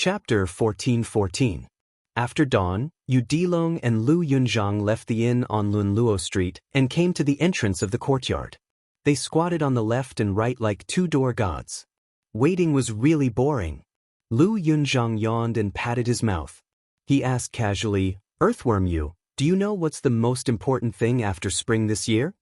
Chapter 1414. After dawn, Yu Dilong and Lu Yunzhang left the inn on Lunluo Street and came to the entrance of the courtyard. They squatted on the left and right like two door gods. Waiting was really boring. Lu Yunzhang yawned and patted his mouth. He asked casually, "Earthworm Yu, do you know what's the most important thing after spring this year?"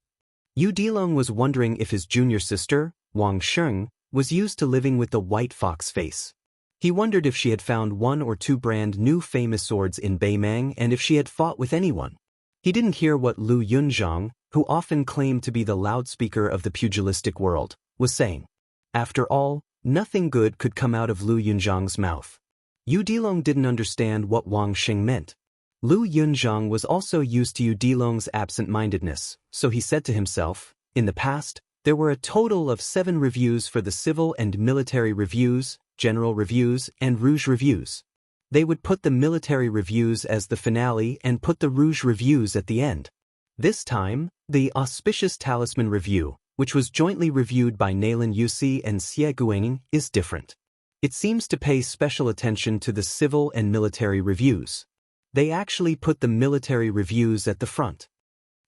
Yu Dilong was wondering if his junior sister, Wang Sheng, was used to living with the white fox face. He wondered if she had found one or two brand new famous swords in Beimang and if she had fought with anyone. He didn't hear what Lu Yunzhang, who often claimed to be the loudspeaker of the pugilistic world, was saying. After all, nothing good could come out of Lu Yunzhang's mouth. Yu Dilong didn't understand what Wang Sheng meant. Lu Yunzhang was also used to Yu Dilong's absent-mindedness, so he said to himself, in the past, there were a total of 7 reviews for the civil and military reviews, general reviews, and rouge reviews. They would put the military reviews as the finale and put the rouge reviews at the end. This time, the auspicious talisman review, which was jointly reviewed by Nailan Yusi and Xie Guang, is different. It seems to pay special attention to the civil and military reviews. They actually put the military reviews at the front.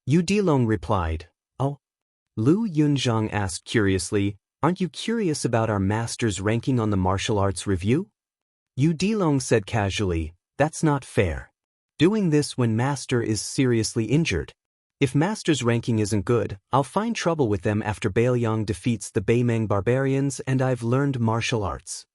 Yu Dilong replied, "Oh." Lu Yunzhang asked curiously, "Aren't you curious about our master's ranking on the martial arts review?" Yu Dilong said casually, "That's not fair. Doing this when master is seriously injured. If master's ranking isn't good, I'll find trouble with them after Bailiang defeats the Beimang barbarians and I've learned martial arts."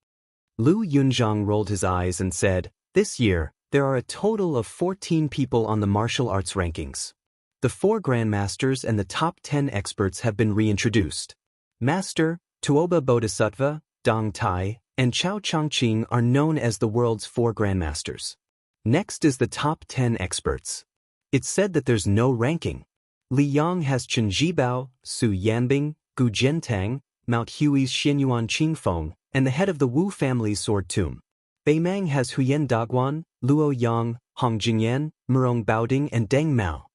Lu Yunzhang rolled his eyes and said, "This year, there are a total of 14 people on the martial arts rankings. The 4 grandmasters and the top 10 experts have been reintroduced. Master, Tuoba Bodhisattva, Dong Tai, and Chao Changqing are known as the world's 4 grandmasters. Next is the top 10 experts. It's said that there's no ranking. Li Yang has Chen Zhibao, Su Yanbing, Gu Zhentang, Mount Hui's Xianyuan Qingfeng, and the head of the Wu family's sword tomb. Beimang has Huyen Daguan, Luo Yang, Hong Jingyan, Murong Baoding, and Deng Mao."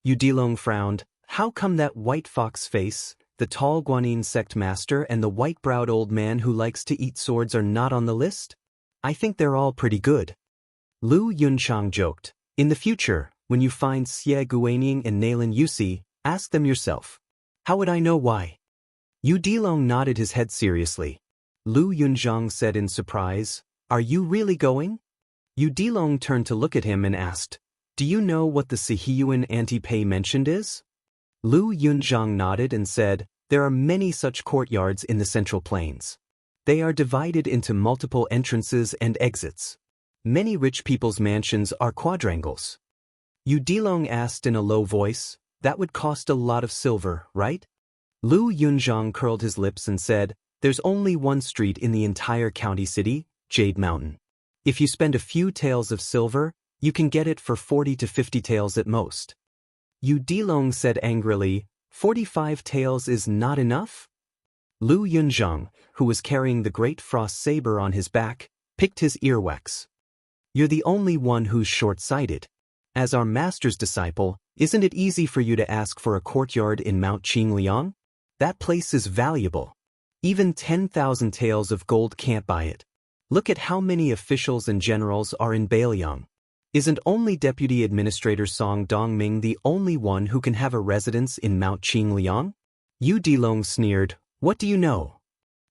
Yu Dilong frowned. How come that white fox face, the tall Guanyin sect master, and the white-browed old man who likes to eat swords are not on the list? I think they're all pretty good. Lu Yunzhang joked, "In the future, when you find Xie Guang and Nailan Yusi, ask them yourself. How would I know why?" Yu Dilong nodded his head seriously. Lu Yunzhang said in surprise, "Are you really going?" Yu Dilong turned to look at him and asked, "Do you know what the Sihiyuan anti-pay mentioned is?" Lu Yunzhang nodded and said, "There are many such courtyards in the Central Plains. They are divided into multiple entrances and exits. Many rich people's mansions are quadrangles." Yu Dilong asked in a low voice, "That would cost a lot of silver, right?" Lu Yunzhang curled his lips and said, "There's only one street in the entire county city, Jade Mountain. If you spend a few taels of silver, you can get it for 40 to 50 taels at most." Yu Dilong said angrily, 45 taels is not enough? Lu Yunzhang, who was carrying the great frost saber on his back, picked his earwax. "You're the only one who's short-sighted. As our master's disciple, isn't it easy for you to ask for a courtyard in Mount Qingliang? That place is valuable. Even 10,000 taels of gold can't buy it. Look at how many officials and generals are in Bailiang. Isn't only Deputy Administrator Song Dongming the only one who can have a residence in Mount Qingliang?" Yu Dilong sneered, "What do you know?"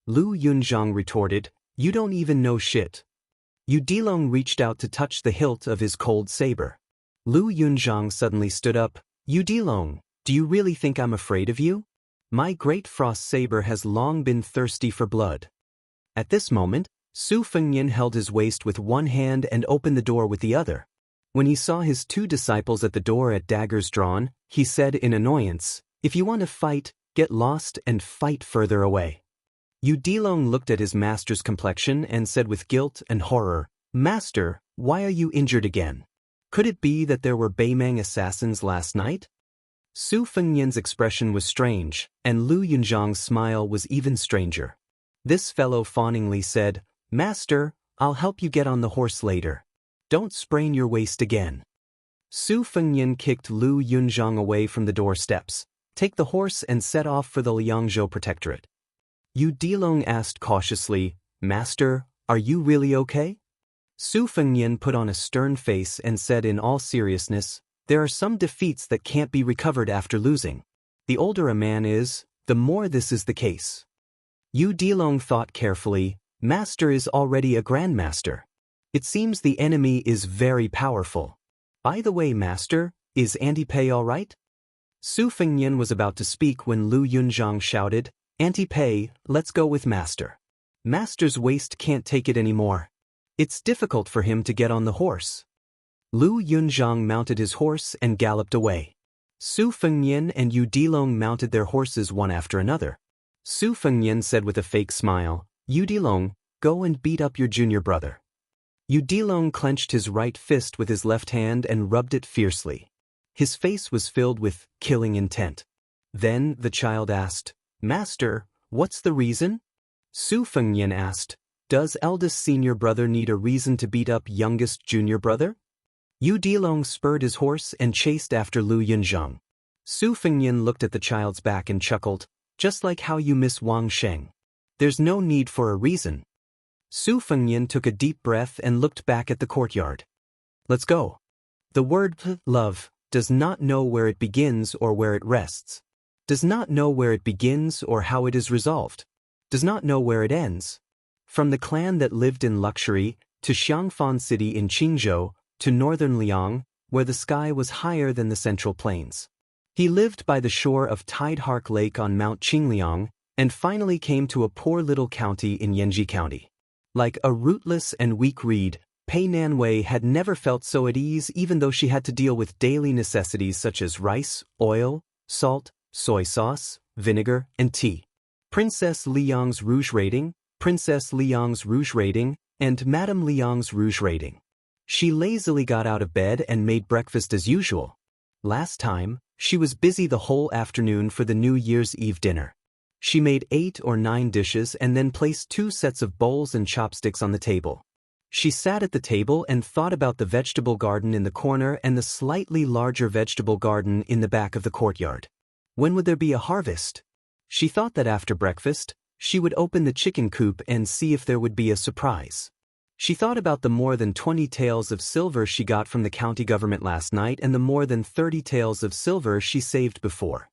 Lu Yunzhang retorted, "You don't even know shit." Yu Dilong reached out to touch the hilt of his cold saber. Lu Yunzhang suddenly stood up. "Yu Dilong, do you really think I'm afraid of you? My great frost saber has long been thirsty for blood." At this moment, Su Fengnian held his waist with one hand and opened the door with the other. When he saw his 2 disciples at the door at daggers drawn, he said in annoyance, "If you want to fight, get lost and fight further away." Yu Dilong looked at his master's complexion and said with guilt and horror, "Master, why are you injured again? Could it be that there were Beimang assassins last night?" Su Fengnian's expression was strange, and Lu Yunzhang's smile was even stranger. This fellow fawningly said, "Master, I'll help you get on the horse later. Don't sprain your waist again." Su Fengnian kicked Lu Yunzhang away from the doorsteps. "Take the horse and set off for the Liangzhou Protectorate." Yu Dilong asked cautiously, "Master, are you really okay?" Su Fengnian put on a stern face and said in all seriousness, "There are some defeats that can't be recovered after losing. The older a man is, the more this is the case." Yu Dilong thought carefully. Master is already a grandmaster. It seems the enemy is very powerful. By the way, Master, is Auntie Pei all right? Su Fengnian was about to speak when Lu Yunzhang shouted, "Auntie Pei, let's go with Master. Master's waist can't take it anymore. It's difficult for him to get on the horse." Lu Yunzhang mounted his horse and galloped away. Su Fengnian and Yu Dilong mounted their horses one after another. Su Fengnian said with a fake smile, "Yu Dilong, go and beat up your junior brother." Yu Dilong clenched his right fist with his left hand and rubbed it fiercely. His face was filled with killing intent. Then the child asked, "Master, what's the reason?" Su Fengnian asked, "Does eldest senior brother need a reason to beat up youngest junior brother?" Yu Dilong spurred his horse and chased after Lu Yunzhang. Su Fengnian looked at the child's back and chuckled, "Just like how you miss Wang Sheng. There's no need for a reason." Su Fengnian took a deep breath and looked back at the courtyard. "Let's go." The word love does not know where it begins or where it rests. Does not know where it begins or how it is resolved. Does not know where it ends. From the clan that lived in luxury, to Xiangfan City in Qingzhou, to northern Liang, where the sky was higher than the central plains. He lived by the shore of Tidehark Lake on Mount Qingliang, and finally came to a poor little county in Yanji County. Like a rootless and weak reed, Pei Nanwei had never felt so at ease, even though she had to deal with daily necessities such as rice, oil, salt, soy sauce, vinegar, and tea. Princess Liang's rouge rating, Princess Liang's rouge rating, and Madame Liang's rouge rating. She lazily got out of bed and made breakfast as usual. Last time, she was busy the whole afternoon for the New Year's Eve dinner. She made 8 or 9 dishes and then placed 2 sets of bowls and chopsticks on the table. She sat at the table and thought about the vegetable garden in the corner and the slightly larger vegetable garden in the back of the courtyard. When would there be a harvest? She thought that after breakfast, she would open the chicken coop and see if there would be a surprise. She thought about the more than 20 taels of silver she got from the county government last night and the more than 30 taels of silver she saved before.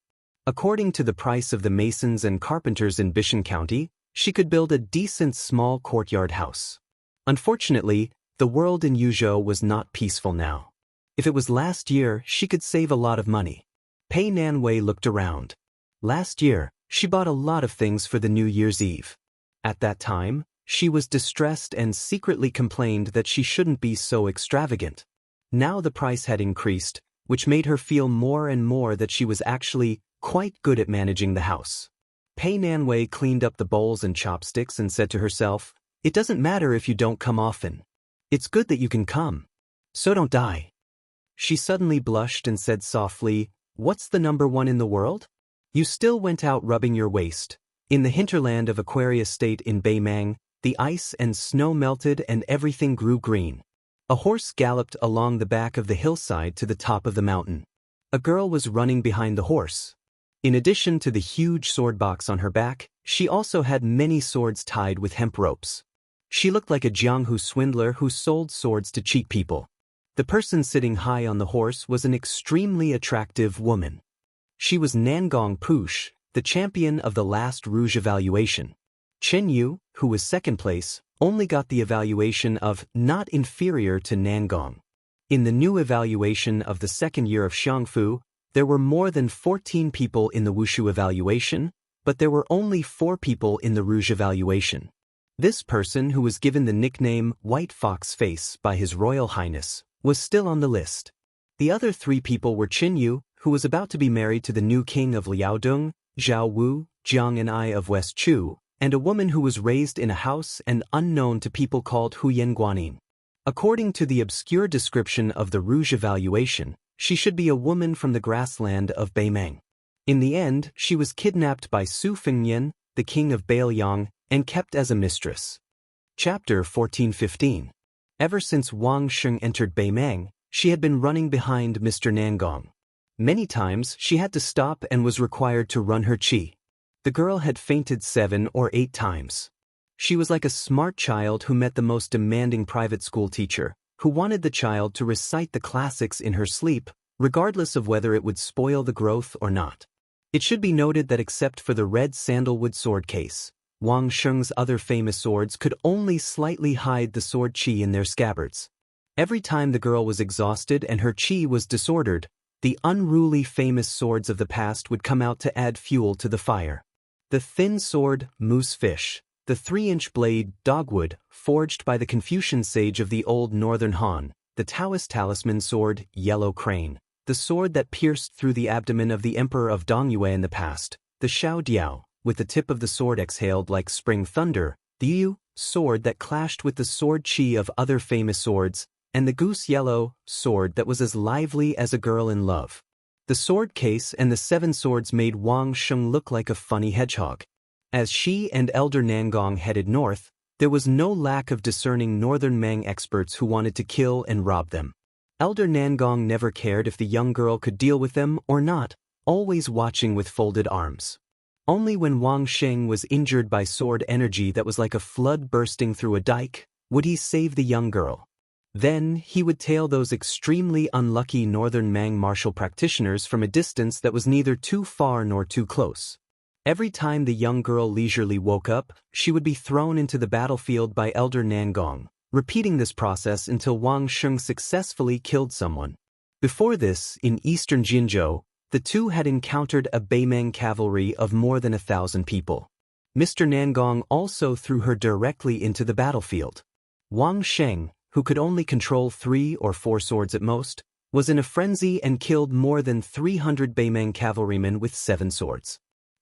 According to the price of the masons and carpenters in Bishan County, she could build a decent small courtyard house. Unfortunately, the world in Yuzhou was not peaceful now. If it was last year, she could save a lot of money. Pei Nanwei looked around. Last year, she bought a lot of things for the New Year's Eve. At that time, she was distressed and secretly complained that she shouldn't be so extravagant. Now the price had increased, which made her feel more and more that she was actually quite good at managing the house. Pei Nanwei cleaned up the bowls and chopsticks and said to herself, "It doesn't matter if you don't come often. It's good that you can come. So don't die." She suddenly blushed and said softly, "What's the number 1 in the world?" You still went out rubbing your waist. In the hinterland of Aquarius State in Beimang, the ice and snow melted and everything grew green. A horse galloped along the back of the hillside to the top of the mountain. A girl was running behind the horse. In addition to the huge sword box on her back, she also had many swords tied with hemp ropes. She looked like a Jianghu swindler who sold swords to cheat people. The person sitting high on the horse was an extremely attractive woman. She was Nangong Push, the champion of the last Rouge evaluation. Chen Yu, who was second place, only got the evaluation of not inferior to Nangong. In the new evaluation of the second year of Xiangfu, there were more than 14 people in the Wushu evaluation, but there were only 4 people in the Rouge evaluation. This person, who was given the nickname White Fox Face by His Royal Highness, was still on the list. The other 3 people were Qin Yu, who was about to be married to the new king of Liaodong, Zhao Wu, Jiang and I of West Chu, and a woman who was raised in a house and unknown to people called Huyen Guanin. According to the obscure description of the Rouge evaluation, she should be a woman from the grassland of Beimeng. In the end, she was kidnapped by Su Fengnian, the king of Bailiang, and kept as a mistress. Chapter 14:15. Ever since Wang Sheng entered Beimeng, she had been running behind Mr. Nangong. Many times she had to stop and was required to run her qi. The girl had fainted 7 or 8 times. She was like a smart child who met the most demanding private school teacher, who wanted the child to recite the classics in her sleep, regardless of whether it would spoil the growth or not. It should be noted that except for the red sandalwood sword case, Wang Sheng's other famous swords could only slightly hide the sword qi in their scabbards. Every time the girl was exhausted and her qi was disordered, the unruly famous swords of the past would come out to add fuel to the fire. The thin sword, moose fish, the 3-inch blade, dogwood, forged by the Confucian sage of the old northern Han, the Taoist talisman sword, yellow crane, the sword that pierced through the abdomen of the emperor of Dongyue in the past, the Xiao Diao, with the tip of the sword exhaled like spring thunder, the Yu sword that clashed with the sword qi of other famous swords, and the goose yellow sword that was as lively as a girl in love. The sword case and the 7 swords made Wang Sheng look like a funny hedgehog. As she and Elder Nangong headed north, there was no lack of discerning northern Mang experts who wanted to kill and rob them. Elder Nangong never cared if the young girl could deal with them or not, always watching with folded arms. Only when Wang Sheng was injured by sword energy that was like a flood bursting through a dike, would he save the young girl. Then he would tail those extremely unlucky northern Mang martial practitioners from a distance that was neither too far nor too close. Every time the young girl leisurely woke up, she would be thrown into the battlefield by Elder Nangong, repeating this process until Wang Sheng successfully killed someone. Before this, in eastern Jinzhou, the two had encountered a Beimeng cavalry of more than 1,000 people. Mr. Nangong also threw her directly into the battlefield. Wang Sheng, who could only control 3 or 4 swords at most, was in a frenzy and killed more than 300 Beimeng cavalrymen with 7 swords.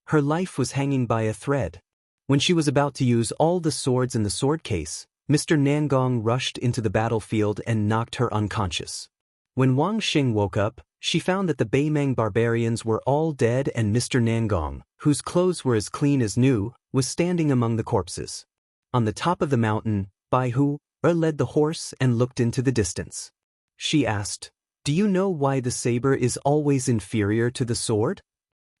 Her life was hanging by a thread. When she was about to use all the swords in the sword case, Mr. Nangong rushed into the battlefield and knocked her unconscious. When Wang Sheng woke up, she found that the Beimeng barbarians were all dead and Mr. Nangong, whose clothes were as clean as new, was standing among the corpses. On the top of the mountain, Bai Hu led the horse and looked into the distance. She asked, "Do you know why the saber is always inferior to the sword?"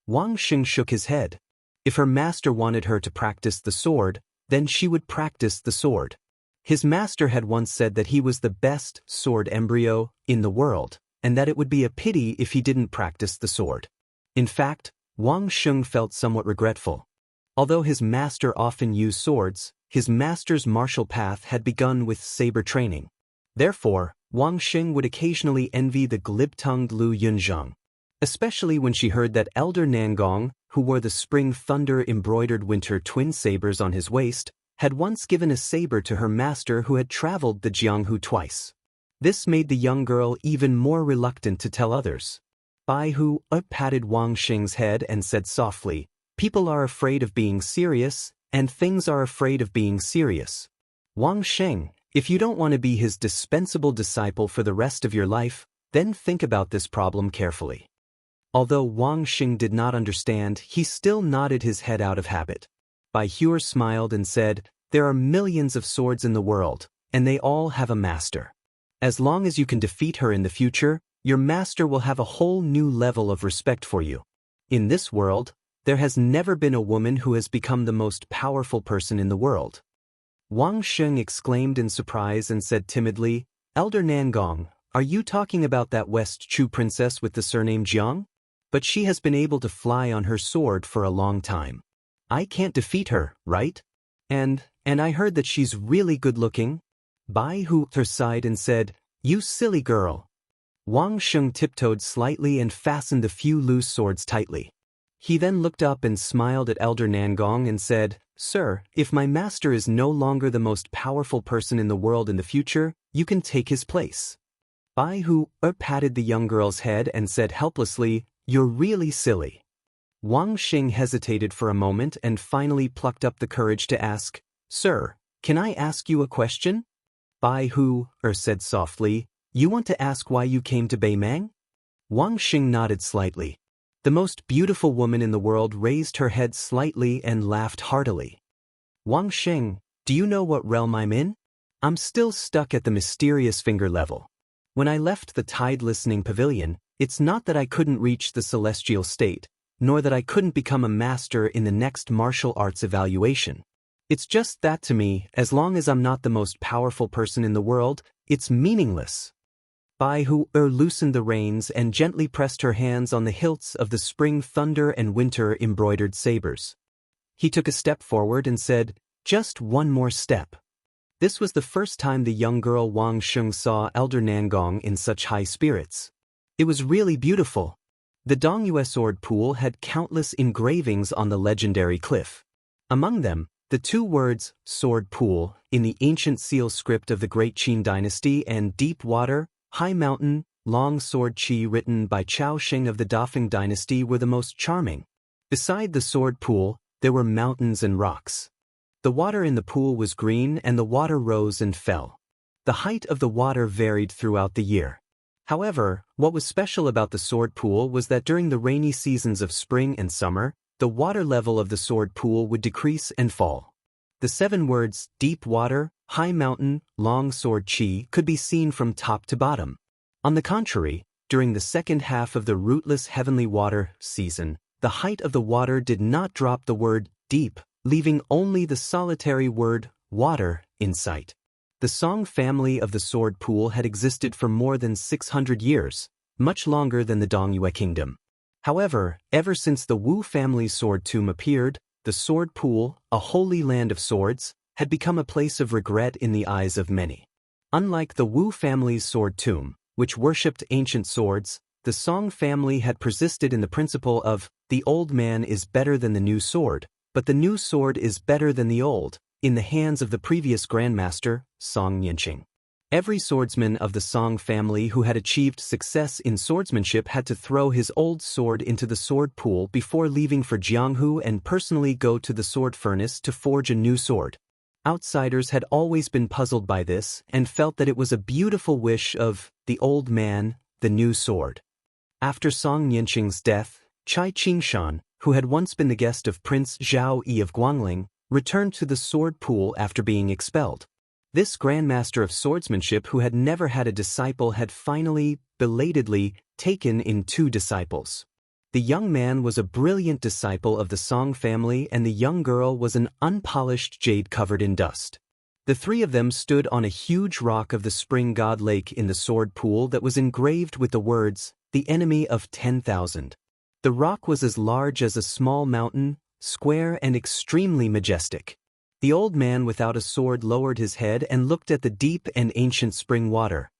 Wang Sheng shook his head. If her master wanted her to practice the sword, then she would practice the sword. His master had once said that he was the best sword embryo in the world, and that it would be a pity if he didn't practice the sword. In fact, Wang Sheng felt somewhat regretful. Although his master often used swords, his master's martial path had begun with saber training. Therefore, Wang Sheng would occasionally envy the glib-tongued Lu Yunzhang, especially when she heard that Elder Nangong, who wore the spring thunder embroidered winter twin sabers on his waist, had once given a saber to her master who had traveled the Jianghu twice. This made the young girl even more reluctant to tell others. Bai Hu patted Wang Sheng's head and said softly, "People are afraid of being serious, and things are afraid of being serious. Wang Sheng, if you don't want to be his dispensable disciple for the rest of your life, then think about this problem carefully." Although Wang Sheng did not understand, he still nodded his head out of habit. Bai Hu smiled and said, "There are millions of swords in the world, and they all have a master. As long as you can defeat her in the future, your master will have a whole new level of respect for you. In this world, there has never been a woman who has become the most powerful person in the world." Wang Sheng exclaimed in surprise and said timidly, "Elder Nangong, are you talking about that West Chu princess with the surname Jiang? But she has been able to fly on her sword for a long time. I can't defeat her, right? And I heard that she's really good-looking." Bai Hu sighed and said, "You silly girl." Wang Sheng tiptoed slightly and fastened the few loose swords tightly. He then looked up and smiled at Elder Nangong and said, "Sir, if my master is no longer the most powerful person in the world in the future, you can take his place." Bai Hu patted the young girl's head and said helplessly, "You're really silly." Wang Sheng hesitated for a moment and finally plucked up the courage to ask, "Sir, can I ask you a question?" Bai Hu said softly, "You want to ask why you came to Beimeng?" Wang Sheng nodded slightly. The most beautiful woman in the world raised her head slightly and laughed heartily. "Wang Sheng, do you know what realm I'm in? I'm still stuck at the mysterious finger level. When I left the Tide Listening Pavilion, it's not that I couldn't reach the celestial state, nor that I couldn't become a master in the next martial arts evaluation. It's just that to me, as long as I'm not the most powerful person in the world, it's meaningless. Bai Hu loosened the reins and gently pressed her hands on the hilts of the spring thunder and winter embroidered sabers. He took a step forward and said, "Just one more step." This was the first time the young girl Wang Sheng saw Elder Nangong in such high spirits. It was really beautiful. The Dongyue sword pool had countless engravings on the legendary cliff. Among them, the two words, sword pool, in the ancient seal script of the Great Qin dynasty and deep water, high mountain, long sword qi written by Chao Sheng of the Dafeng dynasty were the most charming. Beside the sword pool, there were mountains and rocks. The water in the pool was green and the water rose and fell. The height of the water varied throughout the year. However, what was special about the sword pool was that during the rainy seasons of spring and summer, the water level of the sword pool would decrease and fall. The 7 words, deep water, high mountain, long sword qi, could be seen from top to bottom. On the contrary, during the second half of the rootless heavenly water season, the height of the water did not drop the word deep, leaving only the solitary word water in sight. The Song family of the sword pool had existed for more than 600 years, much longer than the Dongyue kingdom. However, ever since the Wu family's sword tomb appeared, the sword pool, a holy land of swords, had become a place of regret in the eyes of many. Unlike the Wu family's sword tomb, which worshipped ancient swords, the Song family had persisted in the principle of, the old man is better than the new sword, but the new sword is better than the old, in the hands of the previous grandmaster, Song Xianxia. Every swordsman of the Song family who had achieved success in swordsmanship had to throw his old sword into the sword pool before leaving for Jianghu and personally go to the sword furnace to forge a new sword. Outsiders had always been puzzled by this and felt that it was a beautiful wish of the old man, the new sword. After Song Xianxia's death, Chai Qingshan, who had once been the guest of Prince Zhao Yi of Guangling, returned to the sword pool after being expelled. This grandmaster of swordsmanship who had never had a disciple had finally, belatedly, taken in 2 disciples. The young man was a brilliant disciple of the Song family and the young girl was an unpolished jade covered in dust. The 3 of them stood on a huge rock of the spring god lake in the sword pool that was engraved with the words, "The enemy of 10,000." The rock was as large as a small mountain, square and extremely majestic. The old man without a sword lowered his head and looked at the deep and ancient spring water.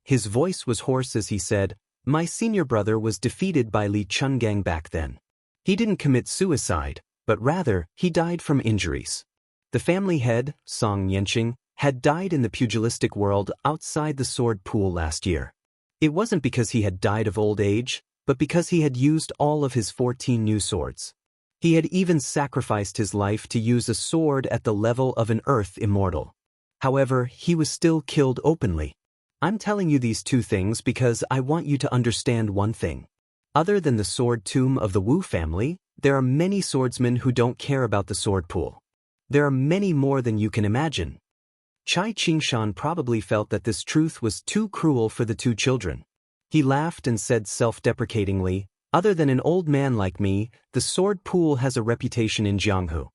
His voice was hoarse as he said, "My senior brother was defeated by Li Chungang back then. He didn't commit suicide, but rather, he died from injuries." The family head, Song Xianxia, had died in the pugilistic world outside the sword pool last year. It wasn't because he had died of old age, but because he had used all of his 14 new swords. He had even sacrificed his life to use a sword at the level of an earth immortal. However, he was still killed openly. I'm telling you these 2 things because I want you to understand one thing. Other than the sword tomb of the Wu family, there are many swordsmen who don't care about the sword pool. There are many more than you can imagine. Chai Qingshan probably felt that this truth was too cruel for the 2 children. He laughed and said self-deprecatingly, "Other than an old man like me, the sword pool has a reputation in Jianghu.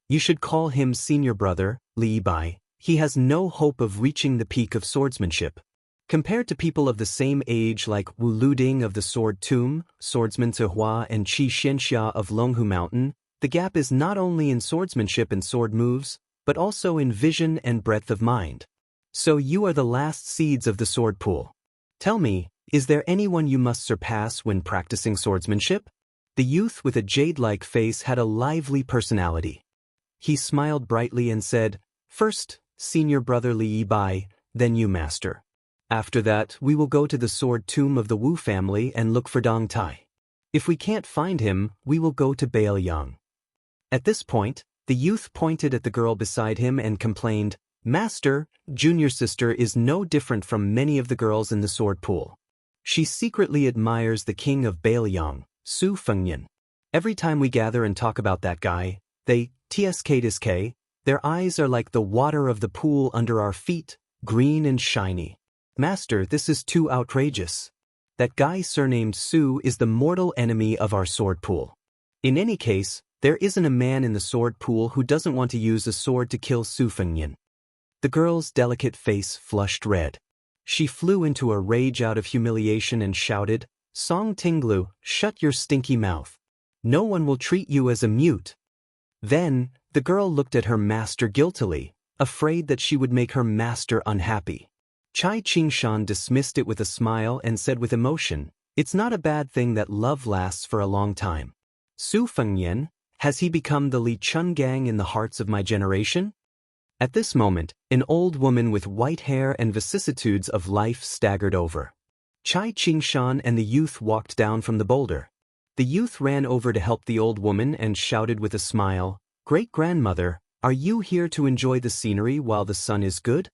You should call him senior brother, Li Bai. He has no hope of reaching the peak of swordsmanship. Compared to people of the same age like Wu Luding of the Sword Tomb, swordsman Zihua and Qi Xianxia of Longhu Mountain, the gap is not only in swordsmanship and sword moves, but also in vision and breadth of mind. So you are the last seeds of the sword pool. Tell me, is there anyone you must surpass when practicing swordsmanship?" The youth with a jade-like face had a lively personality. He smiled brightly and said, "First, senior brother Li Bai, then you, master. After that, we will go to the sword tomb of the Wu family and look for Dong Tai. If we can't find him, we will go to Baoyang." At this point, the youth pointed at the girl beside him and complained, "Master, junior sister is no different from many of the girls in the sword pool. She secretly admires the king of Baoyang, Su Fengyan. Every time we gather and talk about that guy, they tsk, their eyes are like the water of the pool under our feet, green and shiny. Master, this is too outrageous. That guy surnamed Su is the mortal enemy of our sword pool. In any case, There isn't a man in the sword pool who doesn't want to use a sword to kill Su Fengnian. The girl's delicate face flushed red. She flew into a rage out of humiliation and shouted, "Song Tinglu, shut your stinky mouth. No one will treat you as a mute." Then, the girl looked at her master guiltily, afraid that she would make her master unhappy. Chai Qingshan dismissed it with a smile and said with emotion, "It's not a bad thing that love lasts for a long time. Su Fengnian, has he become the Li Chun gang in the hearts of my generation?" At this moment, an old woman with white hair and vicissitudes of life staggered over. Chai Qingshan and the youth walked down from the boulder. The youth ran over to help the old woman and shouted with a smile, "Great-grandmother, are you here to enjoy the scenery while the sun is good?"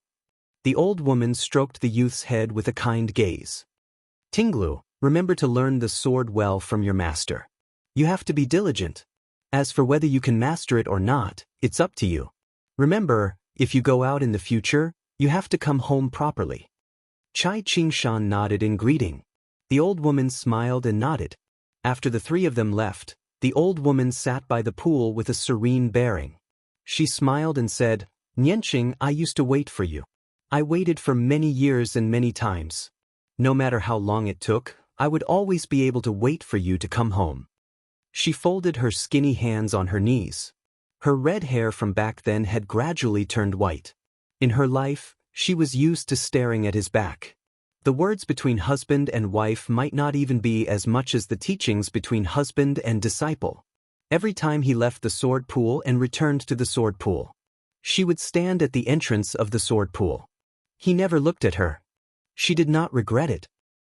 The old woman stroked the youth's head with a kind gaze. "Tinglu, remember to learn the sword well from your master. You have to be diligent. As for whether you can master it or not, it's up to you. Remember, if you go out in the future, you have to come home properly." Chai Qingshan nodded in greeting. The old woman smiled and nodded. After the three of them left, the old woman sat by the pool with a serene bearing. She smiled and said, "Nianqing, I used to wait for you. I waited for many years and many times. No matter how long it took, I would always be able to wait for you to come home." She folded her skinny hands on her knees. Her red hair from back then had gradually turned white. In her life, she was used to staring at his back. The words between husband and wife might not even be as much as the teachings between husband and disciple. Every time he left the sword pool and returned to the sword pool, she would stand at the entrance of the sword pool. He never looked at her. She did not regret it.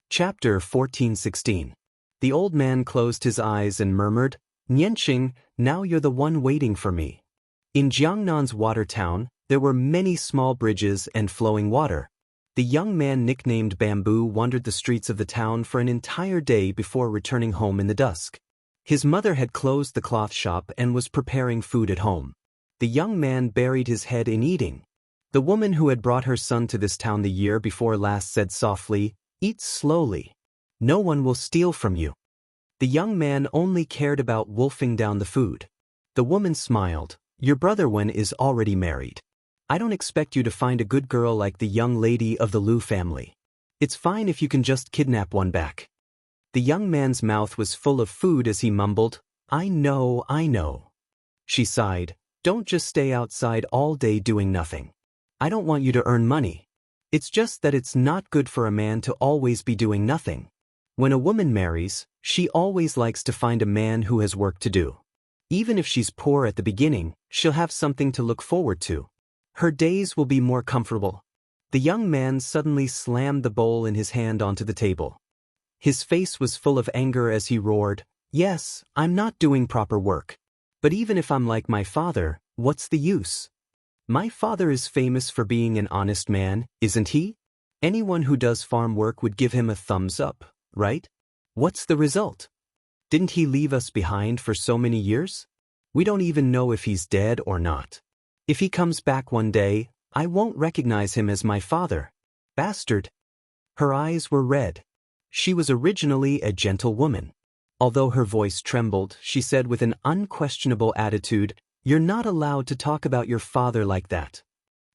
Chapter 14:16. The old man closed his eyes and murmured, "Nianqing, now you're the one waiting for me." In Jiangnan's water town, there were many small bridges and flowing water. The young man nicknamed Bamboo wandered the streets of the town for an entire day before returning home in the dusk. His mother had closed the cloth shop and was preparing food at home. The young man buried his head in eating. The woman who had brought her son to this town the year before last said softly, "Eat slowly. No one will steal from you." The young man only cared about wolfing down the food. The woman smiled, "Your brother Wen is already married. I don't expect you to find a good girl like the young lady of the Liu family. It's fine if you can just kidnap one back." The young man's mouth was full of food as he mumbled, I know. She sighed, "Don't just stay outside all day doing nothing. I don't want you to earn money. It's just that it's not good for a man to always be doing nothing. When a woman marries, she always likes to find a man who has work to do. Even if she's poor at the beginning, she'll have something to look forward to. Her days will be more comfortable." The young man suddenly slammed the bowl in his hand onto the table. His face was full of anger as he roared, "Yes, I'm not doing proper work. But even if I'm like my father, what's the use? My father is famous for being an honest man, isn't he? Anyone who does farm work would give him a thumbs up, right? What's the result? Didn't he leave us behind for so many years? We don't even know if he's dead or not. If he comes back one day, I won't recognize him as my father. Bastard." Her eyes were red. She was originally a gentle woman. Although her voice trembled, she said with an unquestionable attitude, "You're not allowed to talk about your father like that."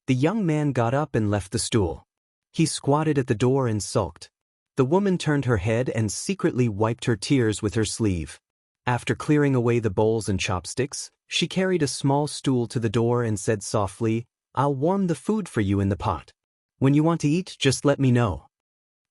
The young man got up and left the stool. He squatted at the door and sulked. The woman turned her head and secretly wiped her tears with her sleeve. After clearing away the bowls and chopsticks, she carried a small stool to the door and said softly, "I'll warm the food for you in the pot. When you want to eat, just let me know."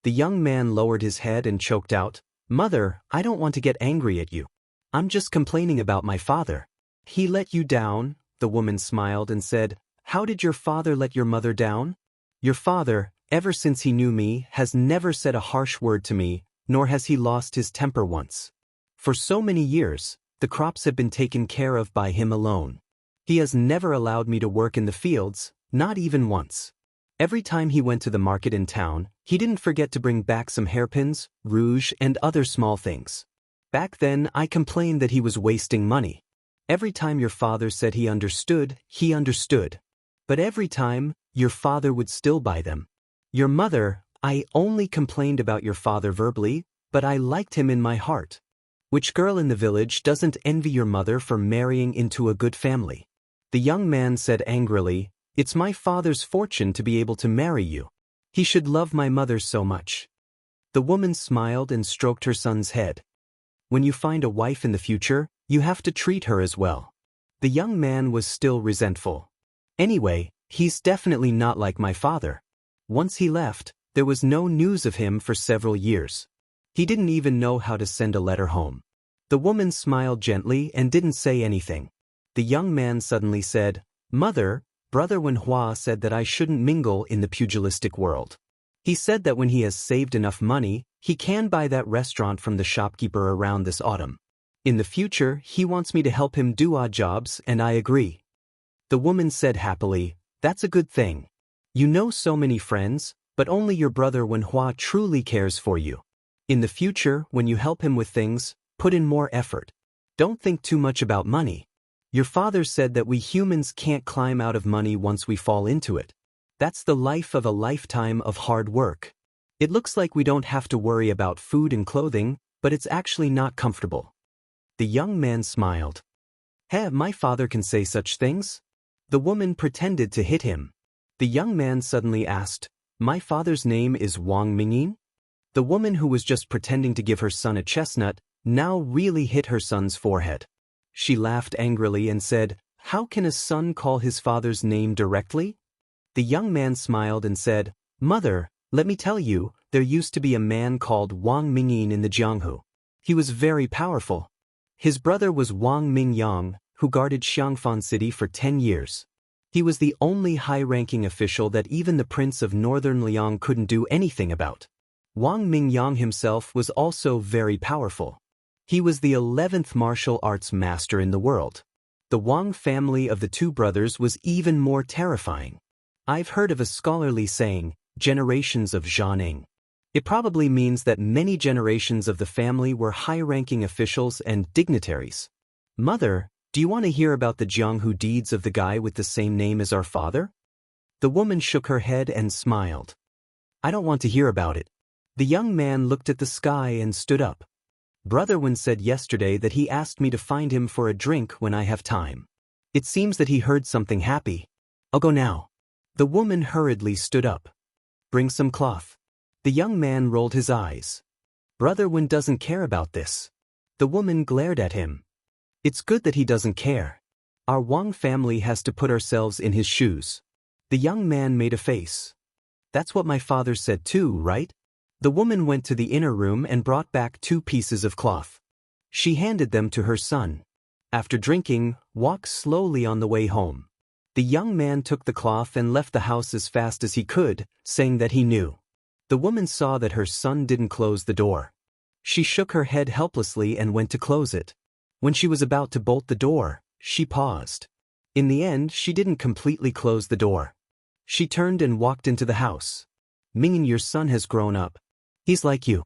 The young man lowered his head and choked out, "Mother, I don't want to get angry at you. I'm just complaining about my father." "He let you down?" The woman smiled and said, "How did your father let your mother down?" "Your father, ever since he knew me, has never said a harsh word to me, nor has he lost his temper once. For so many years, the crops have been taken care of by him alone. He has never allowed me to work in the fields, not even once. Every time he went to the market in town, he didn't forget to bring back some hairpins, rouge, and other small things. Back then, I complained that he was wasting money. Every time your father said he understood. But every time, your father would still buy them. Your mother, I only complained about your father verbally, but I liked him in my heart. Which girl in the village doesn't envy your mother for marrying into a good family? The young man said angrily, "It's my father's fortune to be able to marry you. He should love my mother so much." The woman smiled and stroked her son's head. "When you find a wife in the future, you have to treat her as well." The young man was still resentful. "Anyway, he's definitely not like my father." Once he left, there was no news of him for several years. He didn't even know how to send a letter home. The woman smiled gently and didn't say anything. The young man suddenly said, "Mother, Brother Wenhua said that I shouldn't mingle in the pugilistic world. He said that when he has saved enough money, he can buy that restaurant from the shopkeeper around this autumn. In the future, he wants me to help him do odd jobs, and I agree." The woman said happily, "That's a good thing. You know so many friends, but only your brother Wenhua truly cares for you. In the future, when you help him with things, put in more effort. Don't think too much about money. Your father said that we humans can't climb out of money once we fall into it. That's the life of a lifetime of hard work. It looks like we don't have to worry about food and clothing, but it's actually not comfortable." The young man smiled. "Hey, my father can say such things?" The woman pretended to hit him. The young man suddenly asked, "My father's name is Wang Mingyin?" The woman, who was just pretending to give her son a chestnut, now really hit her son's forehead. She laughed angrily and said, "How can a son call his father's name directly?" The young man smiled and said, "Mother, let me tell you, there used to be a man called Wang Mingyin in the Jianghu. He was very powerful. His brother was Wang Mingyang, who guarded Xianxia city for 10 years. He was the only high-ranking official that even the prince of northern Liang couldn't do anything about. Wang Mingyang himself was also very powerful. He was the 11th martial arts master in the world. The Wang family of the two brothers was even more terrifying. I've heard of a scholarly saying, generations of Zhaning. It probably means that many generations of the family were high-ranking officials and dignitaries. Mother, do you want to hear about the Jianghu deeds of the guy with the same name as our father?" The woman shook her head and smiled. "I don't want to hear about it." The young man looked at the sky and stood up. "Brother Wen said yesterday that he asked me to find him for a drink when I have time. It seems that he heard something happy. I'll go now." The woman hurriedly stood up. "Bring some cloth." The young man rolled his eyes. "Brother Wen doesn't care about this." The woman glared at him. "It's good that he doesn't care. Our Wang family has to put ourselves in his shoes." The young man made a face. "That's what my father said too, right?" The woman went to the inner room and brought back 2 pieces of cloth. She handed them to her son. After drinking, walked slowly on the way home. The young man took the cloth and left the house as fast as he could, saying that he knew. The woman saw that her son didn't close the door. She shook her head helplessly and went to close it. When she was about to bolt the door, she paused. In the end, she didn't completely close the door. She turned and walked into the house. "Mingyin, your son has grown up. He's like you."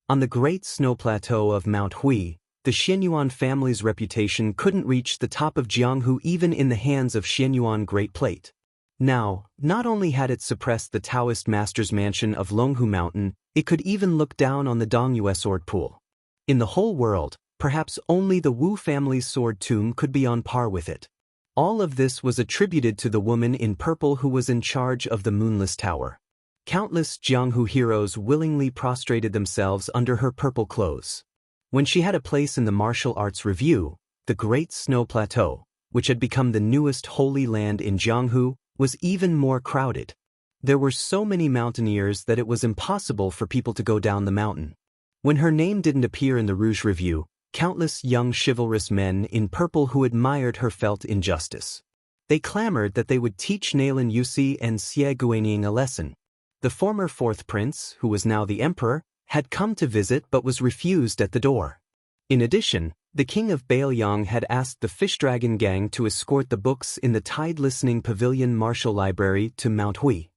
On the great snow plateau of Mount Hui, the Xianyuan family's reputation couldn't reach the top of Jianghu even in the hands of Xianyuan Great Plate. Now, not only had it suppressed the Taoist master's mansion of Longhu Mountain, it could even look down on the Dongyue sword pool. In the whole world, perhaps only the Wu family's sword tomb could be on par with it. All of this was attributed to the woman in purple who was in charge of the Moonless Tower. Countless Jianghu heroes willingly prostrated themselves under her purple clothes. When she had a place in the martial arts review, the Great Snow Plateau, which had become the newest holy land in Jianghu, was even more crowded. There were so many mountaineers that it was impossible for people to go down the mountain. When her name didn't appear in the Rouge Review, countless young chivalrous men in purple who admired her felt injustice. They clamored that they would teach Nailan Yusi and Xie Guanying a lesson. The former 4th prince, who was now the emperor, had come to visit but was refused at the door. In addition, the king of Baoyang had asked the Fish Dragon gang to escort the books in the Tide Listening Pavilion Martial Library to Mount Hui.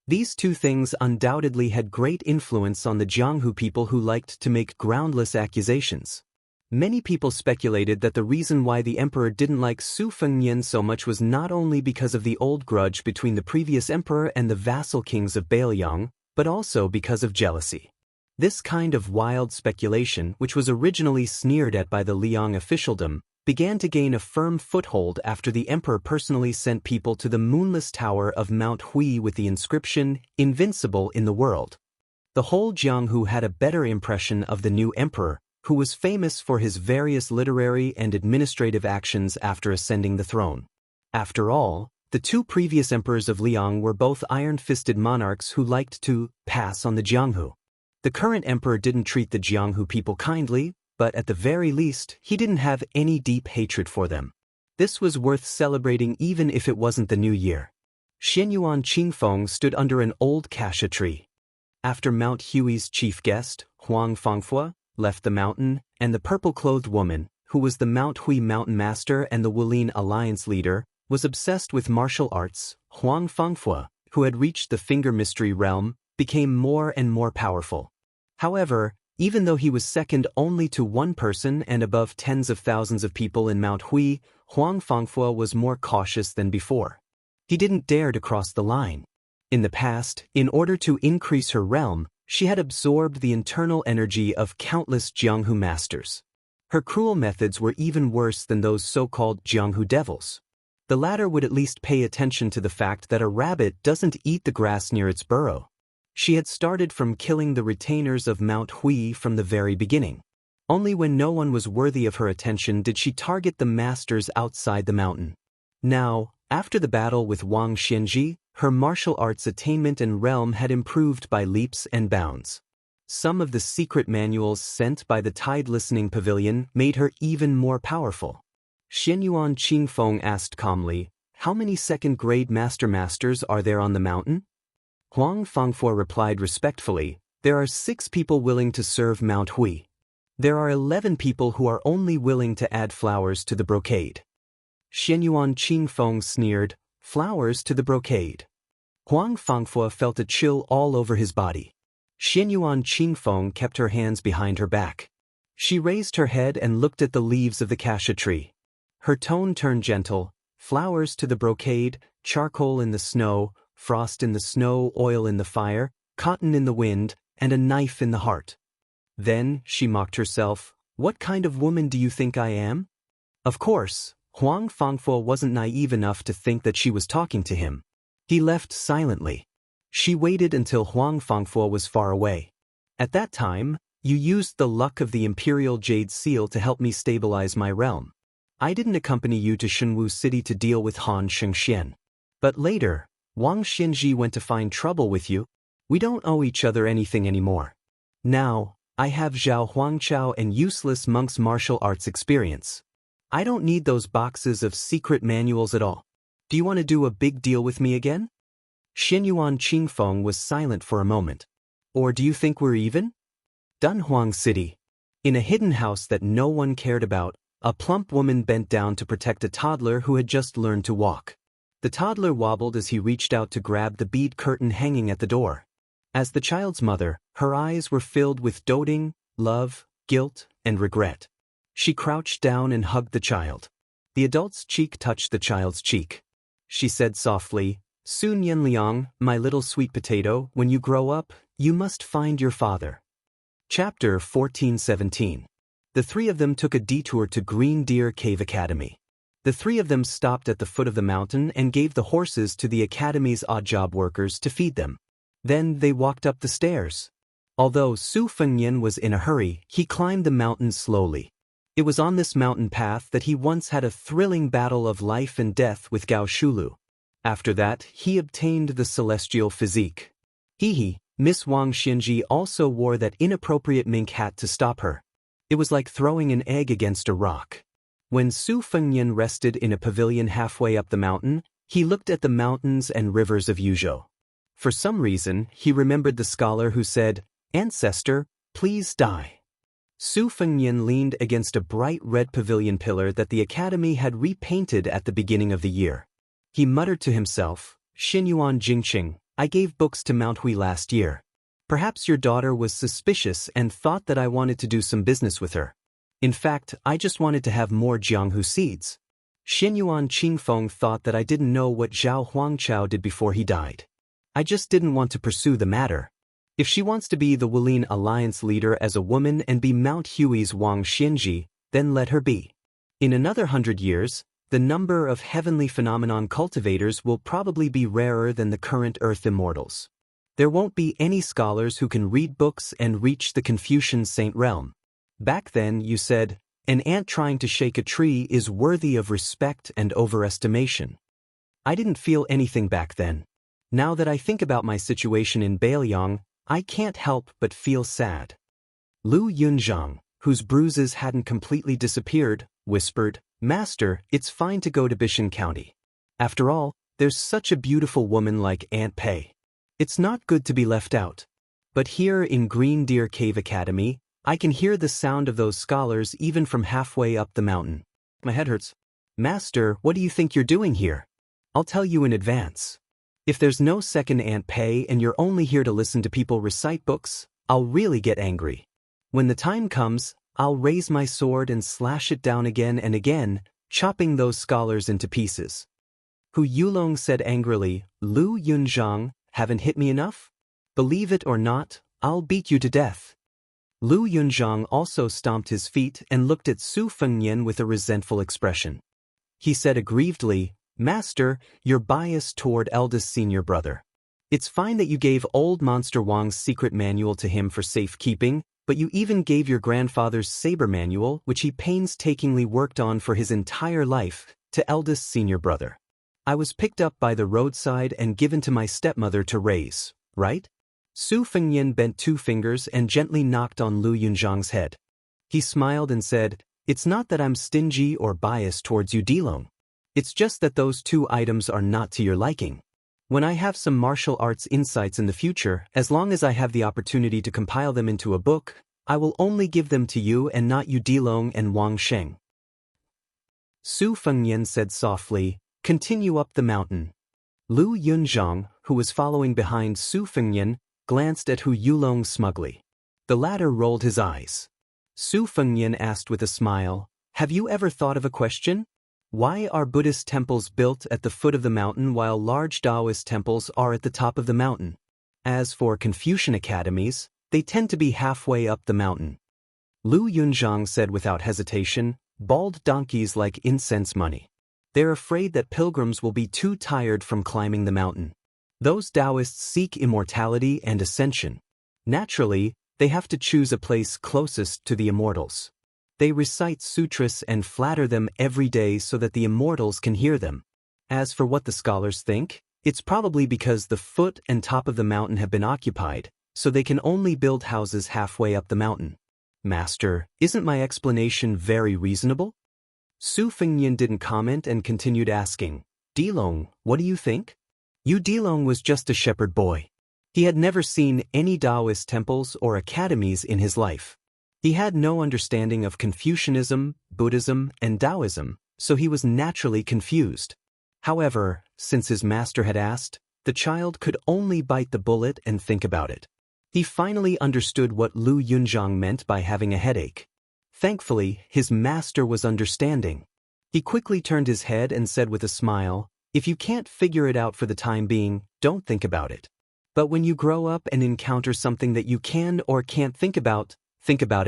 These 2 things undoubtedly had great influence on the Jianghu people who liked to make groundless accusations. Many people speculated that the reason why the emperor didn't like Su Fengnian so much was not only because of the old grudge between the previous emperor and the vassal kings of Baoyang, but also because of jealousy. This kind of wild speculation, which was originally sneered at by the Liang officialdom, began to gain a firm foothold after the emperor personally sent people to the moonless tower of Mount Hui with the inscription, "Invincible in the world." The whole Jianghu had a better impression of the new emperor, who was famous for his various literary and administrative actions after ascending the throne. After all, the two previous emperors of Liang were both iron-fisted monarchs who liked to pass on the Jianghu. The current emperor didn't treat the Jianghu people kindly, but at the very least, he didn't have any deep hatred for them. This was worth celebrating even if it wasn't the new year. Xianyuan Qingfeng stood under an old cassia tree. After Mount Hui's chief guest, Huang Fangfua, left the mountain, and the purple-clothed woman, who was the Mount Hui mountain master and the Wulin alliance leader, was obsessed with martial arts, Huang Fangfua, who had reached the Finger Mystery realm, became more and more powerful. However, even though he was second only to one person and above tens of thousands of people in Mount Hui, Huang Fangfua was more cautious than before. He didn't dare to cross the line. In the past, in order to increase her realm, she had absorbed the internal energy of countless Jianghu masters. Her cruel methods were even worse than those so-called Jianghu devils. The latter would at least pay attention to the fact that a rabbit doesn't eat the grass near its burrow. She had started from killing the retainers of Mount Hui from the very beginning. Only when no one was worthy of her attention did she target the masters outside the mountain. Now, after the battle with Wang Xianji, her martial arts attainment and realm had improved by leaps and bounds. Some of the secret manuals sent by the Tide Listening Pavilion made her even more powerful. Xianyuan Qingfeng asked calmly, "How many second-grade masters are there on the mountain?" Huang Fangfua replied respectfully, "There are 6 people willing to serve Mount Hui. There are 11 people who are only willing to add flowers to the brocade." Xianyuan Qingfeng sneered, "Flowers to the brocade." Huang Fangfua felt a chill all over his body. Xianyuan Qingfeng kept her hands behind her back. She raised her head and looked at the leaves of the cassia tree. Her tone turned gentle, "Flowers to the brocade, charcoal in the snow, frost in the snow, oil in the fire, cotton in the wind, and a knife in the heart." Then, she mocked herself, "What kind of woman do you think I am?" Of course, Huang Fangfua wasn't naive enough to think that she was talking to him. He left silently. She waited until Huang Fangfua was far away. "At that time, you used the luck of the Imperial Jade Seal to help me stabilize my realm. I didn't accompany you to Shenwu City to deal with Han Shengxian. But later, Wang Xianji went to find trouble with you. We don't owe each other anything anymore. Now, I have Zhao Huangchao and useless monk's martial arts experience. I don't need those boxes of secret manuals at all. Do you want to do a big deal with me again?" Xianyuan Qingfeng was silent for a moment. "Or do you think we're even?" Dunhuang City. In a hidden house that no one cared about, a plump woman bent down to protect a toddler who had just learned to walk. The toddler wobbled as he reached out to grab the bead curtain hanging at the door. As the child's mother, her eyes were filled with doting, love, guilt, and regret. She crouched down and hugged the child. The adult's cheek touched the child's cheek. She said softly, "Sun Yanliang, my little sweet potato, when you grow up, you must find your father." Chapter 14:17. The 3 of them took a detour to Green Deer Cave Academy. The 3 of them stopped at the foot of the mountain and gave the horses to the academy's odd-job workers to feed them. Then they walked up the stairs. Although Su Fengyan was in a hurry, he climbed the mountain slowly. It was on this mountain path that he once had a thrilling battle of life and death with Gao Shulu. After that, he obtained the celestial physique. Miss Wang Xianji also wore that inappropriate mink hat to stop her. It was like throwing an egg against a rock. When Su Fengyan rested in a pavilion halfway up the mountain, he looked at the mountains and rivers of Yuzhou. For some reason, he remembered the scholar who said, "Ancestor, please die." Su Fengyan leaned against a bright red pavilion pillar that the academy had repainted at the beginning of the year. He muttered to himself, "Xinyuan Jingqing, I gave books to Mount Hui last year. Perhaps your daughter was suspicious and thought that I wanted to do some business with her. In fact, I just wanted to have more Jianghu seeds." Xianyuan Qingfeng thought that I didn't know what Zhao Huangchao did before he died. I just didn't want to pursue the matter. If she wants to be the Wulin Alliance leader as a woman and be Mount Hui's Wang Xianxia, then let her be. In another 100 years, the number of heavenly phenomenon cultivators will probably be rarer than the current Earth immortals. There won't be any scholars who can read books and reach the Confucian saint realm. Back then, you said, an ant trying to shake a tree is worthy of respect and overestimation. I didn't feel anything back then. Now that I think about my situation in Bailiang, I can't help but feel sad. Lu Yunzhang, whose bruises hadn't completely disappeared, whispered, Master, it's fine to go to Bishan County. After all, there's such a beautiful woman like Aunt Pei. It's not good to be left out. But here in Green Deer Cave Academy, I can hear the sound of those scholars even from halfway up the mountain. My head hurts. Master, what do you think you're doing here? I'll tell you in advance. If there's no second Aunt Pei and you're only here to listen to people recite books, I'll really get angry. When the time comes, I'll raise my sword and slash it down again and again, chopping those scholars into pieces. Hu Yulong said angrily, Lu Yunzhang, haven't hit me enough? Believe it or not, I'll beat you to death. Lu Yunzhang also stomped his feet and looked at Su Fengnian with a resentful expression. He said aggrievedly, Master, you're biased toward eldest senior brother. It's fine that you gave old Monster Wang's secret manual to him for safekeeping, but you even gave your grandfather's saber manual, which he painstakingly worked on for his entire life, to eldest senior brother. I was picked up by the roadside and given to my stepmother to raise, right? Su Fengnian bent 2 fingers and gently knocked on Lu Yunzhang's head. He smiled and said, It's not that I'm stingy or biased towards you, Dilong. It's just that those 2 items are not to your liking. When I have some martial arts insights in the future, as long as I have the opportunity to compile them into a book, I will only give them to you and not you, Dilong and Wang Sheng. Su Fengnian said softly, Continue up the mountain. Lu Yunzhang, who was following behind Su Fengnian, glanced at Hu Yulong smugly. The latter rolled his eyes. Su Fengnian asked with a smile, Have you ever thought of a question? Why are Buddhist temples built at the foot of the mountain while large Taoist temples are at the top of the mountain? As for Confucian academies, they tend to be halfway up the mountain. Lu Yunzhang said without hesitation, Bald donkeys like incense money. They're afraid that pilgrims will be too tired from climbing the mountain. Those Taoists seek immortality and ascension. Naturally, they have to choose a place closest to the immortals. They recite sutras and flatter them every day so that the immortals can hear them. As for what the scholars think, it's probably because the foot and top of the mountain have been occupied, so they can only build houses halfway up the mountain. Master, isn't my explanation very reasonable? Su Fengnian didn't comment and continued asking, Dilong, what do you think? Yu Dilong was just a shepherd boy. He had never seen any Taoist temples or academies in his life. He had no understanding of Confucianism, Buddhism, and Taoism, so he was naturally confused. However, since his master had asked, the child could only bite the bullet and think about it. He finally understood what Lu Yunzhang meant by having a headache. Thankfully, his master was understanding. He quickly turned his head and said with a smile, If you can't figure it out for the time being, don't think about it. But when you grow up and encounter something that you can or can't think about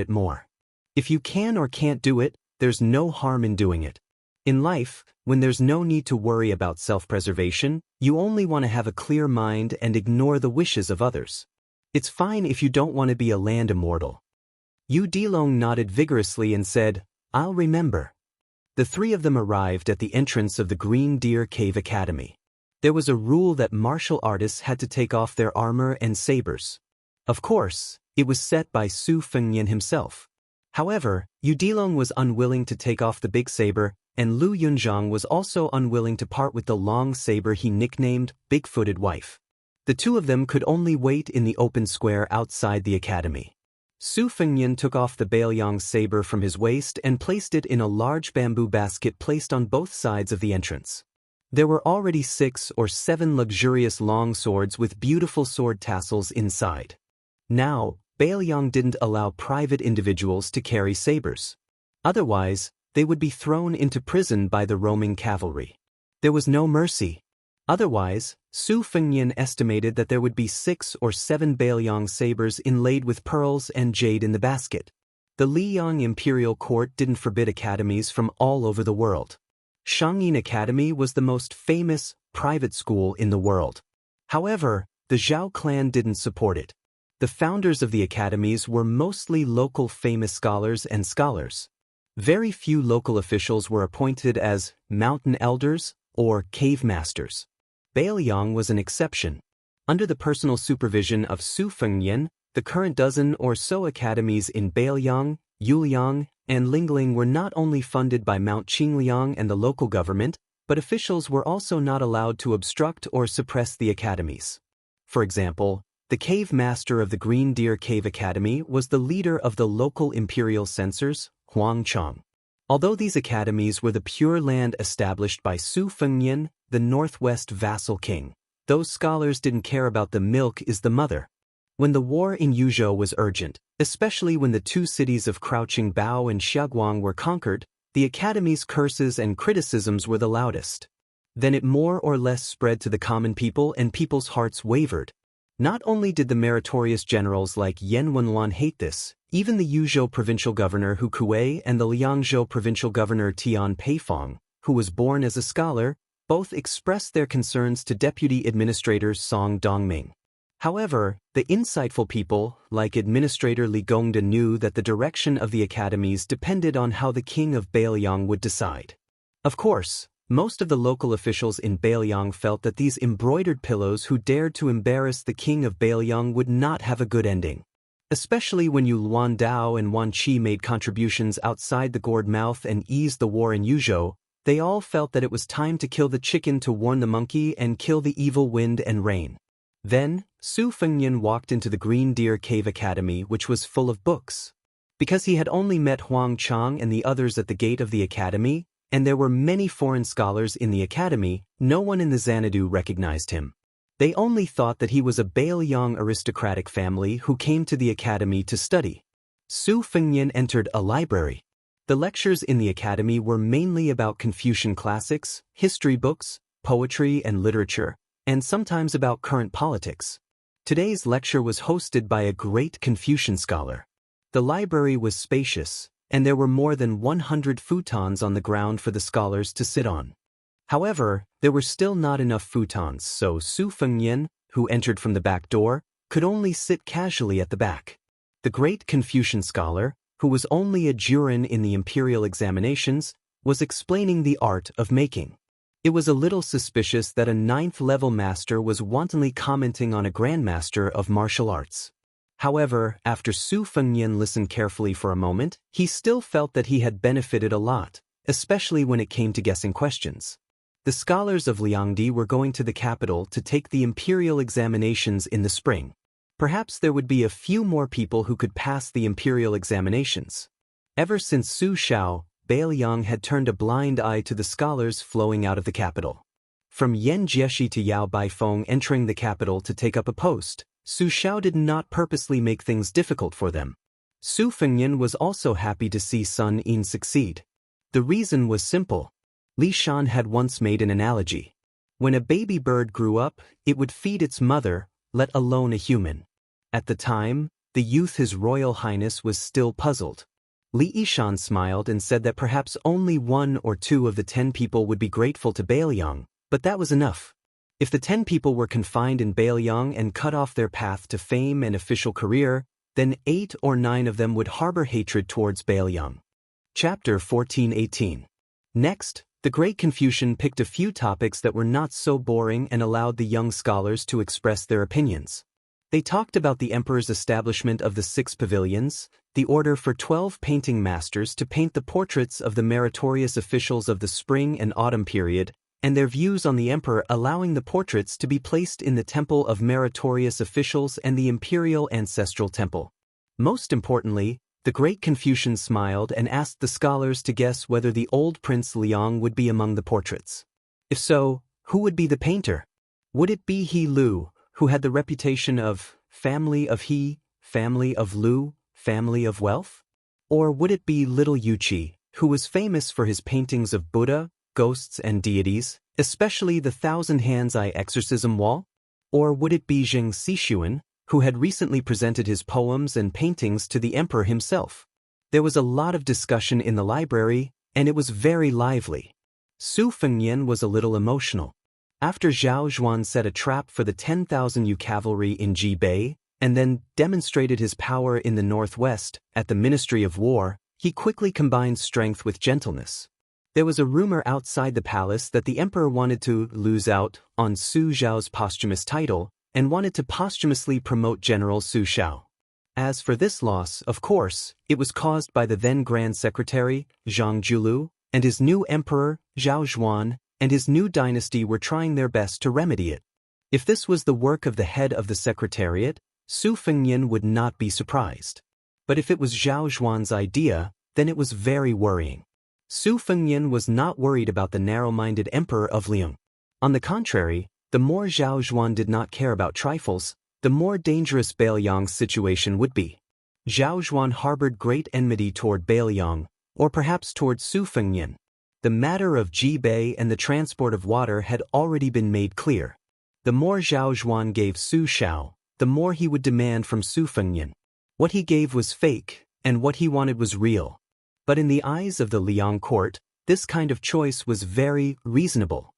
it more. If you can or can't do it, there's no harm in doing it. In life, when there's no need to worry about self-preservation, you only want to have a clear mind and ignore the wishes of others. It's fine if you don't want to be a land immortal. Yu Dilong nodded vigorously and said, I'll remember. The 3 of them arrived at the entrance of the Green Deer Cave Academy. There was a rule that martial artists had to take off their armor and sabers. Of course, it was set by Su Fengnian himself. However, Yu Dilong was unwilling to take off the big saber, and Lu Yunzhang was also unwilling to part with the long saber he nicknamed Big-Footed Wife. The 2 of them could only wait in the open square outside the academy. Su Fengnian took off the Bailiang saber from his waist and placed it in a large bamboo basket placed on both sides of the entrance. There were already 6 or 7 luxurious long swords with beautiful sword tassels inside. Now, Bailiang didn't allow private individuals to carry sabers. Otherwise, they would be thrown into prison by the roaming cavalry. There was no mercy. Otherwise, Su Fengnian estimated that there would be 6 or 7 Baoyang sabers inlaid with pearls and jade in the basket. The Liyang imperial court didn't forbid academies from all over the world. Shangyin Academy was the most famous private school in the world. However, the Zhao clan didn't support it. The founders of the academies were mostly local famous scholars and scholars. Very few local officials were appointed as mountain elders or cave masters. Baoyang was an exception. Under the personal supervision of Su Fengnian, the current dozen or so academies in Baoyang, Yuliang, and Lingling were not only funded by Mount Qingliang and the local government, but officials were also not allowed to obstruct or suppress the academies. For example, the cave master of the Green Deer Cave Academy was the leader of the local imperial censors, Huang Chong. Although these academies were the Pure Land established by Su Fengnian, the Northwest vassal king, those scholars didn't care about the milk is the mother. When the war in Yuzhou was urgent, especially when the two cities of Crouching Bao and Xiaguang were conquered, the academy's curses and criticisms were the loudest. Then it more or less spread to the common people and people's hearts wavered. Not only did the meritorious generals like Yan Wenluan hate this, even the Yuzhou provincial governor Hu Kuei and the Liangzhou provincial governor Tian Peifong, who was born as a scholar, both expressed their concerns to Deputy Administrator Song Dongming. However, the insightful people, like Administrator Li Gongda, knew that the direction of the academies depended on how the king of Baoyang would decide. Of course, most of the local officials in Baoyang felt that these embroidered pillows who dared to embarrass the king of Baoyang would not have a good ending. Especially when Yuan Dao and Wan Qi made contributions outside the gourd mouth and eased the war in Yuzhou, they all felt that it was time to kill the chicken to warn the monkey and kill the evil wind and rain. Then, Su Fengnian walked into the Green Deer Cave Academy, which was full of books. Because he had only met Huang Chang and the others at the gate of the academy, and there were many foreign scholars in the academy, no one in the Xanadu recognized him. They only thought that he was a Baoyang aristocratic family who came to the academy to study. Su Fengnian entered a library. The lectures in the academy were mainly about Confucian classics, history books, poetry and literature, and sometimes about current politics. Today's lecture was hosted by a great Confucian scholar. The library was spacious, and there were more than 100 futons on the ground for the scholars to sit on. However, there were still not enough futons, so Su Fengnian, who entered from the back door, could only sit casually at the back. The great Confucian scholar, who was only a juror in the imperial examinations, was explaining the art of making. It was a little suspicious that a 9th-level master was wantonly commenting on a grandmaster of martial arts. However, after Su Fengnian listened carefully for a moment, he still felt that he had benefited a lot, especially when it came to guessing questions. The scholars of Liangdi were going to the capital to take the imperial examinations in the spring. Perhaps there would be a few more people who could pass the imperial examinations. Ever since Su Shao, Baoyang had turned a blind eye to the scholars flowing out of the capital. From Yan Jieshi to Yao Baifeng entering the capital to take up a post, Su Shao did not purposely make things difficult for them. Su Fengnian was also happy to see Sun Yin succeed. The reason was simple. Li Shan had once made an analogy. When a baby bird grew up, it would feed its mother, let alone a human. At the time, the youth His Royal Highness was still puzzled. Li Yishan smiled and said that perhaps only 1 or 2 of the 10 people would be grateful to Baoyang, but that was enough. If the 10 people were confined in Baoyang and cut off their path to fame and official career, then 8 or 9 of them would harbor hatred towards Baoyang. Chapter 14:18. Next, the great Confucian picked a few topics that were not so boring and allowed the young scholars to express their opinions. They talked about the emperor's establishment of the 6 pavilions, the order for 12 painting masters to paint the portraits of the meritorious officials of the spring and autumn period, and their views on the emperor allowing the portraits to be placed in the temple of meritorious officials and the imperial ancestral temple. Most importantly, the great Confucian smiled and asked the scholars to guess whether the old Prince Liang would be among the portraits. If so, who would be the painter? Would it be He Lu, who had the reputation of family of He, family of Lu, family of wealth? Or would it be little Yuqi, who was famous for his paintings of Buddha, ghosts and deities, especially the Thousand Hands Eye exorcism wall? Or would it be Zheng Xixuan, who had recently presented his poems and paintings to the emperor himself? There was a lot of discussion in the library, and it was very lively. Su Fengnian was a little emotional. After Zhao Zhuan set a trap for the 10,000 Yu cavalry in Jibei, and then demonstrated his power in the northwest at the Ministry of War, he quickly combined strength with gentleness. There was a rumor outside the palace that the emperor wanted to lose out on Su Zhao's posthumous title and wanted to posthumously promote General Su Xiao. As for this loss, of course, it was caused by the then Grand Secretary, Zhang Julu, and his new emperor, Zhao Zhuan, and his new dynasty were trying their best to remedy it. If this was the work of the head of the Secretariat, Su Fengnian would not be surprised. But if it was Zhao Zhuan's idea, then it was very worrying. Su Fengnian was not worried about the narrow-minded emperor of Liang. On the contrary, the more Zhao Zhuan did not care about trifles, the more dangerous Bailiang's situation would be. Zhao Zhuan harbored great enmity toward Bailiang, or perhaps toward Su Fengnian. The matter of Jibei and the transport of water had already been made clear. The more Zhao Zhuan gave Su Xiao, the more he would demand from Su Fengnian. What he gave was fake, and what he wanted was real. But in the eyes of the Liang court, this kind of choice was very reasonable.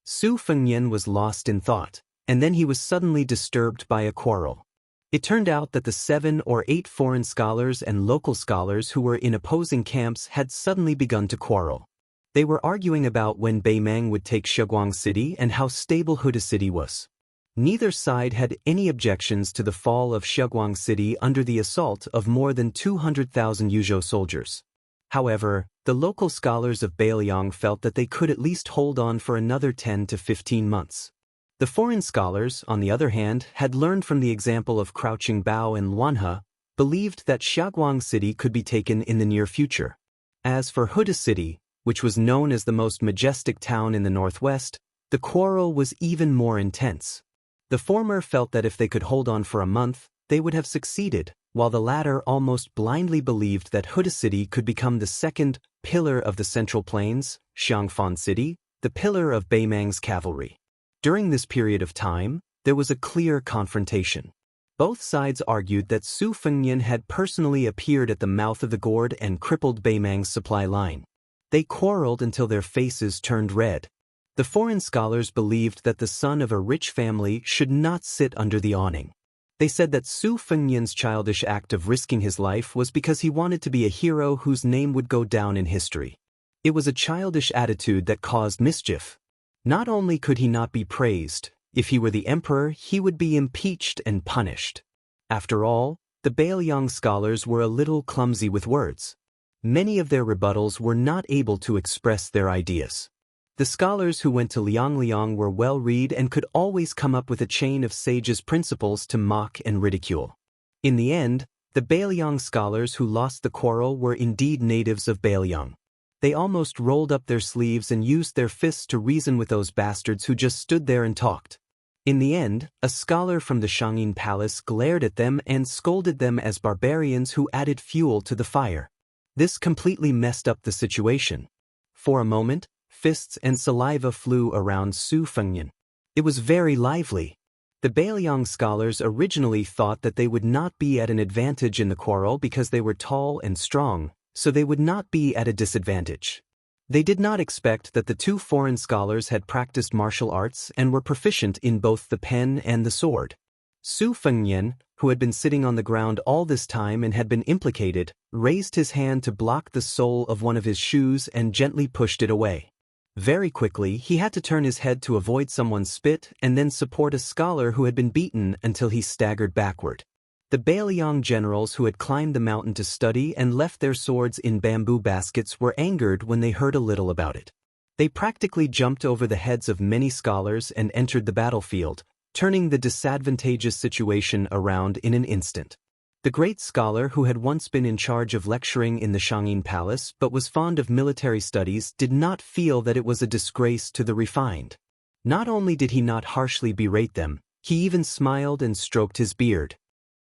Su Fengnian was lost in thought, and then he was suddenly disturbed by a quarrel. It turned out that the 7 or 8 foreign scholars and local scholars who were in opposing camps had suddenly begun to quarrel. They were arguing about when Beimang would take Shiguang City and how stable Huda City was. Neither side had any objections to the fall of Shiguang City under the assault of more than 200,000 Yuzhou soldiers. However, the local scholars of Bailiang felt that they could at least hold on for another 10 to 15 months. The foreign scholars, on the other hand, had learned from the example of Crouching Bao and Luanhe, believed that Xiaguang City could be taken in the near future. As for Huda City, which was known as the most majestic town in the northwest, the quarrel was even more intense. The former felt that if they could hold on for a month, they would have succeeded, while the latter almost blindly believed that Huda City could become the second pillar of the Central Plains, Xiangfan City, the pillar of Beimang's cavalry. During this period of time, there was a clear confrontation. Both sides argued that Su Fengnian had personally appeared at the mouth of the gorge and crippled Beimang's supply line. They quarreled until their faces turned red. The foreign scholars believed that the son of a rich family should not sit under the awning. They said that Su Fengnian's childish act of risking his life was because he wanted to be a hero whose name would go down in history. It was a childish attitude that caused mischief. Not only could he not be praised, if he were the emperor, he would be impeached and punished. After all, the Bailiang scholars were a little clumsy with words. Many of their rebuttals were not able to express their ideas. The scholars who went to Liang were well-read and could always come up with a chain of sages' principles to mock and ridicule. In the end, the Bailiang scholars who lost the quarrel were indeed natives of Bailiang. They almost rolled up their sleeves and used their fists to reason with those bastards who just stood there and talked. In the end, a scholar from the Shangyin Palace glared at them and scolded them as barbarians who added fuel to the fire. This completely messed up the situation. For a moment, fists and saliva flew around Su Fengnian. It was very lively. The Bailiang scholars originally thought that they would not be at an advantage in the quarrel because they were tall and strong, so they would not be at a disadvantage. They did not expect that the two foreign scholars had practiced martial arts and were proficient in both the pen and the sword. Su Fengnian, who had been sitting on the ground all this time and had been implicated, raised his hand to block the sole of one of his shoes and gently pushed it away. Very quickly, he had to turn his head to avoid someone's spit and then support a scholar who had been beaten until he staggered backward. The Bailiang generals who had climbed the mountain to study and left their swords in bamboo baskets were angered when they heard a little about it. They practically jumped over the heads of many scholars and entered the battlefield, turning the disadvantageous situation around in an instant. The great scholar who had once been in charge of lecturing in the Shangyin Palace but was fond of military studies did not feel that it was a disgrace to the refined. Not only did he not harshly berate them, he even smiled and stroked his beard.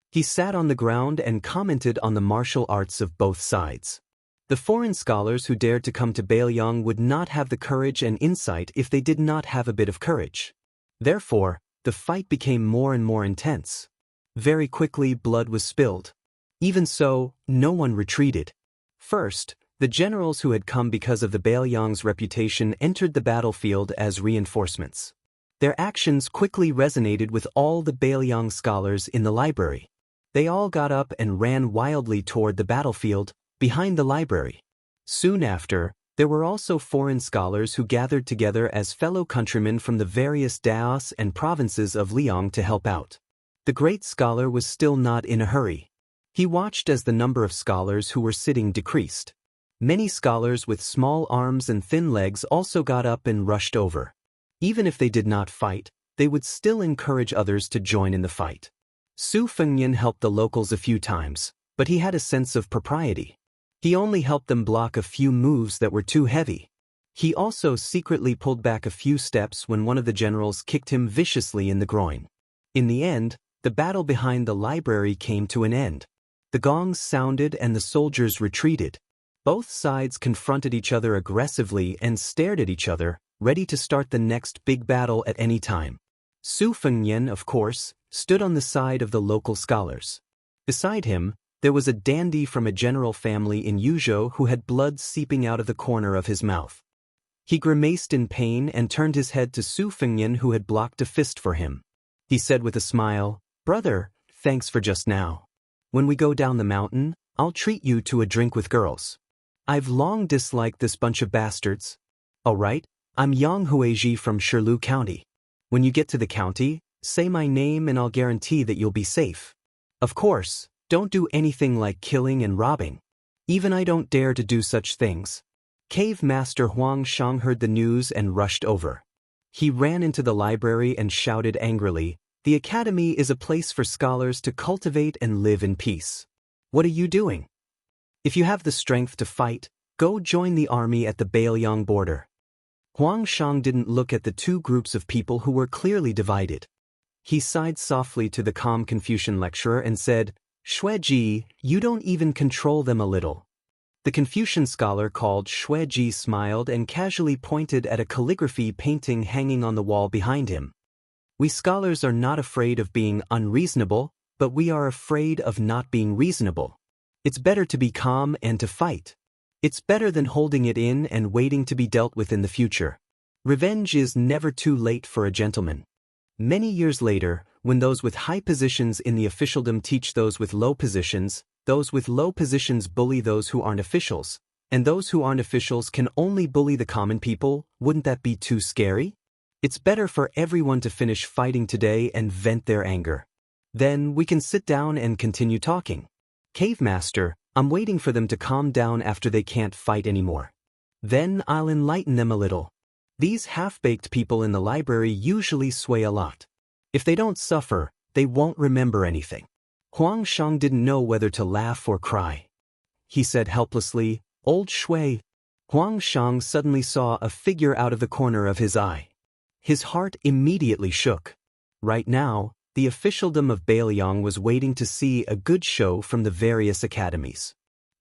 He sat on the ground and commented on the martial arts of both sides. The foreign scholars who dared to come to Bailiang would not have the courage and insight if they did not have a bit of courage. Therefore, the fight became more and more intense. Very quickly blood was spilled. Even so, no one retreated. First, the generals who had come because of the Bailiang's reputation entered the battlefield as reinforcements. Their actions quickly resonated with all the Bailiang scholars in the library. They all got up and ran wildly toward the battlefield, behind the library. Soon after, there were also foreign scholars who gathered together as fellow countrymen from the various daos and provinces of Liang to help out. The great scholar was still not in a hurry. He watched as the number of scholars who were sitting decreased. Many scholars with small arms and thin legs also got up and rushed over. Even if they did not fight, they would still encourage others to join in the fight. Su Fengnian helped the locals a few times, but he had a sense of propriety. He only helped them block a few moves that were too heavy. He also secretly pulled back a few steps when one of the generals kicked him viciously in the groin. In the end, the battle behind the library came to an end. The gongs sounded and the soldiers retreated. Both sides confronted each other aggressively and stared at each other, ready to start the next big battle at any time. Su Fengnian, of course, stood on the side of the local scholars. Beside him, there was a dandy from a general family in Yuzhou who had blood seeping out of the corner of his mouth. He grimaced in pain and turned his head to Su Fengnian, who had blocked a fist for him. He said with a smile, "Brother, thanks for just now. When we go down the mountain, I'll treat you to a drink with girls. I've long disliked this bunch of bastards. All right, I'm Yang Huizhi from Shirlu County. When you get to the county, say my name and I'll guarantee that you'll be safe. Of course, don't do anything like killing and robbing. Even I don't dare to do such things." Cave Master Huang Shang heard the news and rushed over. He ran into the library and shouted angrily, "The academy is a place for scholars to cultivate and live in peace. What are you doing? If you have the strength to fight, go join the army at the Bailiang border." Huang Shang didn't look at the two groups of people who were clearly divided. He sighed softly to the calm Confucian lecturer and said, "Xueji, you don't even control them a little." The Confucian scholar called Xueji smiled and casually pointed at a calligraphy painting hanging on the wall behind him. "We scholars are not afraid of being unreasonable, but we are afraid of not being reasonable. It's better to be calm and to fight. It's better than holding it in and waiting to be dealt with in the future. Revenge is never too late for a gentleman." Many years later, when those with high positions in the officialdom teach those with low positions bully those who aren't officials, and those who aren't officials can only bully the common people, wouldn't that be too scary? It's better for everyone to finish fighting today and vent their anger. Then we can sit down and continue talking. Cave Master, I'm waiting for them to calm down after they can't fight anymore. Then I'll enlighten them a little. These half-baked people in the library usually sway a lot. If they don't suffer, they won't remember anything. Huang Shang didn't know whether to laugh or cry. He said helplessly, "Old Shui." Huang Shang suddenly saw a figure out of the corner of his eye. His heart immediately shook. Right now, the officialdom of Bailiang was waiting to see a good show from the various academies.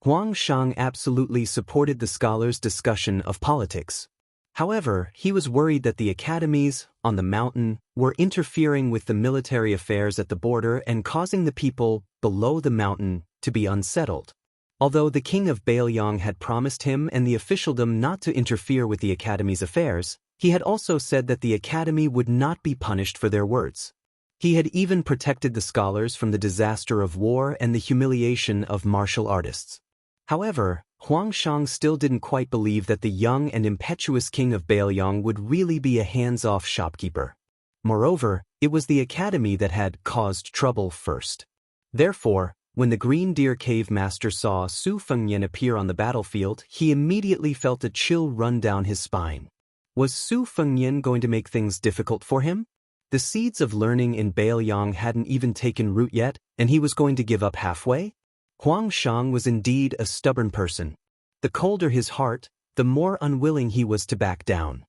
Huang Shang absolutely supported the scholars' discussion of politics. However, he was worried that the academies, on the mountain, were interfering with the military affairs at the border and causing the people below the mountain to be unsettled. Although the king of Bailiang had promised him and the officialdom not to interfere with the academy's affairs, he had also said that the academy would not be punished for their words. He had even protected the scholars from the disaster of war and the humiliation of martial artists. However, Huang Shang still didn't quite believe that the young and impetuous king of Bailiang would really be a hands-off shopkeeper. Moreover, it was the academy that had caused trouble first. Therefore, when the Green Deer Cave Master saw Su Fengnian appear on the battlefield, he immediately felt a chill run down his spine. Was Su Fengnian going to make things difficult for him? The seeds of learning in Bailiang hadn't even taken root yet, and he was going to give up halfway? Huang Shang was indeed a stubborn person. The colder his heart, the more unwilling he was to back down.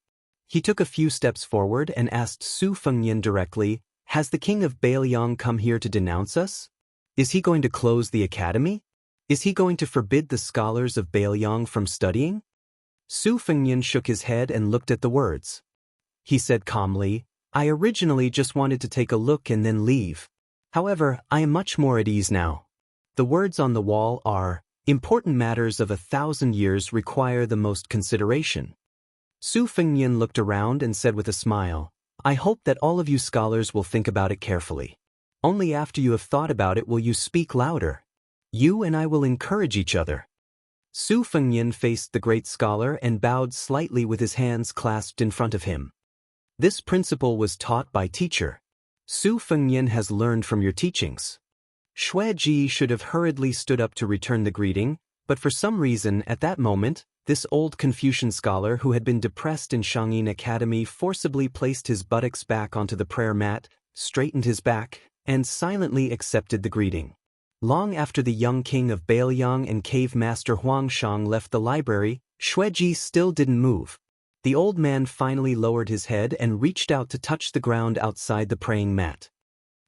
He took a few steps forward and asked Su Fengnian directly, "Has the king of Bailiang come here to denounce us? Is he going to close the academy?" Is he going to forbid the scholars of Bailiang from studying? Su Fengnian shook his head and looked at the words. He said calmly, I originally just wanted to take a look and then leave. However, I am much more at ease now. The words on the wall are, important matters of 1,000 years require the most consideration. Su Fengnian looked around and said with a smile, I hope that all of you scholars will think about it carefully. Only after you have thought about it will you speak louder. You and I will encourage each other. Su Fengnian faced the great scholar and bowed slightly with his hands clasped in front of him. This principle was taught by teacher. Su Fengnian has learned from your teachings. Xue Ji should have hurriedly stood up to return the greeting, but for some reason at that moment, this old Confucian scholar who had been depressed in Shangyin Academy forcibly placed his buttocks back onto the prayer mat, straightened his back, and silently accepted the greeting. Long after the young king of Bailiang and cave master Huangshang left the library, Xue Ji still didn't move. The old man finally lowered his head and reached out to touch the ground outside the praying mat.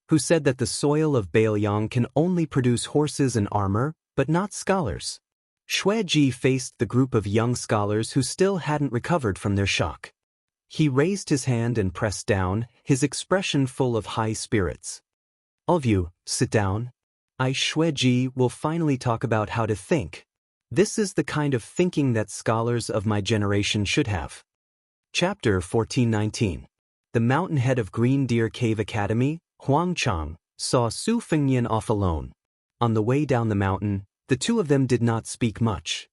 Who said that the soil of Bailiang can only produce horses and armor, but not scholars? Xue Ji faced the group of young scholars who still hadn't recovered from their shock. He raised his hand and pressed down, his expression full of high spirits. All of you, sit down. I, Xue Ji, will finally talk about how to think. This is the kind of thinking that scholars of my generation should have. Chapter 1419. The mountainhead of Green Deer Cave Academy, Huangchang, saw Su Fengnian off alone. On the way down the mountain, the two of them did not speak much.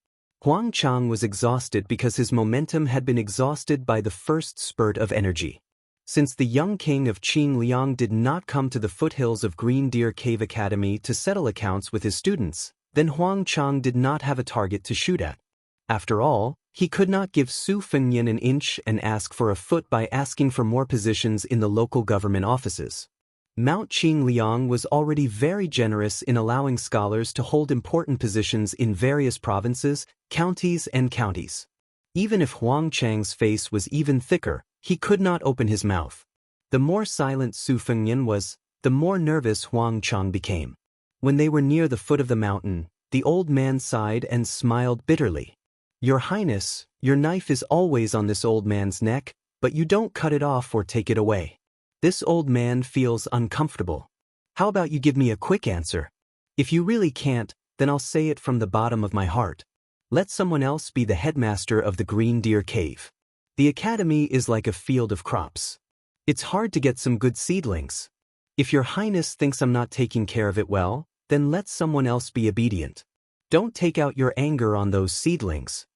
Huangchang was exhausted because his momentum had been exhausted by the first spurt of energy. Since the young king of Qingliang did not come to the foothills of Green Deer Cave Academy to settle accounts with his students, then Huangchang did not have a target to shoot at. After all, he could not give Su Fengnian an inch and ask for a foot by asking for more positions in the local government offices. Mount Qingliang was already very generous in allowing scholars to hold important positions in various provinces, counties, and counties. Even if Huangchang's face was even thicker, he could not open his mouth. The more silent Su Fengnian was, the more nervous Huangchang became. When they were near the foot of the mountain, the old man sighed and smiled bitterly. Your Highness, your knife is always on this old man's neck, but you don't cut it off or take it away. This old man feels uncomfortable. How about you give me a quick answer? If you really can't, then I'll say it from the bottom of my heart. Let someone else be the headmaster of the Green Deer Cave. The academy is like a field of crops. It's hard to get some good seedlings. If your Highness thinks I'm not taking care of it well, then let someone else be obedient. Don't take out your anger on those seedlings.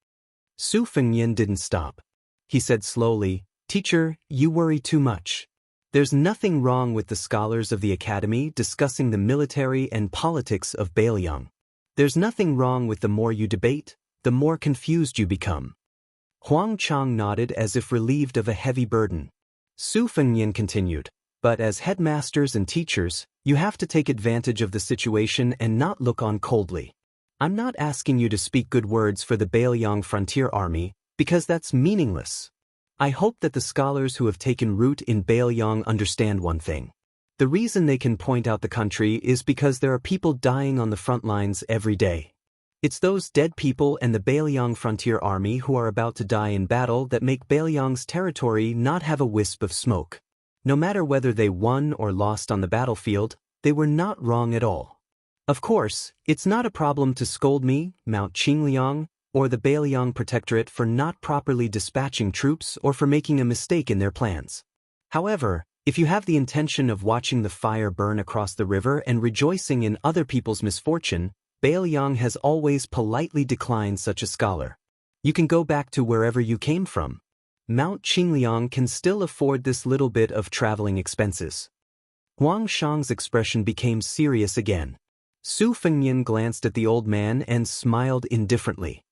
Su Fengnian didn't stop. He said slowly, Teacher, you worry too much. There's nothing wrong with the scholars of the academy discussing the military and politics of Bailiang. There's nothing wrong with the more you debate, the more confused you become. Huangchang nodded as if relieved of a heavy burden. Su Fengnian continued, but as headmasters and teachers, you have to take advantage of the situation and not look on coldly. I'm not asking you to speak good words for the Bailiang Frontier Army, because that's meaningless. I hope that the scholars who have taken root in Bailiang understand one thing. The reason they can point out the country is because there are people dying on the front lines every day. It's those dead people and the Bailiang Frontier Army who are about to die in battle that make Bailiang's territory not have a wisp of smoke. No matter whether they won or lost on the battlefield, they were not wrong at all. Of course, it's not a problem to scold me, Mount Qingliang, or the Bailiang Protectorate for not properly dispatching troops or for making a mistake in their plans. However, if you have the intention of watching the fire burn across the river and rejoicing in other people's misfortune, Bailiang has always politely declined such a scholar. You can go back to wherever you came from. Mount Qingliang can still afford this little bit of traveling expenses. Huangshang's expression became serious again. Su Fengnian glanced at the old man and smiled indifferently.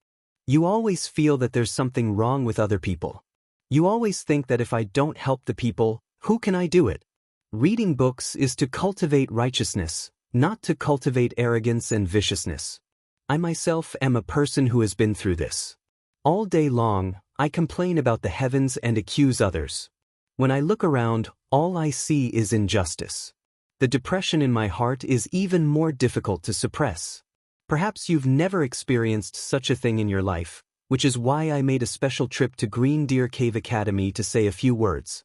You always feel that there's something wrong with other people. You always think that if I don't help the people, who can I do it? Reading books is to cultivate righteousness, not to cultivate arrogance and viciousness. I myself am a person who has been through this. All day long, I complain about the heavens and accuse others. When I look around, all I see is injustice. The depression in my heart is even more difficult to suppress. Perhaps you've never experienced such a thing in your life, which is why I made a special trip to Green Deer Cave Academy to say a few words.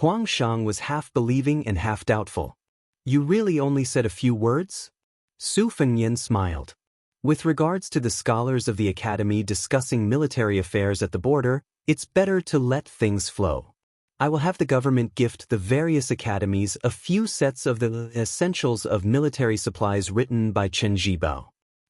Huang Shang was half believing and half doubtful. You really only said a few words? Su Fengyan smiled. With regards to the scholars of the academy discussing military affairs at the border, it's better to let things flow. I will have the government gift the various academies a few sets of the essentials of military supplies written by Chen Zhibao.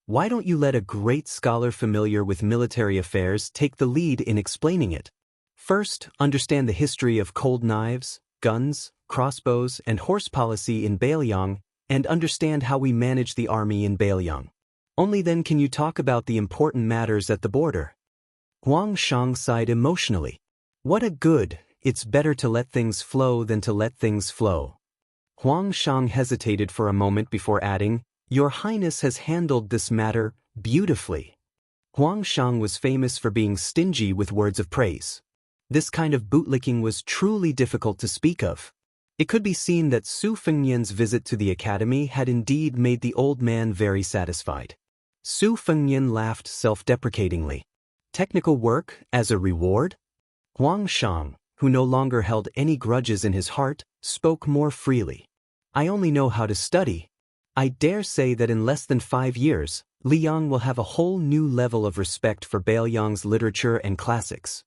Why don't you let a great scholar familiar with military affairs take the lead in explaining it? First, understand the history of cold knives, guns, crossbows, and horse policy in Beiliang, and understand how we manage the army in Beiliang. Only then can you talk about the important matters at the border. Huang Shang sighed emotionally. What a good, it's better to let things flow than to let things flow. Huang Shang hesitated for a moment before adding, Your Highness has handled this matter beautifully. Huang Shang was famous for being stingy with words of praise. This kind of bootlicking was truly difficult to speak of. It could be seen that Su Fengyan's visit to the academy had indeed made the old man very satisfied. Su Fengyan laughed self-deprecatingly. Technical work as a reward? Huang Shang, who no longer held any grudges in his heart, spoke more freely. I only know how to study. I dare say that in less than 5 years, Liang will have a whole new level of respect for Beiliang's literature and classics.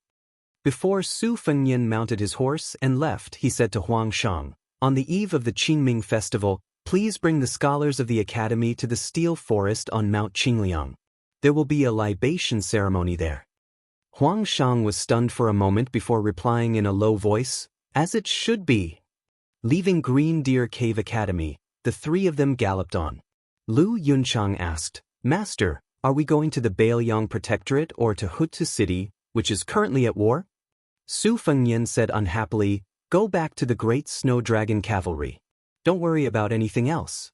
Before Su Fengyan mounted his horse and left, he said to Huang Shang, On the eve of the Qingming festival, please bring the scholars of the academy to the Steel Forest on Mount Qingliang. There will be a libation ceremony there. Huang Shang was stunned for a moment before replying in a low voice, As it should be. Leaving Green Deer Cave Academy, the three of them galloped on. Lu Yunchang asked, Master, are we going to the Beiliang Protectorate or to Hutu City, which is currently at war? Su Fengyan said unhappily, Go back to the Great Snow Dragon Cavalry. Don't worry about anything else.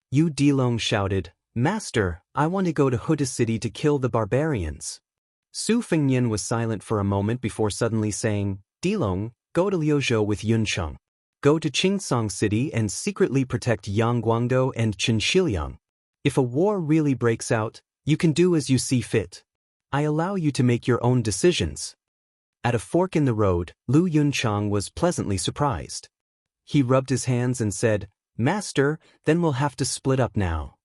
Yu Dilong shouted, Master, I want to go to Hutu City to kill the barbarians. Su Fengyan was silent for a moment before suddenly saying, Dilong, go to Liuzhou with Yuncheng. Go to Qingsong City and secretly protect Yangguangdou and Qinshiliang. If a war really breaks out, you can do as you see fit. I allow you to make your own decisions. At a fork in the road, Lu Yuncheng was pleasantly surprised. He rubbed his hands and said, Master, then we'll have to split up now.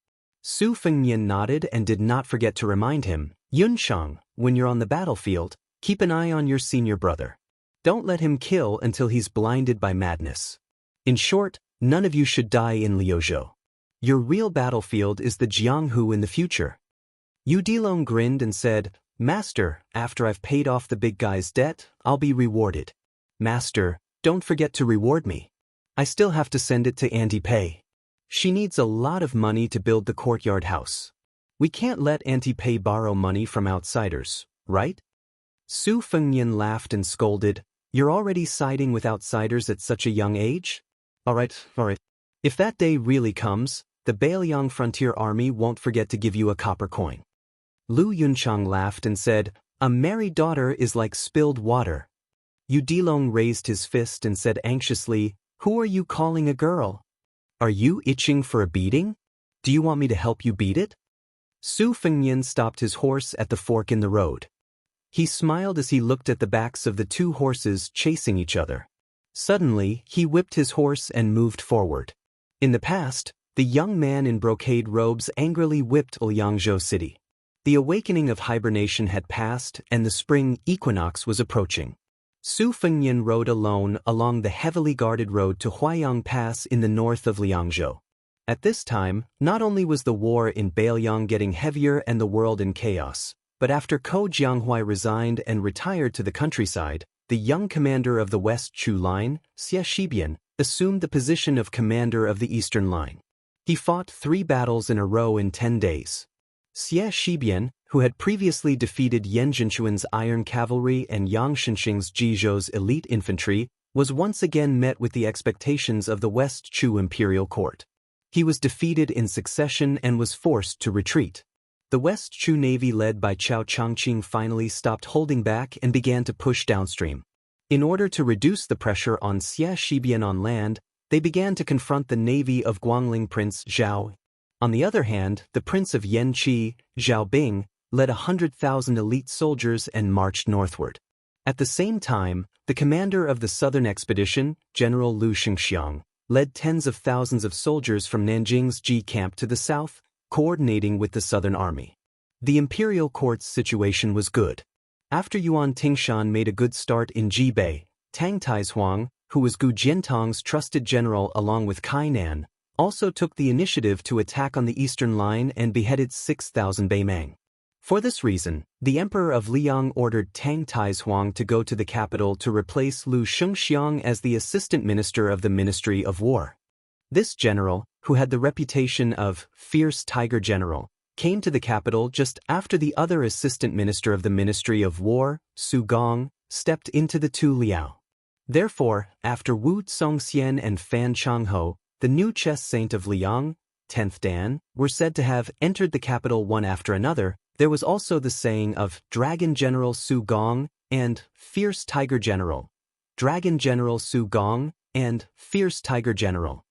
Su Fengyan nodded and did not forget to remind him, Yuncheng, when you're on the battlefield, keep an eye on your senior brother. Don't let him kill until he's blinded by madness. In short, none of you should die in Liuzhou. Your real battlefield is the Jianghu in the future. Yu Dilong grinned and said, Master, after I've paid off the big guy's debt, I'll be rewarded. Master, don't forget to reward me. I still have to send it to Auntie Pei. She needs a lot of money to build the courtyard house. We can't let Auntie Pei borrow money from outsiders, right? Su Fengyan laughed and scolded, You're already siding with outsiders at such a young age? All right. If that day really comes, the Beiliang Frontier Army won't forget to give you a copper coin. Lu Yuncheng laughed and said, A married daughter is like spilled water. Yu Dilong raised his fist and said anxiously, Who are you calling a girl? Are you itching for a beating? Do you want me to help you beat it? Su Fengyan stopped his horse at the fork in the road. He smiled as he looked at the backs of the two horses chasing each other. Suddenly, he whipped his horse and moved forward. In the past, the young man in brocade robes angrily whipped Liangzhou City. The awakening of hibernation had passed and the spring equinox was approaching. Su Fengyan rode alone along the heavily guarded road to Huaiyang Pass in the north of Liangzhou. At this time, not only was the war in Beiliang getting heavier and the world in chaos, but after Ko Jianghuai resigned and retired to the countryside, the young commander of the West Chu Line, Xie Shibian, assumed the position of commander of the Eastern Line. He fought 3 battles in a row in 10 days. Xie Shibian, who had previously defeated Yan Jinchuan's Iron Cavalry and Yang Shenxing's Jizhou's elite infantry, was once again met with the expectations of the West Chu imperial court. He was defeated in succession and was forced to retreat. The West Chu navy led by Chao Changqing finally stopped holding back and began to push downstream. In order to reduce the pressure on Xie Shibian on land, they began to confront the navy of Guangling Prince Zhao. On the other hand, the prince of Yanqi, Zhao Bing, led 100,000 elite soldiers and marched northward. At the same time, the commander of the southern expedition, General Lu Xianxiang, led tens of thousands of soldiers from Nanjing's Ji camp to the south, coordinating with the southern army. The imperial court's situation was good. After Yuan Tingshan made a good start in Jibei, Tang Taizuang, who was Gu Jiantong's trusted general along with Kainan, also took the initiative to attack on the eastern line and beheaded 6,000 Beimang. For this reason, the emperor of Liang ordered Tang Taizuang to go to the capital to replace Lu Shengxiang as the assistant minister of the Ministry of War. This general, who had the reputation of fierce tiger general, came to the capital just after the other assistant minister of the Ministry of War, Su Gong, stepped into the Tu Liao. Therefore, after Wu Congxian and Fan Changho, the new chess saint of Liang, 10th Dan, were said to have entered the capital one after another, there was also the saying of Dragon General Su Gong and Fierce Tiger General. Dragon General Su Gong and Fierce Tiger General.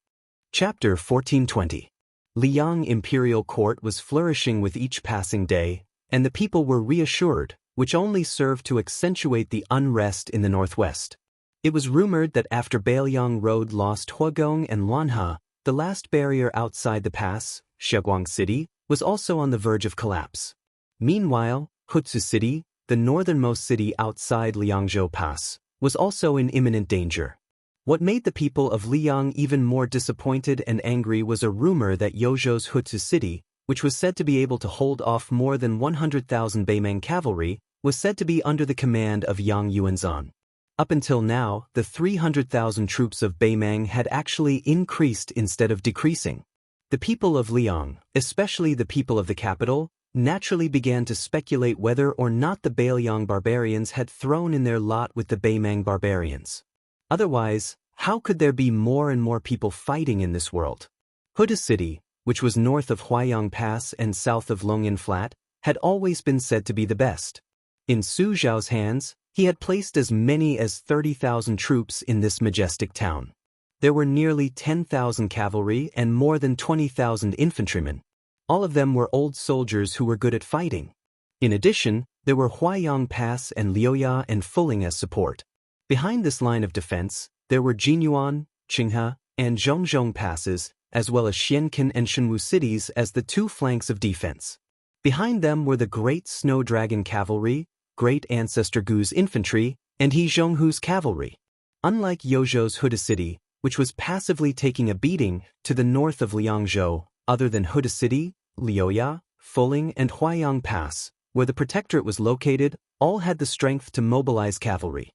Chapter 1420. Liang Imperial Court was flourishing with each passing day, and the people were reassured, which only served to accentuate the unrest in the northwest. It was rumored that after Beiliang Road lost Huagong and Luanhe, the last barrier outside the pass, Sheguang City, was also on the verge of collapse. Meanwhile, Hutsu City, the northernmost city outside Liangzhou Pass, was also in imminent danger. What made the people of Liang even more disappointed and angry was a rumor that Yozhou's Hutsu City, which was said to be able to hold off more than 100,000 Beimang cavalry, was said to be under the command of Yang Yuanzhan. Up until now, the 300,000 troops of Beimang had actually increased instead of decreasing. The people of Liang, especially the people of the capital, naturally began to speculate whether or not the Beiliang barbarians had thrown in their lot with the Beimang barbarians. Otherwise, how could there be more and more people fighting in this world? Hutsu City, which was north of Huayang Pass and south of Longyan Flat, had always been said to be the best. In Su Zhao's hands, he had placed as many as 30,000 troops in this majestic town. There were nearly 10,000 cavalry and more than 20,000 infantrymen. All of them were old soldiers who were good at fighting. In addition, there were Huayang Pass and Liuya and Fuling as support. Behind this line of defense, there were Jinyuan, Qinghe, and Zhongzhong passes, as well as Xianqin and Shenwu cities as the two flanks of defense. Behind them were the Great Snow Dragon Cavalry, Great Ancestor Gu's infantry, and He Zhonghu's cavalry. Unlike Yozhou's Hutsu City, which was passively taking a beating to the north of Liangzhou, other than Hutsu City, Liuya, Fuling, and Huayang Pass, where the protectorate was located, all had the strength to mobilize cavalry.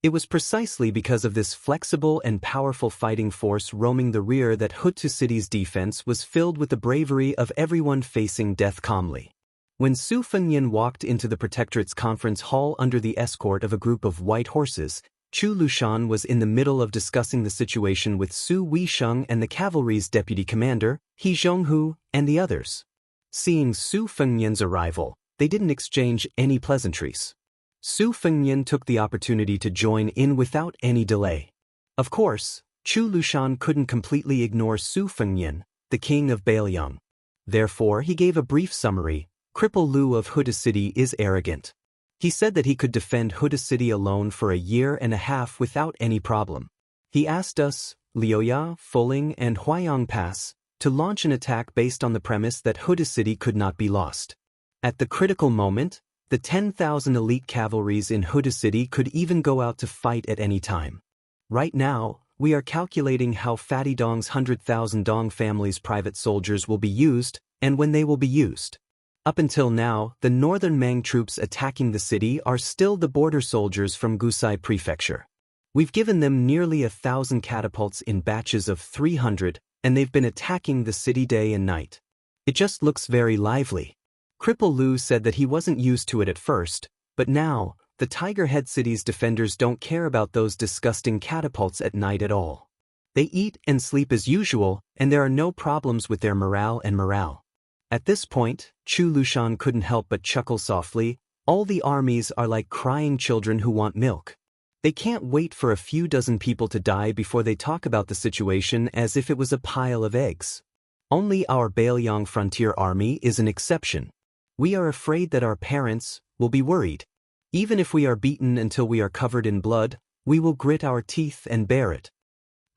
It was precisely because of this flexible and powerful fighting force roaming the rear that Hutsu City's defense was filled with the bravery of everyone facing death calmly. When Su Fengyan walked into the protectorate's conference hall under the escort of a group of white horses, Chu Lushan was in the middle of discussing the situation with Su Weisheng and the cavalry's deputy commander, He Zhonghu, and the others. Seeing Su Fengyan's arrival, they didn't exchange any pleasantries. Su Fengyan took the opportunity to join in without any delay. Of course, Chu Lushan couldn't completely ignore Su Fengyan, the king of Beiliang. Therefore, he gave a brief summary. Cripple Lu of Hutsu City is arrogant. He said that he could defend Hutsu City alone for a year and a half without any problem. He asked us, Liuya, Fuling, and Huayang Pass, to launch an attack based on the premise that Hutsu City could not be lost. At the critical moment, the 10,000 elite cavalries in Hutsu City could even go out to fight at any time. Right now, we are calculating how Fatty Dong's 100,000 Dong family's private soldiers will be used, and when they will be used. Up until now, the northern Mang troops attacking the city are still the border soldiers from Gusai Prefecture. We've given them nearly 1,000 catapults in batches of 300, and they've been attacking the city day and night. It just looks very lively. Cripple Lu said that he wasn't used to it at first, but now, the Tiger Head City's defenders don't care about those disgusting catapults at night at all. They eat and sleep as usual, and there are no problems with their morale. At this point, Chu Lushan couldn't help but chuckle softly. All the armies are like crying children who want milk. They can't wait for a few dozen people to die before they talk about the situation as if it was a pile of eggs. Only our Bailiang frontier army is an exception. We are afraid that our parents will be worried. Even if we are beaten until we are covered in blood, we will grit our teeth and bear it.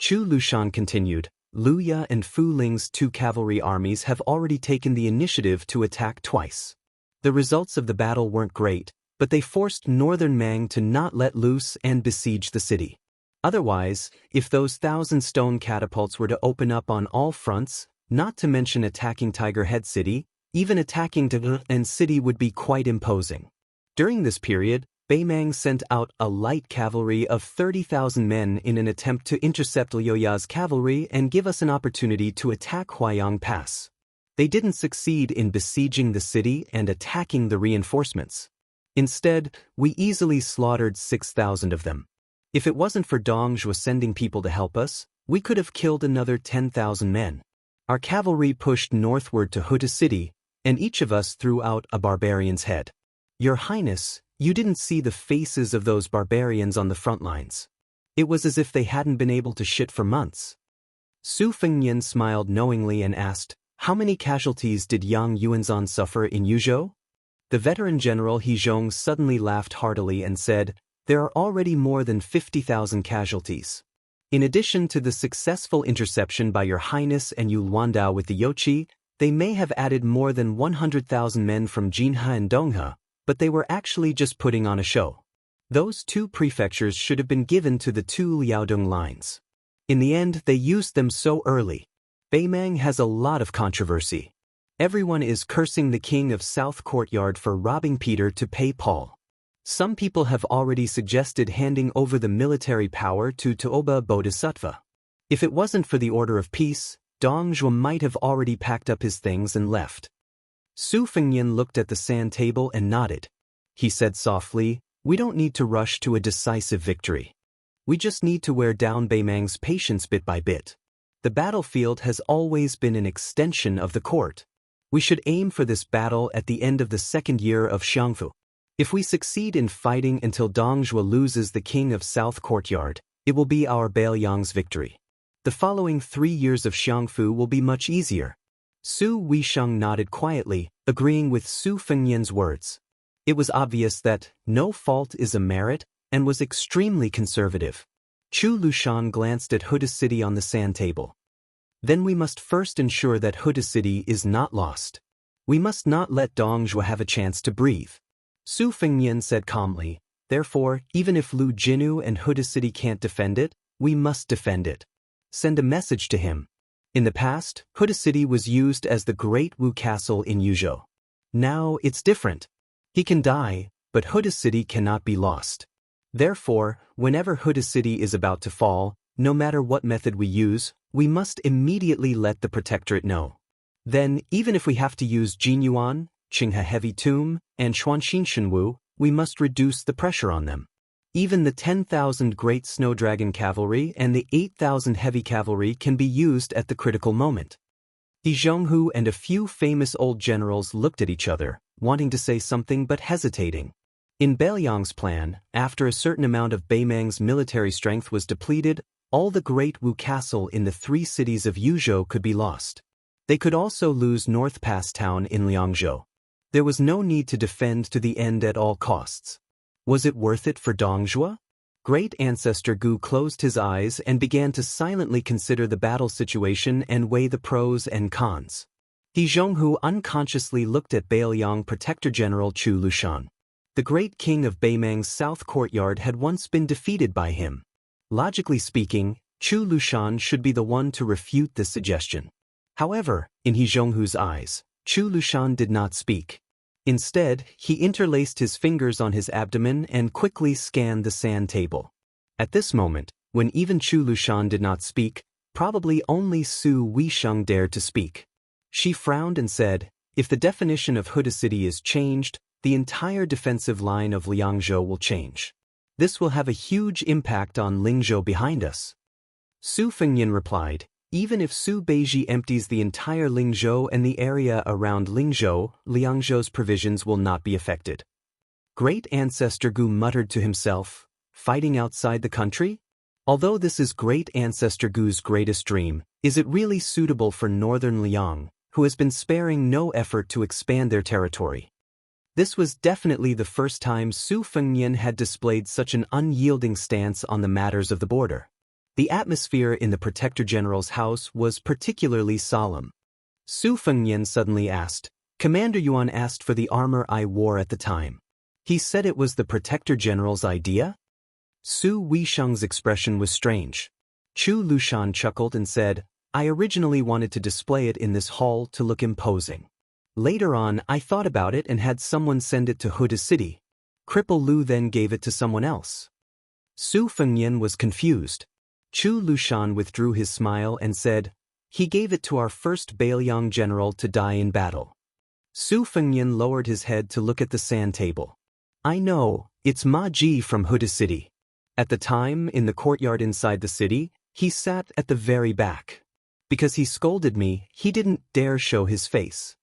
Chu Lushan continued, Luya and Fu Ling's 2 cavalry armies have already taken the initiative to attack twice. The results of the battle weren't great, but they forced northern Mang to not let loose and besiege the city. Otherwise, if those 1,000 stone catapults were to open up on all fronts, not to mention attacking Tiger Head City, even attacking Tigerland City would be quite imposing. During this period, Beimang sent out a light cavalry of 30,000 men in an attempt to intercept Liuya's cavalry and give us an opportunity to attack Huayang Pass. They didn't succeed in besieging the city and attacking the reinforcements. Instead, we easily slaughtered 6,000 of them. If it wasn't for Dong Zhuo sending people to help us, we could have killed another 10,000 men. Our cavalry pushed northward to Huda City, and each of us threw out a barbarian's head. Your Highness, you didn't see the faces of those barbarians on the front lines. It was as if they hadn't been able to shit for months. Su Fengnian smiled knowingly and asked, how many casualties did Yang Yuanzhan suffer in Yuzhou? The veteran general He Zhong suddenly laughed heartily and said, there are already more than 50,000 casualties. In addition to the successful interception by Your Highness and Yu Luandao with the Youqi, they may have added more than 100,000 men from Jinhe and Donghe, but they were actually just putting on a show. Those 2 prefectures should have been given to the 2 Liaodong lines. In the end, they used them so early. Beimang has a lot of controversy. Everyone is cursing the king of South Courtyard for robbing Peter to pay Paul. Some people have already suggested handing over the military power to Toba Bodhisattva. If it wasn't for the order of peace, Dong Zhuo might have already packed up his things and left. Su Fengnian looked at the sand table and nodded. He said softly, we don't need to rush to a decisive victory. We just need to wear down Beimang's patience bit by bit. The battlefield has always been an extension of the court. We should aim for this battle at the end of the 2nd year of Xiangfu. If we succeed in fighting until Dong Zhuo loses the king of South Courtyard, it will be our Bailiang's victory. The following 3 years of Xiangfu will be much easier. Su Weisheng nodded quietly, agreeing with Su Fengnian's words. It was obvious that no fault is a merit and was extremely conservative. Chu Lushan glanced at Huda City on the sand table. Then we must first ensure that Huda City is not lost. We must not let Dong Zhuo have a chance to breathe. Su Fengnian said calmly, therefore, even if Lu Jinu and Huda City can't defend it, we must defend it. Send a message to him. In the past, Huda City was used as the Great Wu Castle in Yuzhou. Now it's different. He can die, but Huda City cannot be lost. Therefore, whenever Huda City is about to fall, no matter what method we use, we must immediately let the Protectorate know. Then, even if we have to use Jinyuan, Qinghe Heavy Tomb, and Xuanxin Shenwu, we must reduce the pressure on them. Even the 10,000 Great Snow Dragon Cavalry and the 8,000 Heavy Cavalry can be used at the critical moment. He Zhonghu and a few famous old generals looked at each other, wanting to say something but hesitating. In Bailiang's plan, after a certain amount of Beimang's military strength was depleted, all the Great Wu Castle in the 3 cities of Yuzhou could be lost. They could also lose North Pass Town in Liangzhou. There was no need to defend to the end at all costs. Was it worth it for Dong Zhuo? Great Ancestor Gu closed his eyes and began to silently consider the battle situation and weigh the pros and cons. He Zhonghu unconsciously looked at Bailiang Protector General Chu Lushan. The great king of Beimang's South Courtyard had once been defeated by him. Logically speaking, Chu Lushan should be the one to refute this suggestion. However, in He Zhonghu's eyes, Chu Lushan did not speak. Instead, he interlaced his fingers on his abdomen and quickly scanned the sand table. At this moment, when even Chu Lushan did not speak, probably only Su Weisheng dared to speak. She frowned and said, if the definition of Huda City is changed, the entire defensive line of Liangzhou will change. This will have a huge impact on Lingzhou behind us. Su Fengnian replied, even if Su Beiji empties the entire Lingzhou and the area around Lingzhou, Liangzhou's provisions will not be affected. Great Ancestor Gu muttered to himself, fighting outside the country? Although this is Great Ancestor Gu's greatest dream, is it really suitable for northern Liang, who has been sparing no effort to expand their territory? This was definitely the first time Su Fengnian had displayed such an unyielding stance on the matters of the border. The atmosphere in the Protector General's house was particularly solemn. Su Fengnian suddenly asked, "Commander Yuan asked for the armor I wore at the time. He said it was the Protector General's idea?" Su Weisheng's expression was strange. Chu Lushan chuckled and said, "I originally wanted to display it in this hall to look imposing. Later on, I thought about it and had someone send it to Huda City. Cripple Lu then gave it to someone else." Su Fengnian was confused. Chu Lushan withdrew his smile and said, "He gave it to our first Bailiang general to die in battle." Su Fengnian lowered his head to look at the sand table. "I know, it's Ma Ji from Huda City. At the time, in the courtyard inside the city, he sat at the very back. Because he scolded me, he didn't dare show his face."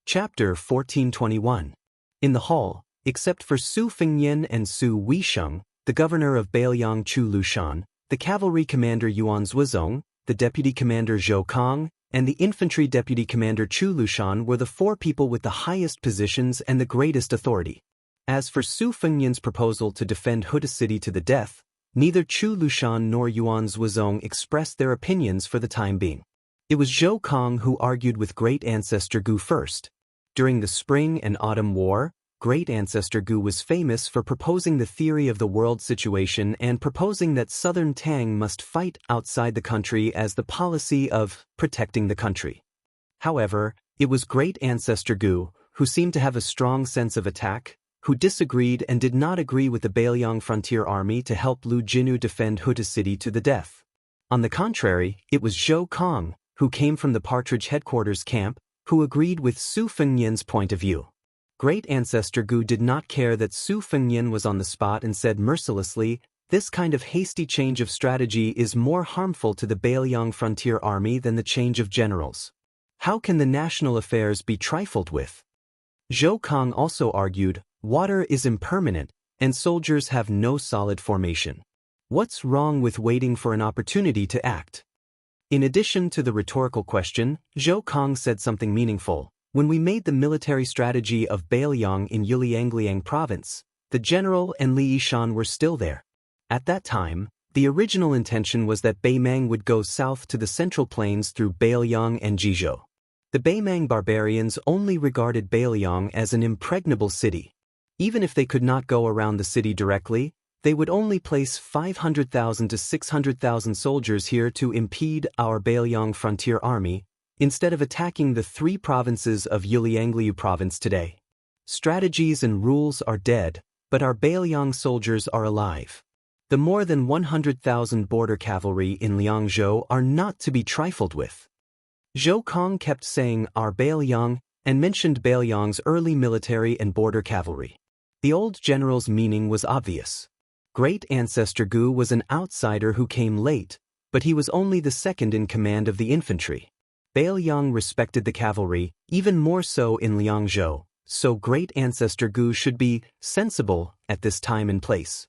Chapter 1421. In the hall, except for Su Fengnian and Su Weisheng, the governor of Bailiang Chu Lushan, the cavalry commander Yuan Zhuozong, the deputy commander Zhou Kong, and the infantry deputy commander Chu Lushan were the four people with the highest positions and the greatest authority. As for Su Fengnian's proposal to defend Huda City to the death, neither Chu Lushan nor Yuan Zhuozong expressed their opinions for the time being. It was Zhou Kong who argued with Great Ancestor Gu first. During the Spring and Autumn War, Great Ancestor Gu was famous for proposing the theory of the world situation and proposing that Southern Tang must fight outside the country as the policy of protecting the country. However, it was Great Ancestor Gu, who seemed to have a strong sense of attack, who disagreed and did not agree with the Bailiang frontier army to help Lu Jinu defend Huda City to the death. On the contrary, it was Zhou Kong, who came from the Partridge headquarters camp, who agreed with Su Fengnian's point of view. Great Ancestor Gu did not care that Su Fengnian was on the spot and said mercilessly, "This kind of hasty change of strategy is more harmful to the Bailiang frontier army than the change of generals. How can the national affairs be trifled with?" Zhou Kong also argued, "Water is impermanent, and soldiers have no solid formation. What's wrong with waiting for an opportunity to act?" In addition to the rhetorical question, Zhou Kong said something meaningful. "When we made the military strategy of Bailiang in Yuliangliang province, the general and Li Yishan were still there. At that time, the original intention was that Beimang would go south to the central plains through Bailiang and Jizhou. The Beimang barbarians only regarded Bailiang as an impregnable city. Even if they could not go around the city directly, they would only place 500,000 to 600,000 soldiers here to impede our Bailiang frontier army, instead of attacking the three provinces of Yuliangliu province today. Strategies and rules are dead, but our Bailiang soldiers are alive. The more than 100,000 border cavalry in Liangzhou are not to be trifled with." Zhou Kong kept saying our Bailiang and mentioned Bailiang's early military and border cavalry. The old general's meaning was obvious. Great Ancestor Gu was an outsider who came late, but he was only the second in command of the infantry. Bailiang respected the cavalry, even more so in Liangzhou, so Great Ancestor Gu should be sensible at this time and place.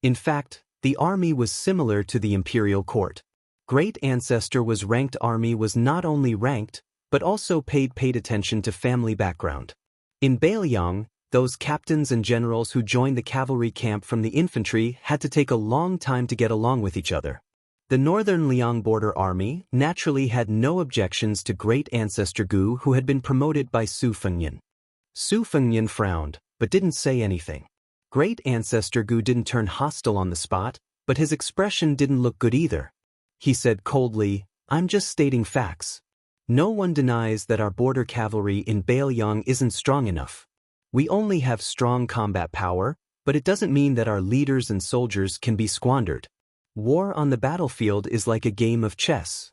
In fact, the army was similar to the imperial court. Great Ancestor was ranked army was not only ranked, but also paid attention to family background. In Bailiang, those captains and generals who joined the cavalry camp from the infantry had to take a long time to get along with each other. The northern Liang border army naturally had no objections to Great Ancestor Gu, who had been promoted by Su Fengnian. Su Fengnian frowned, but didn't say anything. Great Ancestor Gu didn't turn hostile on the spot, but his expression didn't look good either. He said coldly, "I'm just stating facts. No one denies that our border cavalry in Bailiang isn't strong enough. We only have strong combat power, but it doesn't mean that our leaders and soldiers can be squandered. War on the battlefield is like a game of chess.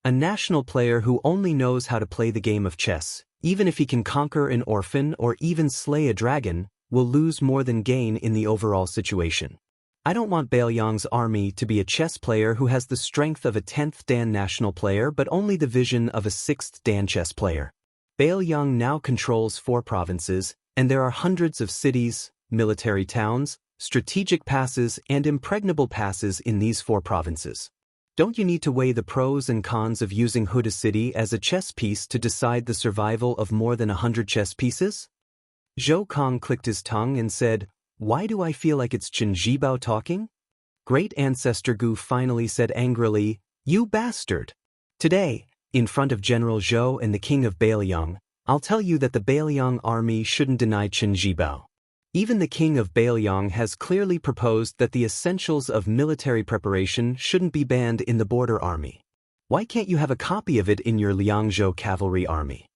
A national player who only knows how to play the game of chess, even if he can conquer an orphan or even slay a dragon, will lose more than gain in the overall situation. I don't want Bailiang's army to be a chess player who has the strength of a 10th Dan national player but only the vision of a 6th Dan chess player. Bailiang now controls 4 provinces, and there are hundreds of cities, military towns, strategic passes, and impregnable passes in these 4 provinces. Don't you need to weigh the pros and cons of using Huda City as a chess piece to decide the survival of more than 100 chess pieces? Zhou Kong clicked his tongue and said, "Why do I feel like it's Chen Zhibao talking?" Great Ancestor Gu finally said angrily, "You bastard! Today, in front of General Zhou and the King of Bailiang, I'll tell you that the Bailiang army shouldn't deny Chen Zhibao. Even the King of Bailiang has clearly proposed that the essentials of military preparation shouldn't be banned in the border army. Why can't you have a copy of it in your Liangzhou cavalry army?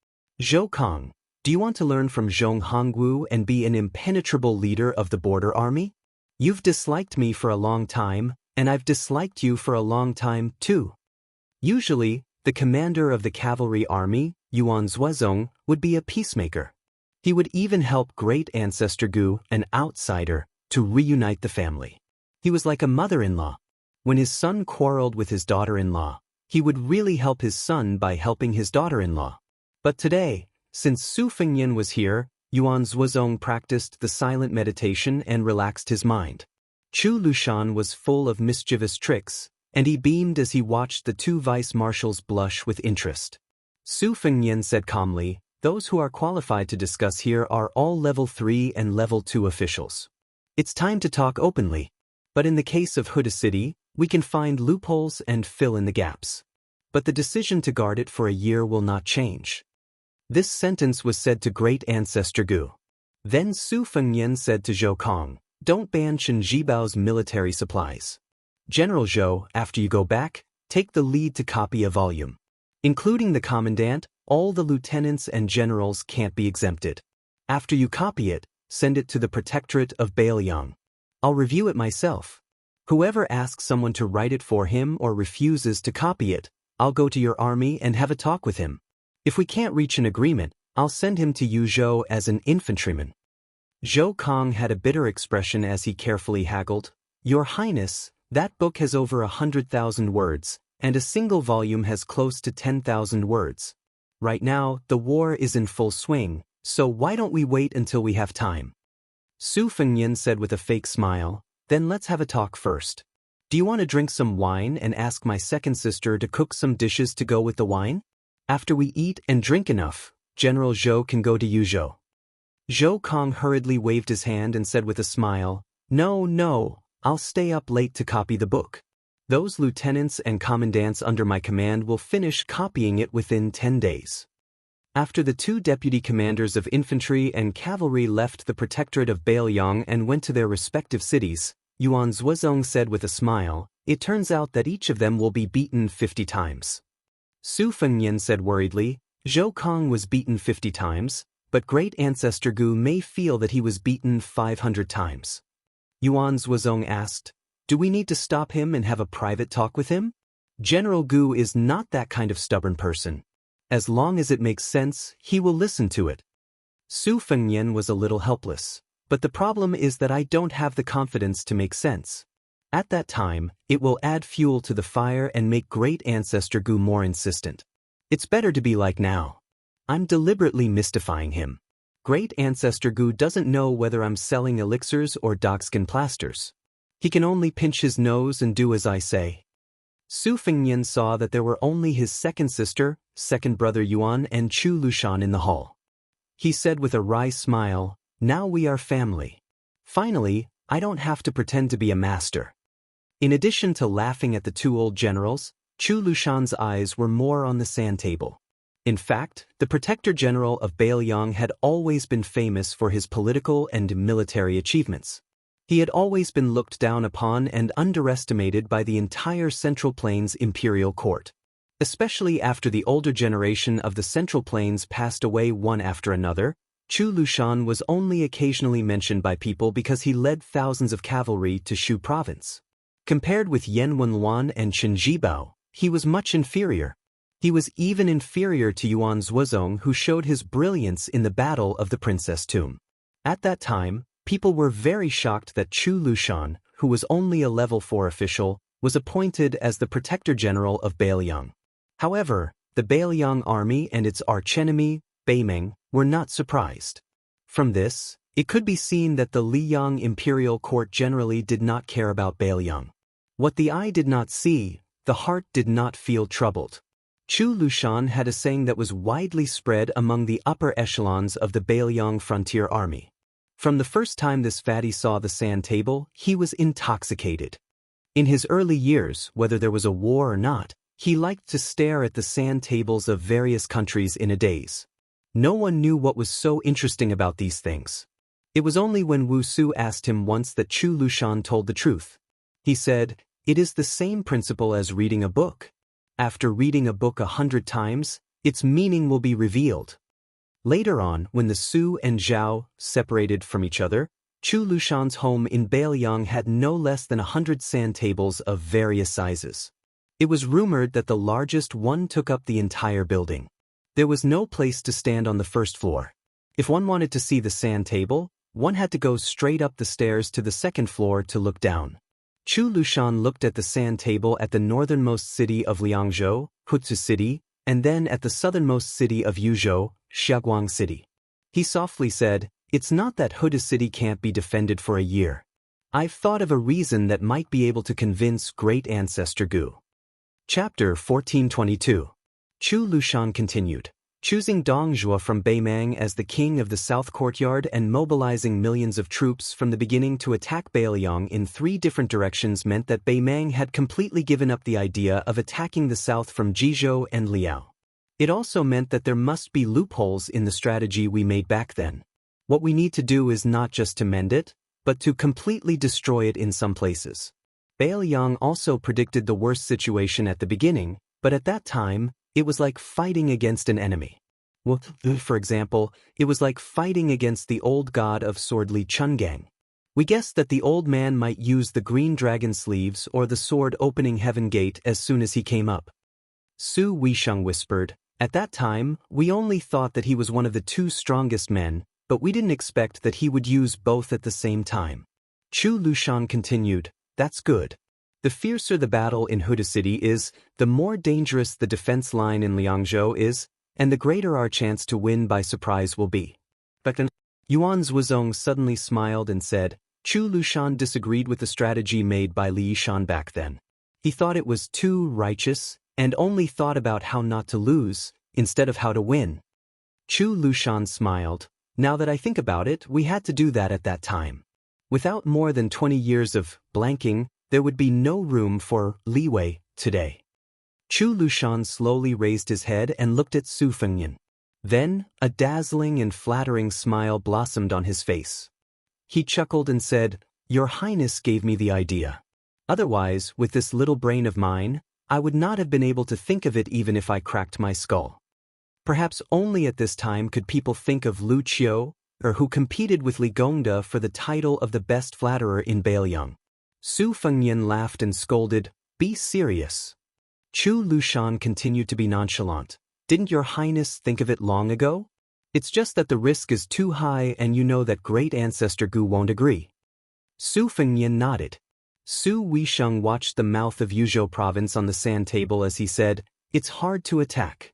Zhou Kong, do you want to learn from Zhong Hongwu and be an impenetrable leader of the border army? You've disliked me for a long time, and I've disliked you for a long time, too." Usually, the commander of the cavalry army, Yuan Zhuozong, would be a peacemaker. He would even help Great Ancestor Gu, an outsider, to reunite the family. He was like a mother-in-law. When his son quarreled with his daughter-in-law, he would really help his son by helping his daughter-in-law. But today, since Su Fengyan was here, Yuan Zhuozong practiced the silent meditation and relaxed his mind. Chu Lushan was full of mischievous tricks, and he beamed as he watched the 2 vice-marshals blush with interest. Su Fengyan said calmly, "Those who are qualified to discuss here are all level 3 and level 2 officials. It's time to talk openly. But in the case of Huda City, we can find loopholes and fill in the gaps. But the decision to guard it for a year will not change." This sentence was said to Great Ancestor Gu. Then Su Fengyan said to Zhou Kong, "Don't ban Chen Zhibao's military supplies. General Zhou, after you go back, take the lead to copy a volume. Including the commandant, all the lieutenants and generals can't be exempted. After you copy it, send it to the Protectorate of Bailiang. I'll review it myself. Whoever asks someone to write it for him or refuses to copy it, I'll go to your army and have a talk with him. If we can't reach an agreement, I'll send him to Yuzhou as an infantryman." Zhou Kong had a bitter expression as he carefully haggled. "Your Highness, that book has over 100,000 words, and a single volume has close to 10,000 words. Right now, the war is in full swing, so why don't we wait until we have time?" Su Fengyan said with a fake smile, "Then let's have a talk first. Do you want to drink some wine and ask my second sister to cook some dishes to go with the wine? After we eat and drink enough, General Zhou can go to Yuzhou." Zhou Kong hurriedly waved his hand and said with a smile, No, I'll stay up late to copy the book. Those lieutenants and commandants under my command will finish copying it within 10 days. After the 2 deputy commanders of infantry and cavalry left the Protectorate of Bailiang and went to their respective cities, Yuan Zhuozong said with a smile, "It turns out that each of them will be beaten 50 times. Su Fengyan said worriedly, "Zhou Kong was beaten 50 times, but Great Ancestor Gu may feel that he was beaten 500 times. Yuan Zhuozong asked, "Do we need to stop him and have a private talk with him?" General Gu is not that kind of stubborn person. As long as it makes sense, he will listen to it. Su Fengyan was a little helpless, but the problem is that I don't have the confidence to make sense. At that time, it will add fuel to the fire and make Great Ancestor Gu more insistent. It's better to be like now. I'm deliberately mystifying him. Great Ancestor Gu doesn't know whether I'm selling elixirs or dogskin plasters. He can only pinch his nose and do as I say. Su Fengyan saw that there were only his second sister, second brother Yuan and Chu Lushan in the hall. He said with a wry smile, "Now we are family. Finally, I don't have to pretend to be a master." In addition to laughing at the 2 old generals, Chu Lushan's eyes were more on the sand table. In fact, the Protector General of Bailiang had always been famous for his political and military achievements. He had always been looked down upon and underestimated by the entire Central Plains imperial court. Especially after the older generation of the Central Plains passed away one after another, Chu Lushan was only occasionally mentioned by people because he led thousands of cavalry to Shu province. Compared with Yan Wenluan and Chen Zhibao, he was much inferior. He was even inferior to Yuan Zhuozong, who showed his brilliance in the Battle of the Princess Tomb. At that time, people were very shocked that Chu Lushan, who was only a level 4 official, was appointed as the Protector General of Bailiang. However, the Bailiang army and its archenemy, Beimeng, were not surprised. From this, It could be seen that the Liyang imperial court generally did not care about Beiliang. What the eye did not see, the heart did not feel troubled. Chu Lushan had a saying that was widely spread among the upper echelons of the Beiliang frontier army. From the first time this fatty saw the sand table, he was intoxicated. In his early years, whether there was a war or not, he liked to stare at the sand tables of various countries in a daze. No one knew what was so interesting about these things. It was only when Wu Su asked him once that Chu Lushan told the truth. He said, "It is the same principle as reading a book. After reading a book 100 times, its meaning will be revealed." Later on, when the Su and Zhao separated from each other, Chu Lushan's home in Beiliang had no less than 100 sand tables of various sizes. It was rumored that the largest one took up the entire building. There was no place to stand on the first floor. If one wanted to see the sand table, one had to go straight up the stairs to the second floor to look down. Chu Lushan looked at the sand table at the northernmost city of Liangzhou, Huzhu City, and then at the southernmost city of Yuzhou, Xiaguang City. He softly said, "It's not that Huzhu City can't be defended for a year. I've thought of a reason that might be able to convince Great Ancestor Gu." Chapter 1422. Chu Lushan continued. Choosing Dong Zhuo from Beimang as the king of the South Courtyard and mobilizing millions of troops from the beginning to attack Beiliang in 3 different directions meant that Beimang had completely given up the idea of attacking the south from Jizhou and Liao. It also meant that there must be loopholes in the strategy we made back then. What we need to do is not just to mend it, but to completely destroy it in some places. Beiliang also predicted the worst situation at the beginning, but at that time, it was like fighting against an enemy. Well, for example, it was like fighting against the old god of sword Li Chungang. We guessed that the old man might use the green dragon sleeves or the sword opening heaven gate as soon as he came up. Su Weisheng whispered, "At that time, we only thought that he was one of the 2 strongest men, but we didn't expect that he would use both at the same time." Chu Lushan continued, "That's good. The fiercer the battle in Huzhu City is, the more dangerous the defense line in Liangzhou is, and the greater our chance to win by surprise will be." But then, Yuan Zhuozong suddenly smiled and said, Chu Lushan disagreed with the strategy made by Li Yishan back then. He thought it was too righteous, and only thought about how not to lose, instead of how to win. Chu Lushan smiled. "Now that I think about it, we had to do that at that time. Without more than 20 years of blanking, there would be no room for leeway today." Chu Lushan slowly raised his head and looked at Su Fengyan. Then, a dazzling and flattering smile blossomed on his face. He chuckled and said, "Your Highness gave me the idea. Otherwise, with this little brain of mine, I would not have been able to think of it even if I cracked my skull." Perhaps only at this time could people think of Lu Qiu, or who competed with Li Gongda for the title of the best flatterer in Beiliang. Su Fengyan laughed and scolded, "Be serious." Chu Lushan continued to be nonchalant. "Didn't your Highness think of it long ago? It's just that the risk is too high and you know that Great Ancestor Gu won't agree." Su Fengyan nodded. Su Weisheng watched the mouth of Yuzhou province on the sand table as he said, "It's hard to attack."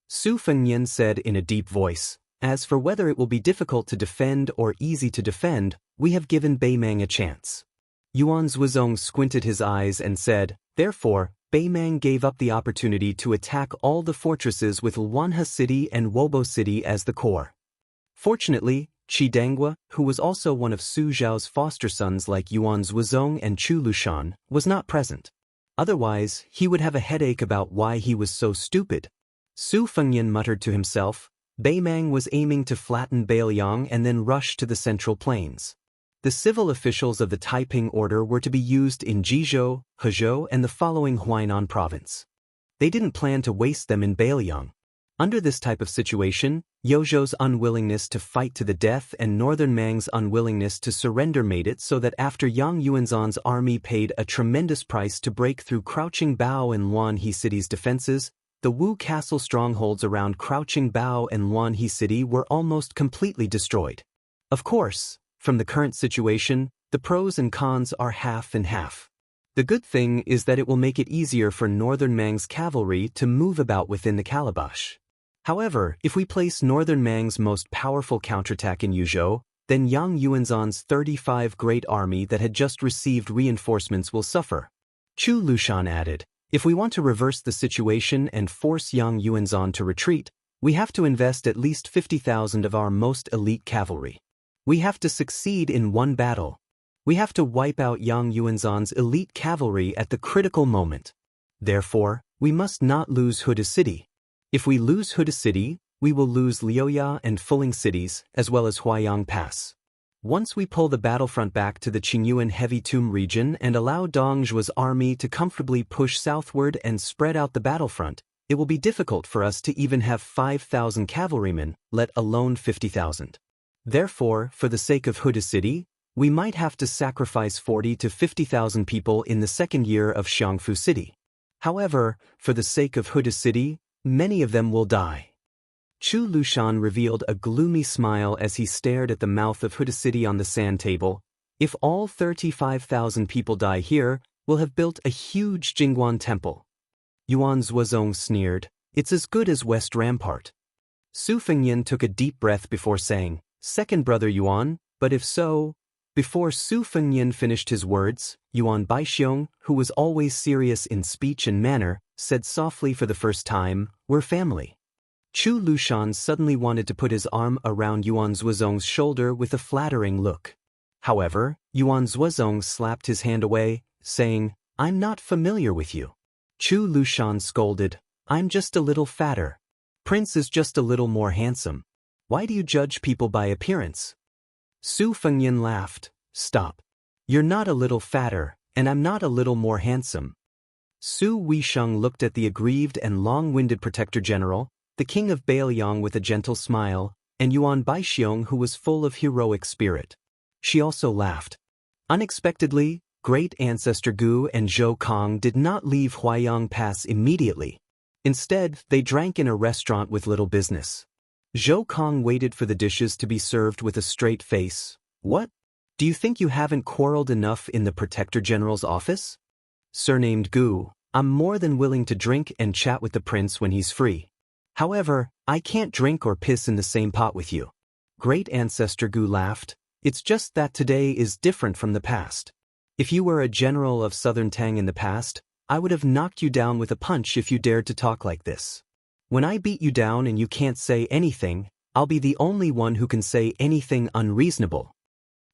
Su Fengyan said in a deep voice, "As for whether it will be difficult to defend or easy to defend, we have given Beimang a chance." Yuan Zhuozong squinted his eyes and said, "Therefore, Beimang gave up the opportunity to attack all the fortresses with Luanhe City and Wobo City as the core. Fortunately, Qidangua, who was also one of Su Zhao's foster sons like Yuan Zhuozong and Chu Lushan, was not present. Otherwise, he would have a headache about why he was so stupid." Su Fengyan muttered to himself, Beimang was aiming to flatten Beiliang and then rush to the Central Plains. The civil officials of the Taiping Order were to be used in Jizhou, Hezhou, and the following Huainan province. They didn't plan to waste them in Beiliang. Under this type of situation, Yozhou's unwillingness to fight to the death and Northern Mang's unwillingness to surrender made it so that after Yang Yuanzhan's army paid a tremendous price to break through Crouching Bao and Luanhe City's defenses, the Wu Castle strongholds around Crouching Bao and Luanhe City were almost completely destroyed. Of course, from the current situation, the pros and cons are half and half. The good thing is that it will make it easier for Northern Mang's cavalry to move about within the calabash. However, if we place Northern Mang's most powerful counterattack in Yuzhou, then Yang Yuanzhan's 35 great army that had just received reinforcements will suffer. Chu Lushan added, if we want to reverse the situation and force Yang Yuanzhan to retreat, we have to invest at least 50,000 of our most elite cavalry. We have to succeed in one battle. We have to wipe out Yang Yuanzhan's elite cavalry at the critical moment. Therefore, we must not lose Huda City. If we lose Huda City, we will lose Liuya and Fuling cities, as well as Huayang Pass. Once we pull the battlefront back to the Qingyuan Heavy Tomb region and allow Dong Zhuo's army to comfortably push southward and spread out the battlefront, it will be difficult for us to even have 5,000 cavalrymen, let alone 50,000. Therefore, for the sake of Huda City, we might have to sacrifice 40 to 50,000 people in the second year of Xiangfu City. However, for the sake of Huda City, many of them will die. Chu Lushan revealed a gloomy smile as he stared at the mouth of Huda City on the sand table. If all 35,000 people die here, we'll have built a huge Jingguan temple. Yuan Zhuozong sneered, it's as good as West Rampart. Su Fengyan took a deep breath before saying, second brother Yuan, but if so... Before Su Fengyan finished his words, Yuan Baixiong, who was always serious in speech and manner, said softly for the first time, we're family. Chu Lushan suddenly wanted to put his arm around Yuan Zhuozong's shoulder with a flattering look. However, Yuan Zhuozong slapped his hand away, saying, I'm not familiar with you. Chu Lushan scolded, I'm just a little fatter. Prince is just a little more handsome. Why do you judge people by appearance? Su Fengyan laughed, stop. You're not a little fatter, and I'm not a little more handsome. Su Weisheng looked at the aggrieved and long-winded Protector General, the king of Bailiang with a gentle smile, and Yuan Baixiong who was full of heroic spirit. She also laughed. Unexpectedly, great ancestor Gu and Zhou Kong did not leave Huayang Pass immediately. Instead, they drank in a restaurant with little business. Zhou Kong waited for the dishes to be served with a straight face. What? Do you think you haven't quarreled enough in the Protector General's office? Surnamed Gu, I'm more than willing to drink and chat with the prince when he's free. However, I can't drink or piss in the same pot with you. Great ancestor Gu laughed. It's just that today is different from the past. If you were a general of Southern Tang in the past, I would have knocked you down with a punch if you dared to talk like this. When I beat you down and you can't say anything, I'll be the only one who can say anything unreasonable.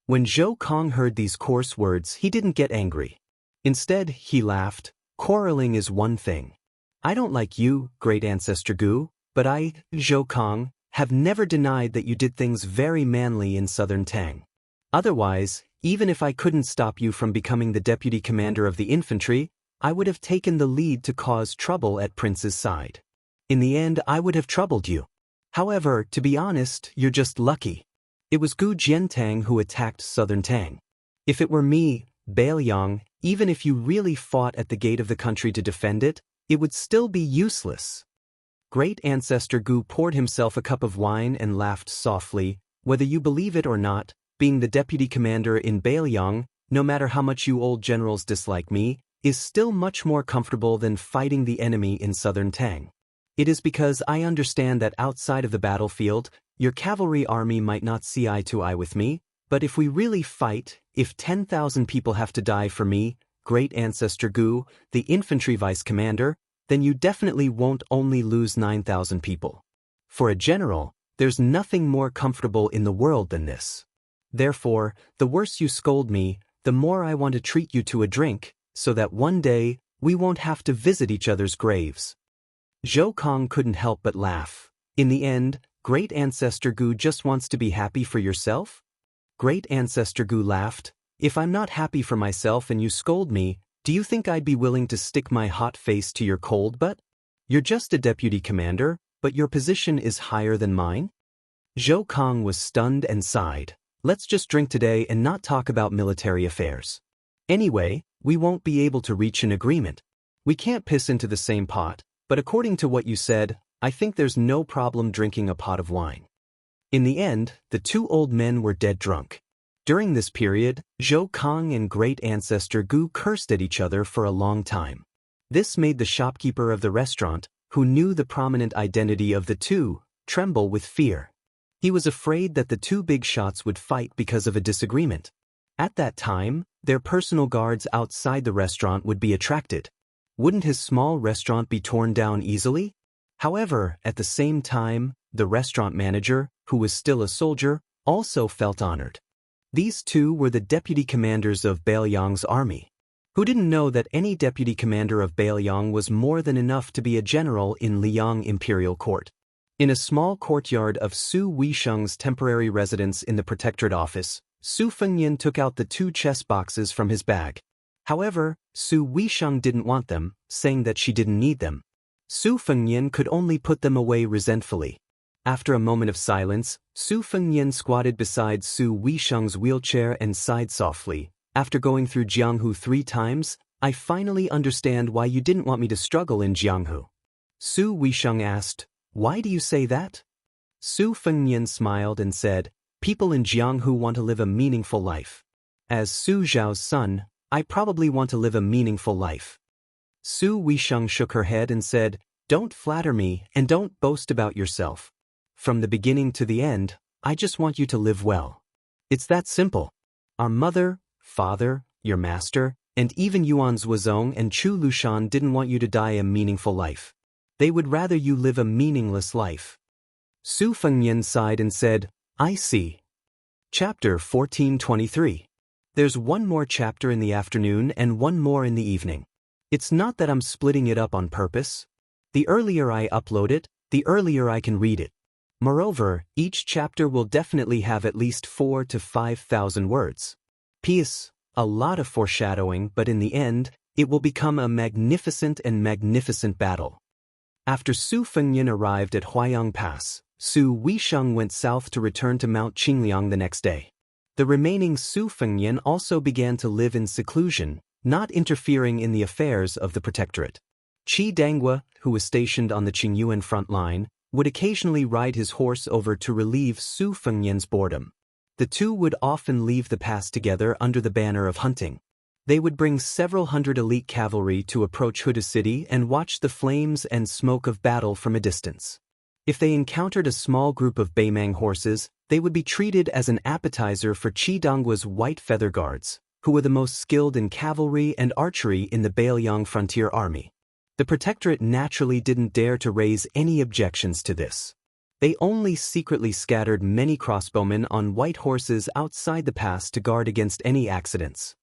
When Zhou Kong heard these coarse words, he didn't get angry. Instead, he laughed. Quarreling is one thing. I don't like you, great ancestor Gu, but I, Zhou Kong, have never denied that you did things very manly in Southern Tang. Otherwise, even if I couldn't stop you from becoming the deputy commander of the infantry, I would have taken the lead to cause trouble at Prince's side. In the end, I would have troubled you. However, to be honest, you're just lucky. It was Gu Jiantang who attacked Southern Tang. If it were me, Bailiang, even if you really fought at the gate of the country to defend it, it would still be useless. Great ancestor Gu poured himself a cup of wine and laughed softly. Whether you believe it or not, being the deputy commander in Bailiang, no matter how much you old generals dislike me, is still much more comfortable than fighting the enemy in Southern Tang. It is because I understand that outside of the battlefield, your cavalry army might not see eye to eye with me, but if we really fight, if 10,000 people have to die for me, great ancestor Gu, the infantry vice commander, then you definitely won't only lose 9,000 people. For a general, there's nothing more comfortable in the world than this. Therefore, the worse you scold me, the more I want to treat you to a drink, so that one day, we won't have to visit each other's graves. Zhou Kong couldn't help but laugh. In the end, great ancestor Gu just wants to be happy for yourself? Great ancestor Gu laughed. If I'm not happy for myself and you scold me, do you think I'd be willing to stick my hot face to your cold butt? You're just a deputy commander, but your position is higher than mine? Zhou Kong was stunned and sighed. Let's just drink today and not talk about military affairs. Anyway, we won't be able to reach an agreement. We can't piss into the same pot, but according to what you said, I think there's no problem drinking a pot of wine. In the end, the two old men were dead drunk. During this period, Zhou Kong and great ancestor Gu cursed at each other for a long time. This made the shopkeeper of the restaurant, who knew the prominent identity of the two, tremble with fear. He was afraid that the two big shots would fight because of a disagreement. At that time, their personal guards outside the restaurant would be attracted. Wouldn't his small restaurant be torn down easily? However, at the same time, the restaurant manager, who was still a soldier, also felt honored. These two were the deputy commanders of Bailiang's army. Who didn't know that any deputy commander of Bailiang was more than enough to be a general in Liang imperial court? In a small courtyard of Su Weisheng's temporary residence in the protectorate office, Su Fengyan took out the two chess boxes from his bag. However, Su Weisheng didn't want them, saying that she didn't need them. Su Fengyan could only put them away resentfully. After a moment of silence, Su Fengyan squatted beside Su Weisheng's wheelchair and sighed softly. After going through Jianghu 3 times, I finally understand why you didn't want me to struggle in Jianghu. Su Weisheng asked, "Why do you say that?" Su Fengyan smiled and said, "People in Jianghu want to live a meaningful life. As Su Zhao's son, I probably want to live a meaningful life." Su Weisheng shook her head and said, "Don't flatter me and don't boast about yourself. From the beginning to the end, I just want you to live well. It's that simple. Our mother, father, your master, and even Yuan's Wuzong and Chu Lushan didn't want you to die a meaningful life. They would rather you live a meaningless life." Su Fengyan sighed and said, "I see." Chapter 1423. There's one more chapter in the afternoon and one more in the evening. It's not that I'm splitting it up on purpose. The earlier I upload it, the earlier I can read it. Moreover, each chapter will definitely have at least 4,000 to 5,000 words. P.S. A lot of foreshadowing, but in the end, it will become a magnificent battle. After Su Fengyan arrived at Huayang Pass, Su Weisheng went south to return to Mount Qingliang the next day. The remaining Su Fengyan also began to live in seclusion, not interfering in the affairs of the protectorate. Qi Danghua, who was stationed on the Qingyuan front line, would occasionally ride his horse over to relieve Su Fengyan's boredom. The two would often leave the pass together under the banner of hunting. They would bring several hundred elite cavalry to approach Huda City and watch the flames and smoke of battle from a distance. If they encountered a small group of Beimang horses, they would be treated as an appetizer for Qi Danghua's white feather guards, who were the most skilled in cavalry and archery in the Bailiang frontier army. The protectorate naturally didn't dare to raise any objections to this. They only secretly scattered many crossbowmen on white horses outside the pass to guard against any accidents.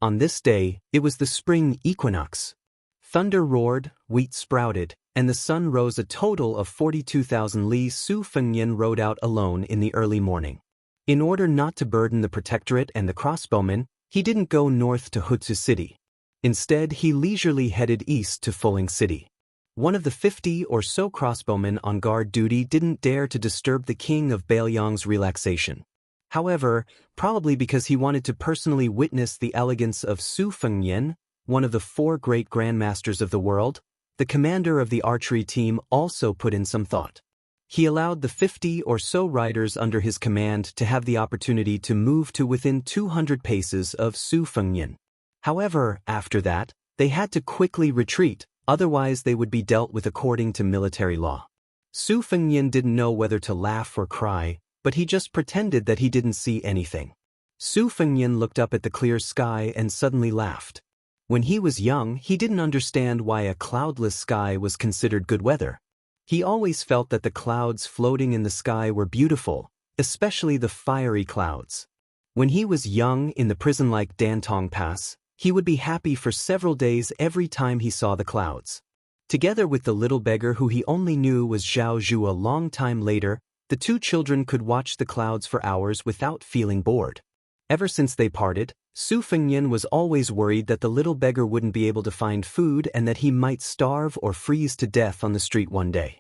On this day, it was the spring equinox. Thunder roared, wheat sprouted, and the sun rose a total of 42,000 li. Su Fengyan rode out alone in the early morning. In order not to burden the protectorate and the crossbowmen, he didn't go north to Hutsu City. Instead, he leisurely headed east to Fuling City. One of the 50 or so crossbowmen on guard duty didn't dare to disturb the king of Bailiang's relaxation. However, probably because he wanted to personally witness the elegance of Su Fengyan, one of the 4 great grandmasters of the world, the commander of the archery team also put in some thought. He allowed the 50 or so riders under his command to have the opportunity to move to within 200 paces of Su Fengyan. However, after that, they had to quickly retreat, otherwise they would be dealt with according to military law. Su Fengyan didn't know whether to laugh or cry, but he just pretended that he didn't see anything. Su Fengyan looked up at the clear sky and suddenly laughed. When he was young, he didn't understand why a cloudless sky was considered good weather. He always felt that the clouds floating in the sky were beautiful, especially the fiery clouds. When he was young in the prison-like Dantong Pass, he would be happy for several days every time he saw the clouds. Together with the little beggar who he only knew was Zhao Zhu a long time later, the two children could watch the clouds for hours without feeling bored. Ever since they parted, Su Fengyan was always worried that the little beggar wouldn't be able to find food and that he might starve or freeze to death on the street one day.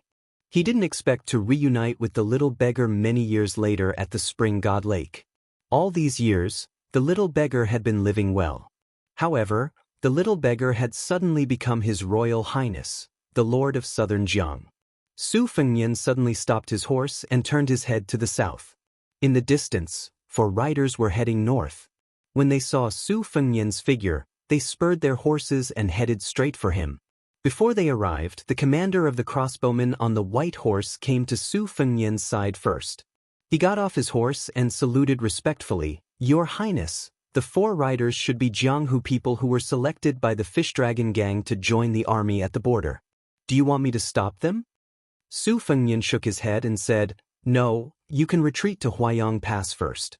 He didn't expect to reunite with the little beggar many years later at the Spring God Lake. All these years, the little beggar had been living well. However, the little beggar had suddenly become His Royal Highness, the Lord of Southern Jiang. Su Fengyan suddenly stopped his horse and turned his head to the south. In the distance, 4 riders were heading north. When they saw Su Fengyan's figure, they spurred their horses and headed straight for him. Before they arrived, the commander of the crossbowmen on the white horse came to Su Fengyan's side first. He got off his horse and saluted respectfully. "Your Highness, the 4 riders should be Jianghu people who were selected by the Fish Dragon Gang to join the army at the border. Do you want me to stop them?" Su Fengnian shook his head and said, "No, you can retreat to Huayang Pass first."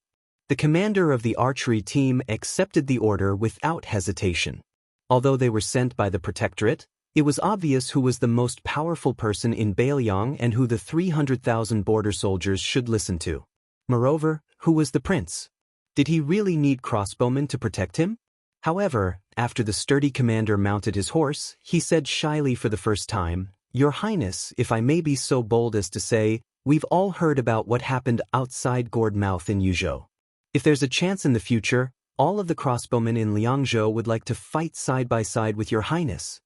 The commander of the archery team accepted the order without hesitation. Although they were sent by the Protectorate, it was obvious who was the most powerful person in Bailiang and who the 300,000 border soldiers should listen to. Moreover, who was the prince? Did he really need crossbowmen to protect him? However, after the sturdy commander mounted his horse, he said shyly for the first time, "Your Highness, if I may be so bold as to say, we've all heard about what happened outside Gourdmouth in Yuzhou. If there's a chance in the future, all of the crossbowmen in Liangzhou would like to fight side by side with your Highness."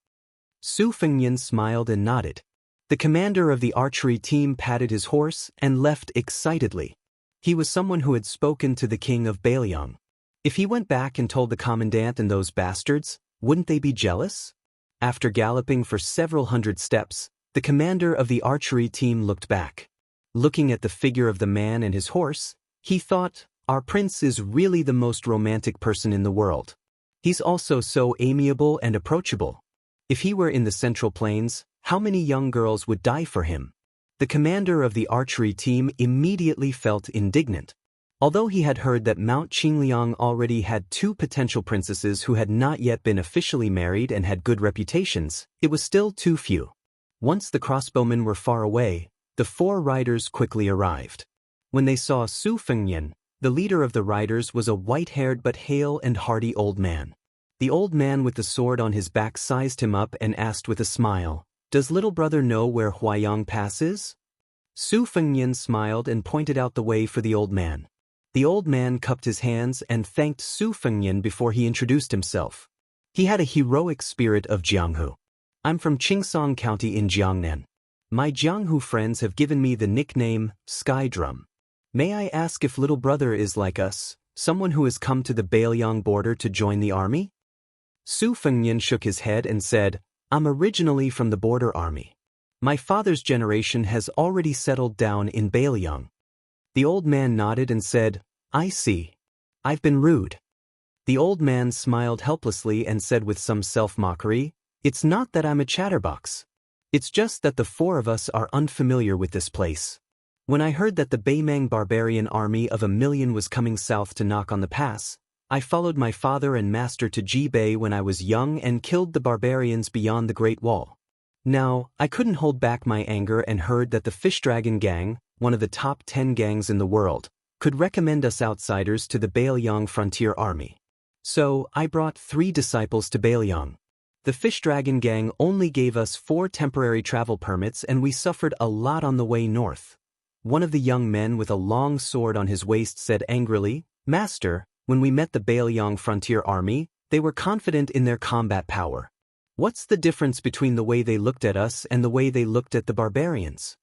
Su Fengnian smiled and nodded. The commander of the archery team patted his horse and left excitedly. He was someone who had spoken to the king of Bailiang. If he went back and told the commandant and those bastards, wouldn't they be jealous? After galloping for several hundred steps, the commander of the archery team looked back. Looking at the figure of the man and his horse, he thought, "Our prince is really the most romantic person in the world. He's also so amiable and approachable. If he were in the Central Plains, how many young girls would die for him?" The commander of the archery team immediately felt indignant. Although he had heard that Mount Qingliang already had 2 potential princesses who had not yet been officially married and had good reputations, it was still too few. Once the crossbowmen were far away, the 4 riders quickly arrived. When they saw Su Fengnian, the leader of the riders was a white-haired but hale and hearty old man. The old man with the sword on his back sized him up and asked with a smile, "Does little brother know where Huayang Pass is?" Su Fengnian smiled and pointed out the way for the old man. The old man cupped his hands and thanked Su Fengnian before he introduced himself. He had a heroic spirit of Jianghu. "I'm from Qingsong County in Jiangnan. My Jianghu friends have given me the nickname Sky Drum. May I ask if little brother is like us, someone who has come to the Bailiang border to join the army?" Su Fengnian shook his head and said, "I'm originally from the border army. My father's generation has already settled down in Bailiang." The old man nodded and said, "I see. I've been rude." The old man smiled helplessly and said with some self-mockery, "It's not that I'm a chatterbox. It's just that the 4 of us are unfamiliar with this place. When I heard that the Beimang barbarian army of 1,000,000 was coming south to knock on the pass, I followed my father and master to Jibei when I was young and killed the barbarians beyond the Great Wall. Now, I couldn't hold back my anger and heard that the Fish Dragon Gang, one of the top 10 gangs in the world, could recommend us outsiders to the Bailiang frontier army. So, I brought 3 disciples to Bailiang. The Fish Dragon Gang only gave us 4 temporary travel permits and we suffered a lot on the way north." One of the young men with a long sword on his waist said angrily, "Master, when we met the Bailiang frontier army, they were confident in their combat power. What's the difference between the way they looked at us and the way they looked at the barbarians?"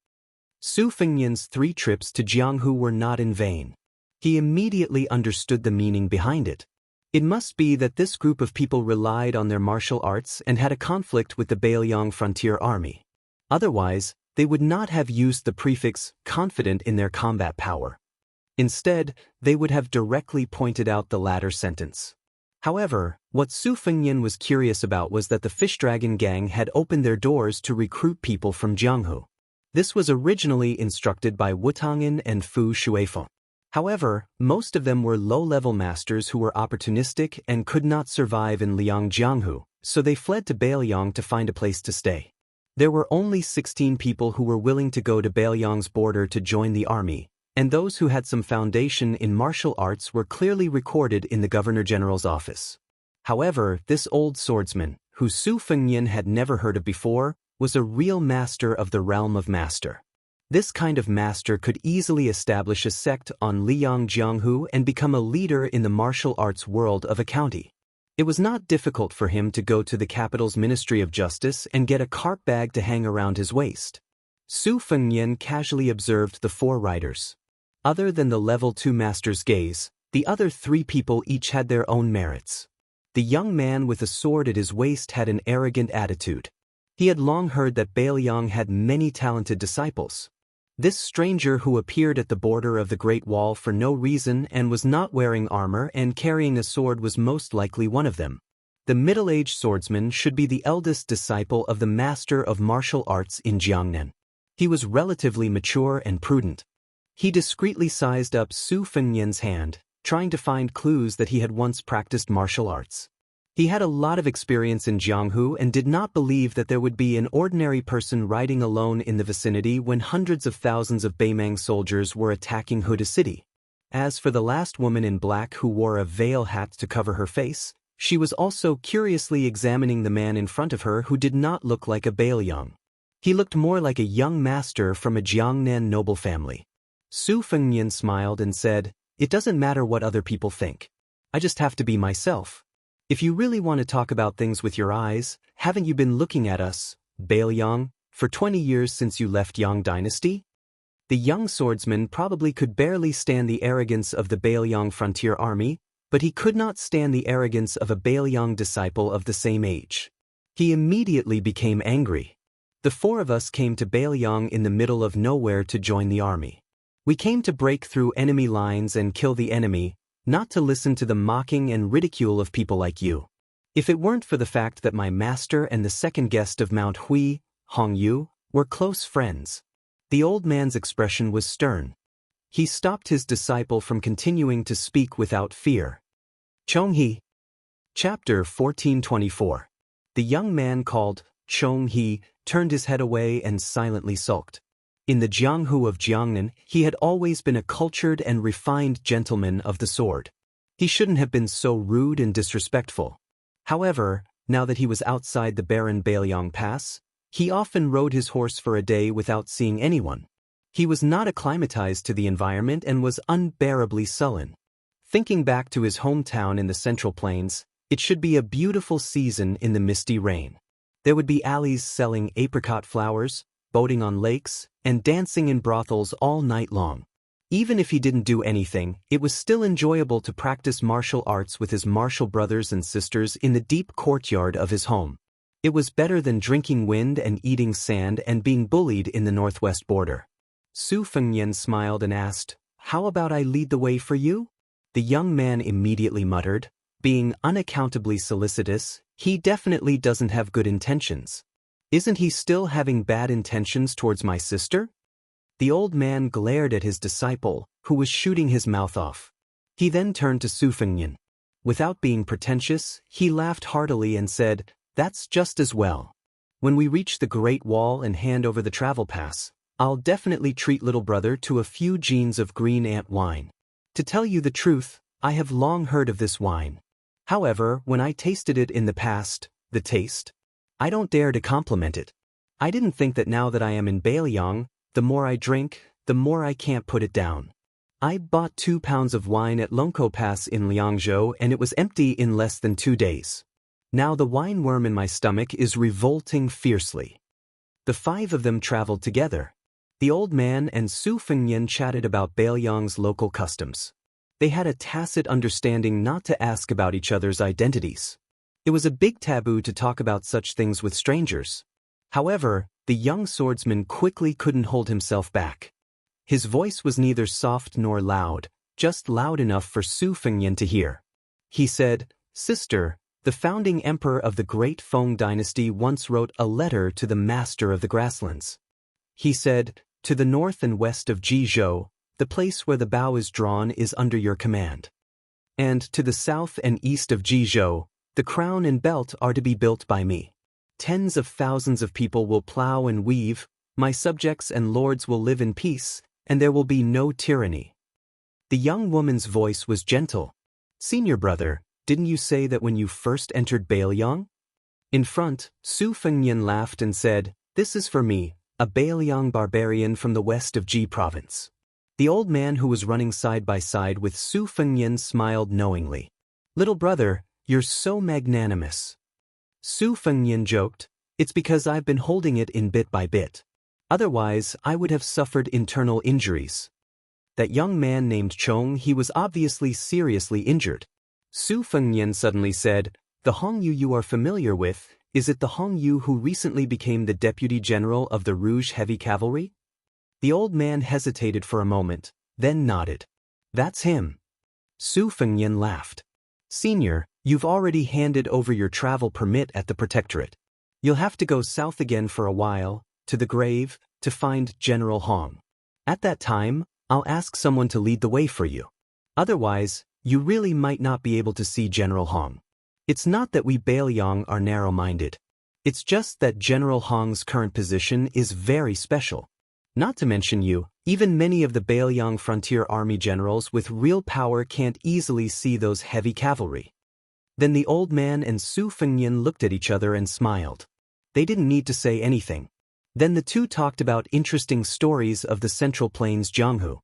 Su Fengnian's 3 trips to Jianghu were not in vain. He immediately understood the meaning behind it. It must be that this group of people relied on their martial arts and had a conflict with the Bailiang frontier army. Otherwise, they would not have used the prefix confident in their combat power. Instead, they would have directly pointed out the latter sentence. However, what Su Fengnian was curious about was that the Fish Dragon Gang had opened their doors to recruit people from Jianghu. This was originally instructed by Wu Tang'an and Fu Shuifeng. However, most of them were low-level masters who were opportunistic and could not survive in Liangjianghu, so they fled to Bailiang to find a place to stay. There were only 16 people who were willing to go to Bailiang's border to join the army, and those who had some foundation in martial arts were clearly recorded in the Governor-General's office. However, this old swordsman, who Su Fengnian had never heard of before, was a real master of the realm of master. This kind of master could easily establish a sect on Liangjianghu and become a leader in the martial arts world of a county. It was not difficult for him to go to the capital's Ministry of Justice and get a carp bag to hang around his waist. Su Fengnian casually observed the 4 riders. Other than the level 2 master's gaze, the other 3 people each had their own merits. The young man with a sword at his waist had an arrogant attitude. He had long heard that Bailiang had many talented disciples. This stranger who appeared at the border of the Great Wall for no reason and was not wearing armor and carrying a sword was most likely one of them. The middle-aged swordsman should be the eldest disciple of the master of martial arts in Jiangnan. He was relatively mature and prudent. He discreetly sized up Su Fengnian's hand, trying to find clues that he had once practiced martial arts. He had a lot of experience in Jianghu and did not believe that there would be an ordinary person riding alone in the vicinity when hundreds of thousands of Beimang soldiers were attacking Huda City. As for the last woman in black who wore a veil hat to cover her face, she was also curiously examining the man in front of her who did not look like a Baoyang. He looked more like a young master from a Jiangnan noble family. Su Fengnian smiled and said, "It doesn't matter what other people think. I just have to be myself. If you really want to talk about things with your eyes, haven't you been looking at us, Baoyang, for 20 years since you left Yang Dynasty?" The young swordsman probably could barely stand the arrogance of the Baoyang frontier army, but he could not stand the arrogance of a Baoyang disciple of the same age. He immediately became angry. "The four of us came to Baoyang in the middle of nowhere to join the army. We came to break through enemy lines and kill the enemy, not to listen to the mocking and ridicule of people like you. If it weren't for the fact that my master and the second guest of Mount Hui, Hong Yu, were close friends." The old man's expression was stern. He stopped his disciple from continuing to speak without fear. Chonghe. Chapter 1424. The young man called Chonghe turned his head away and silently sulked. In the Jianghu of Jiangnan, he had always been a cultured and refined gentleman of the sword. He shouldn't have been so rude and disrespectful. However, now that he was outside the barren Baoyang Pass, he often rode his horse for a day without seeing anyone. He was not acclimatized to the environment and was unbearably sullen. Thinking back to his hometown in the Central Plains, it should be a beautiful season in the misty rain. There would be alleys selling apricot flowers, boating on lakes, and dancing in brothels all night long. Even if he didn't do anything, it was still enjoyable to practice martial arts with his martial brothers and sisters in the deep courtyard of his home. It was better than drinking wind and eating sand and being bullied in the northwest border. Su Fengnian smiled and asked, "How about I lead the way for you?" The young man immediately muttered, being unaccountably solicitous, "He definitely doesn't have good intentions. Isn't he still having bad intentions towards my sister?" The old man glared at his disciple, who was shooting his mouth off. He then turned to Su Fengnian. Without being pretentious, he laughed heartily and said, "That's just as well. When we reach the Great Wall and hand over the travel pass, I'll definitely treat little brother to a few jeans of green ant wine. To tell you the truth, I have long heard of this wine. However, when I tasted it in the past, the taste, I don't dare to compliment it. I didn't think that now that I am in Baoyang, the more I drink, the more I can't put it down. I bought 2 pounds of wine at Longkou Pass in Liangzhou and it was empty in less than 2 days. Now the wine worm in my stomach is revolting fiercely." The 5 of them traveled together. The old man and Su Fengnian chatted about Baoyang's local customs. They had a tacit understanding not to ask about each other's identities. It was a big taboo to talk about such things with strangers. However, the young swordsman quickly couldn't hold himself back. His voice was neither soft nor loud, just loud enough for Su Fengnian to hear. He said, "Sister, the founding emperor of the Great Feng Dynasty once wrote a letter to the master of the grasslands. He said, 'To the north and west of Jizhou, the place where the bow is drawn is under your command. And to the south and east of Jizhou, the crown and belt are to be built by me. Tens of thousands of people will plow and weave, my subjects and lords will live in peace, and there will be no tyranny.'" The young woman's voice was gentle. "Senior brother, didn't you say that when you first entered Baoyang?" In front, Su Fengnian laughed and said, "This is for me, a Baoyang barbarian from the west of Ji province." The old man who was running side by side with Su Fengnian smiled knowingly. "Little brother, you're so magnanimous." Su Fengnian joked, "It's because I've been holding it in bit by bit. Otherwise, I would have suffered internal injuries." That young man named Chong, he was obviously seriously injured. Su Fengnian suddenly said, "The Hong Yu you are familiar with, is it the Hong Yu who recently became the deputy general of the Rouge Heavy Cavalry?" The old man hesitated for a moment, then nodded. That's him. Su Fengyan laughed. Senior, you've already handed over your travel permit at the Protectorate. You'll have to go south again for a while, to the grave, to find General Hong. At that time, I'll ask someone to lead the way for you. Otherwise, you really might not be able to see General Hong. It's not that we Bailiang are narrow-minded. It's just that General Hong's current position is very special. Not to mention you, even many of the Bailiang frontier army generals with real power can't easily see those heavy cavalry. Then the old man and Su Fengyan looked at each other and smiled. They didn't need to say anything. Then the two talked about interesting stories of the Central Plains Jianghu.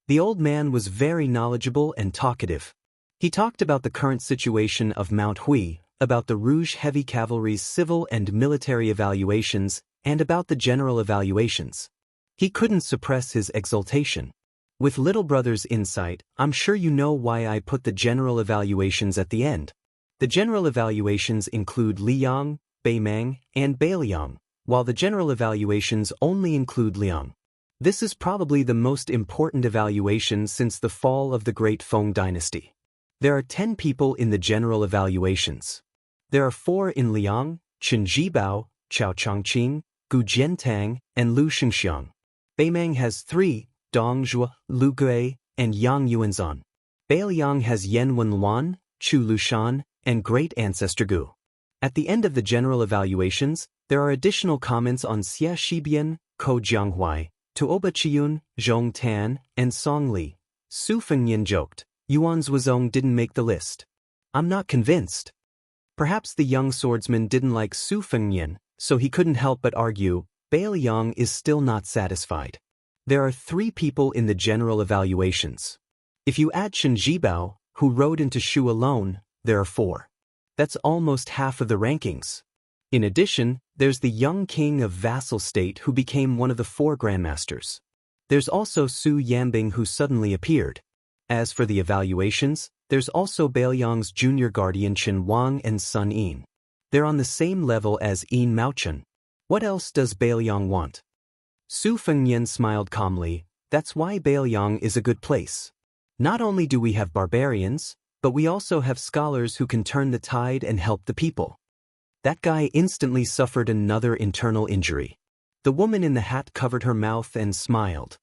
The old man was very knowledgeable and talkative. He talked about the current situation of Mount Hui, about the Rouge Heavy Cavalry's civil and military evaluations, and about the general evaluations. He couldn't suppress his exultation. With little brother's insight, I'm sure you know why I put the general evaluations at the end. The general evaluations include Liang, Beimang, and Bailiang, while the general evaluations only include Liang. This is probably the most important evaluation since the fall of the Great Feng dynasty. There are 10 people in the general evaluations. There are 4 in Liang, Chen Zhibao, Chao Chongqing, Gu Jiantang, and Lu Xingxiang. Beimang has 3, Dong Zhuo, Lu Gui, and Yang Yuanzan. Bailiang has Yan Wenluan, Chu Lushan, and Great Ancestor Gu. At the end of the general evaluations, there are additional comments on Xia Shibian, Ko Jianghuai, Tuoba Chiyun, Zhong Tan, and Song Li. Su Fengyan joked, Yuan Zhuozong didn't make the list. I'm not convinced. Perhaps the young swordsman didn't like Su Fengyan, so he couldn't help but argue, Bailiang is still not satisfied. There are 3 people in the general evaluations. If you add Chen Zhibao, who rode into Shu alone, there are 4. That's almost half of the rankings. In addition, there's the young king of vassal state who became one of the 4 grandmasters. There's also Su Yambing who suddenly appeared. As for the evaluations, there's also Bailiang's junior guardian Chen Wang and Sun Yin. They're on the same level as Yin Maochen. What else does Bailiang want? Su Fengyan smiled calmly, that's why Bailiang is a good place. Not only do we have barbarians, but we also have scholars who can turn the tide and help the people. That guy instantly suffered another internal injury. The woman in the hat covered her mouth and smiled.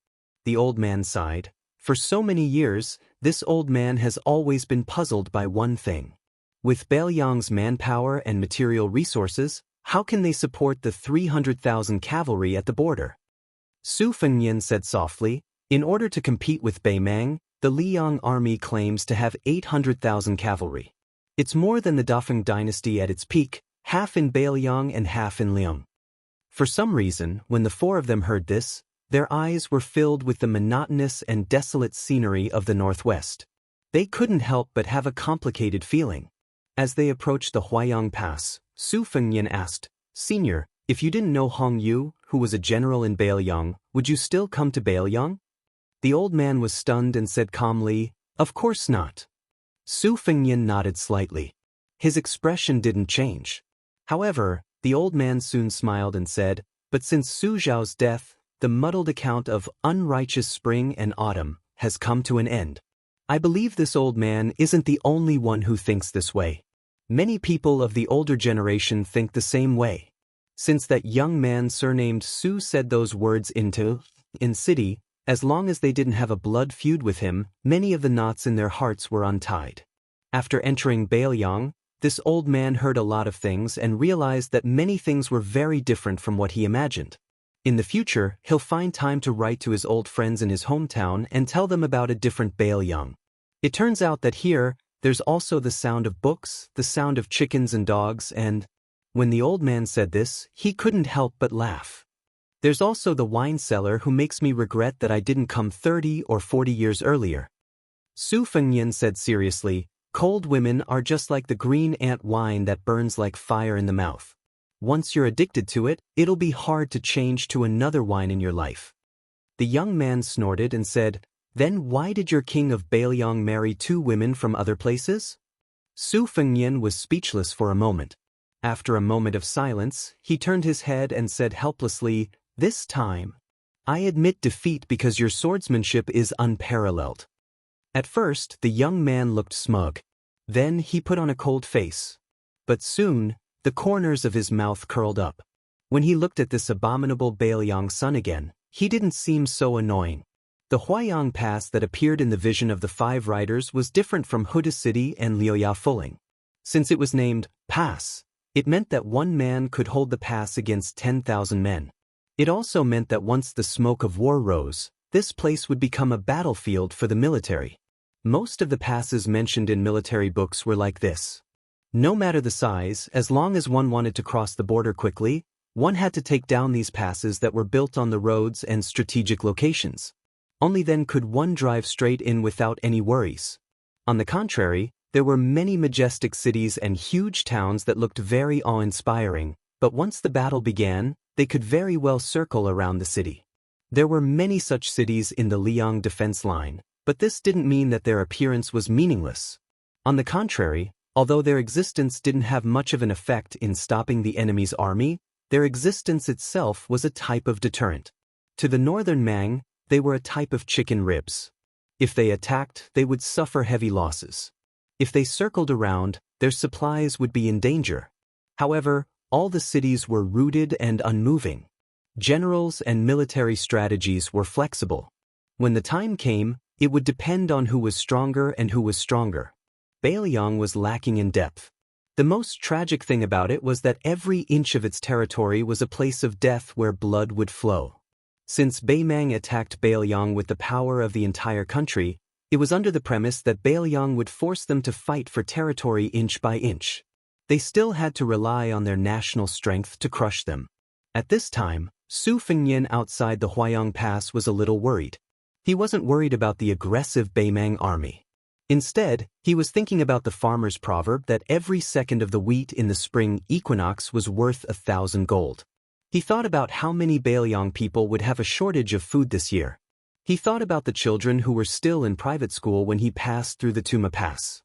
The old man sighed. For so many years, this old man has always been puzzled by one thing. With Bailiang's manpower and material resources, how can they support the 300,000 cavalry at the border? Su Fengyan said softly, in order to compete with Beimang, the Liang army claims to have 800,000 cavalry. It's more than the Dafeng dynasty at its peak, half in Bailiang and half in Liang. For some reason, when the 4 of them heard this, their eyes were filled with the monotonous and desolate scenery of the northwest. They couldn't help but have a complicated feeling. As they approached the Huayang Pass, Su Fengyan asked, Senior, if you didn't know Hong Yu, who was a general in Bailiang, would you still come to Bailiang? The old man was stunned and said calmly, Of course not. Su Fengyan nodded slightly. His expression didn't change. However, the old man soon smiled and said, But since Su Zhao's death, the muddled account of unrighteous spring and autumn has come to an end. I believe this old man isn't the only one who thinks this way. Many people of the older generation think the same way. Since that young man surnamed Su said those words in city, as long as they didn't have a blood feud with him, many of the knots in their hearts were untied. After entering Bailiang, this old man heard a lot of things and realized that many things were very different from what he imagined. In the future, he'll find time to write to his old friends in his hometown and tell them about a different Bailiang. It turns out that here, there's also the sound of books, the sound of chickens and dogs, and when the old man said this, he couldn't help but laugh. There's also the wine cellar who makes me regret that I didn't come 30 or 40 years earlier. Su Fengyan said seriously, Cold women are just like the green ant wine that burns like fire in the mouth. Once you're addicted to it, it'll be hard to change to another wine in your life. The young man snorted and said, Then why did your king of Bailiang marry 2 women from other places? Su Fengyan was speechless for a moment. After a moment of silence, he turned his head and said helplessly, This time, I admit defeat because your swordsmanship is unparalleled." At first, the young man looked smug. Then he put on a cold face. But soon, the corners of his mouth curled up. When he looked at this abominable Bailiang's son again, he didn't seem so annoying. The Huayang Pass that appeared in the vision of the 5 riders was different from Huda City and Liuya Fuling. Since it was named Pass, it meant that one man could hold the pass against 10,000 men. It also meant that once the smoke of war rose, this place would become a battlefield for the military. Most of the passes mentioned in military books were like this. No matter the size, as long as one wanted to cross the border quickly, one had to take down these passes that were built on the roads and strategic locations. Only then could one drive straight in without any worries. On the contrary, there were many majestic cities and huge towns that looked very awe-inspiring, but once the battle began, they could very well circle around the city. There were many such cities in the Liang defense line, but this didn't mean that their appearance was meaningless. On the contrary, although their existence didn't have much of an effect in stopping the enemy's army, their existence itself was a type of deterrent. To the northern Mang, they were a type of chicken ribs. If they attacked, they would suffer heavy losses. If they circled around, their supplies would be in danger. However, all the cities were rooted and unmoving. Generals and military strategies were flexible. When the time came, it would depend on who was stronger and who was stronger. Bailiang was lacking in depth. The most tragic thing about it was that every inch of its territory was a place of death where blood would flow. Since Baimang attacked Bailiang with the power of the entire country, it was under the premise that Bailiang would force them to fight for territory inch by inch. They still had to rely on their national strength to crush them. At this time, Su Fengnian outside the Huayang Pass was a little worried. He wasn't worried about the aggressive Baimang army. Instead, he was thinking about the farmer's proverb that every second of the wheat in the spring equinox was worth 1,000 gold. He thought about how many Bailiang people would have a shortage of food this year. He thought about the children who were still in private school when he passed through the Tuma Pass.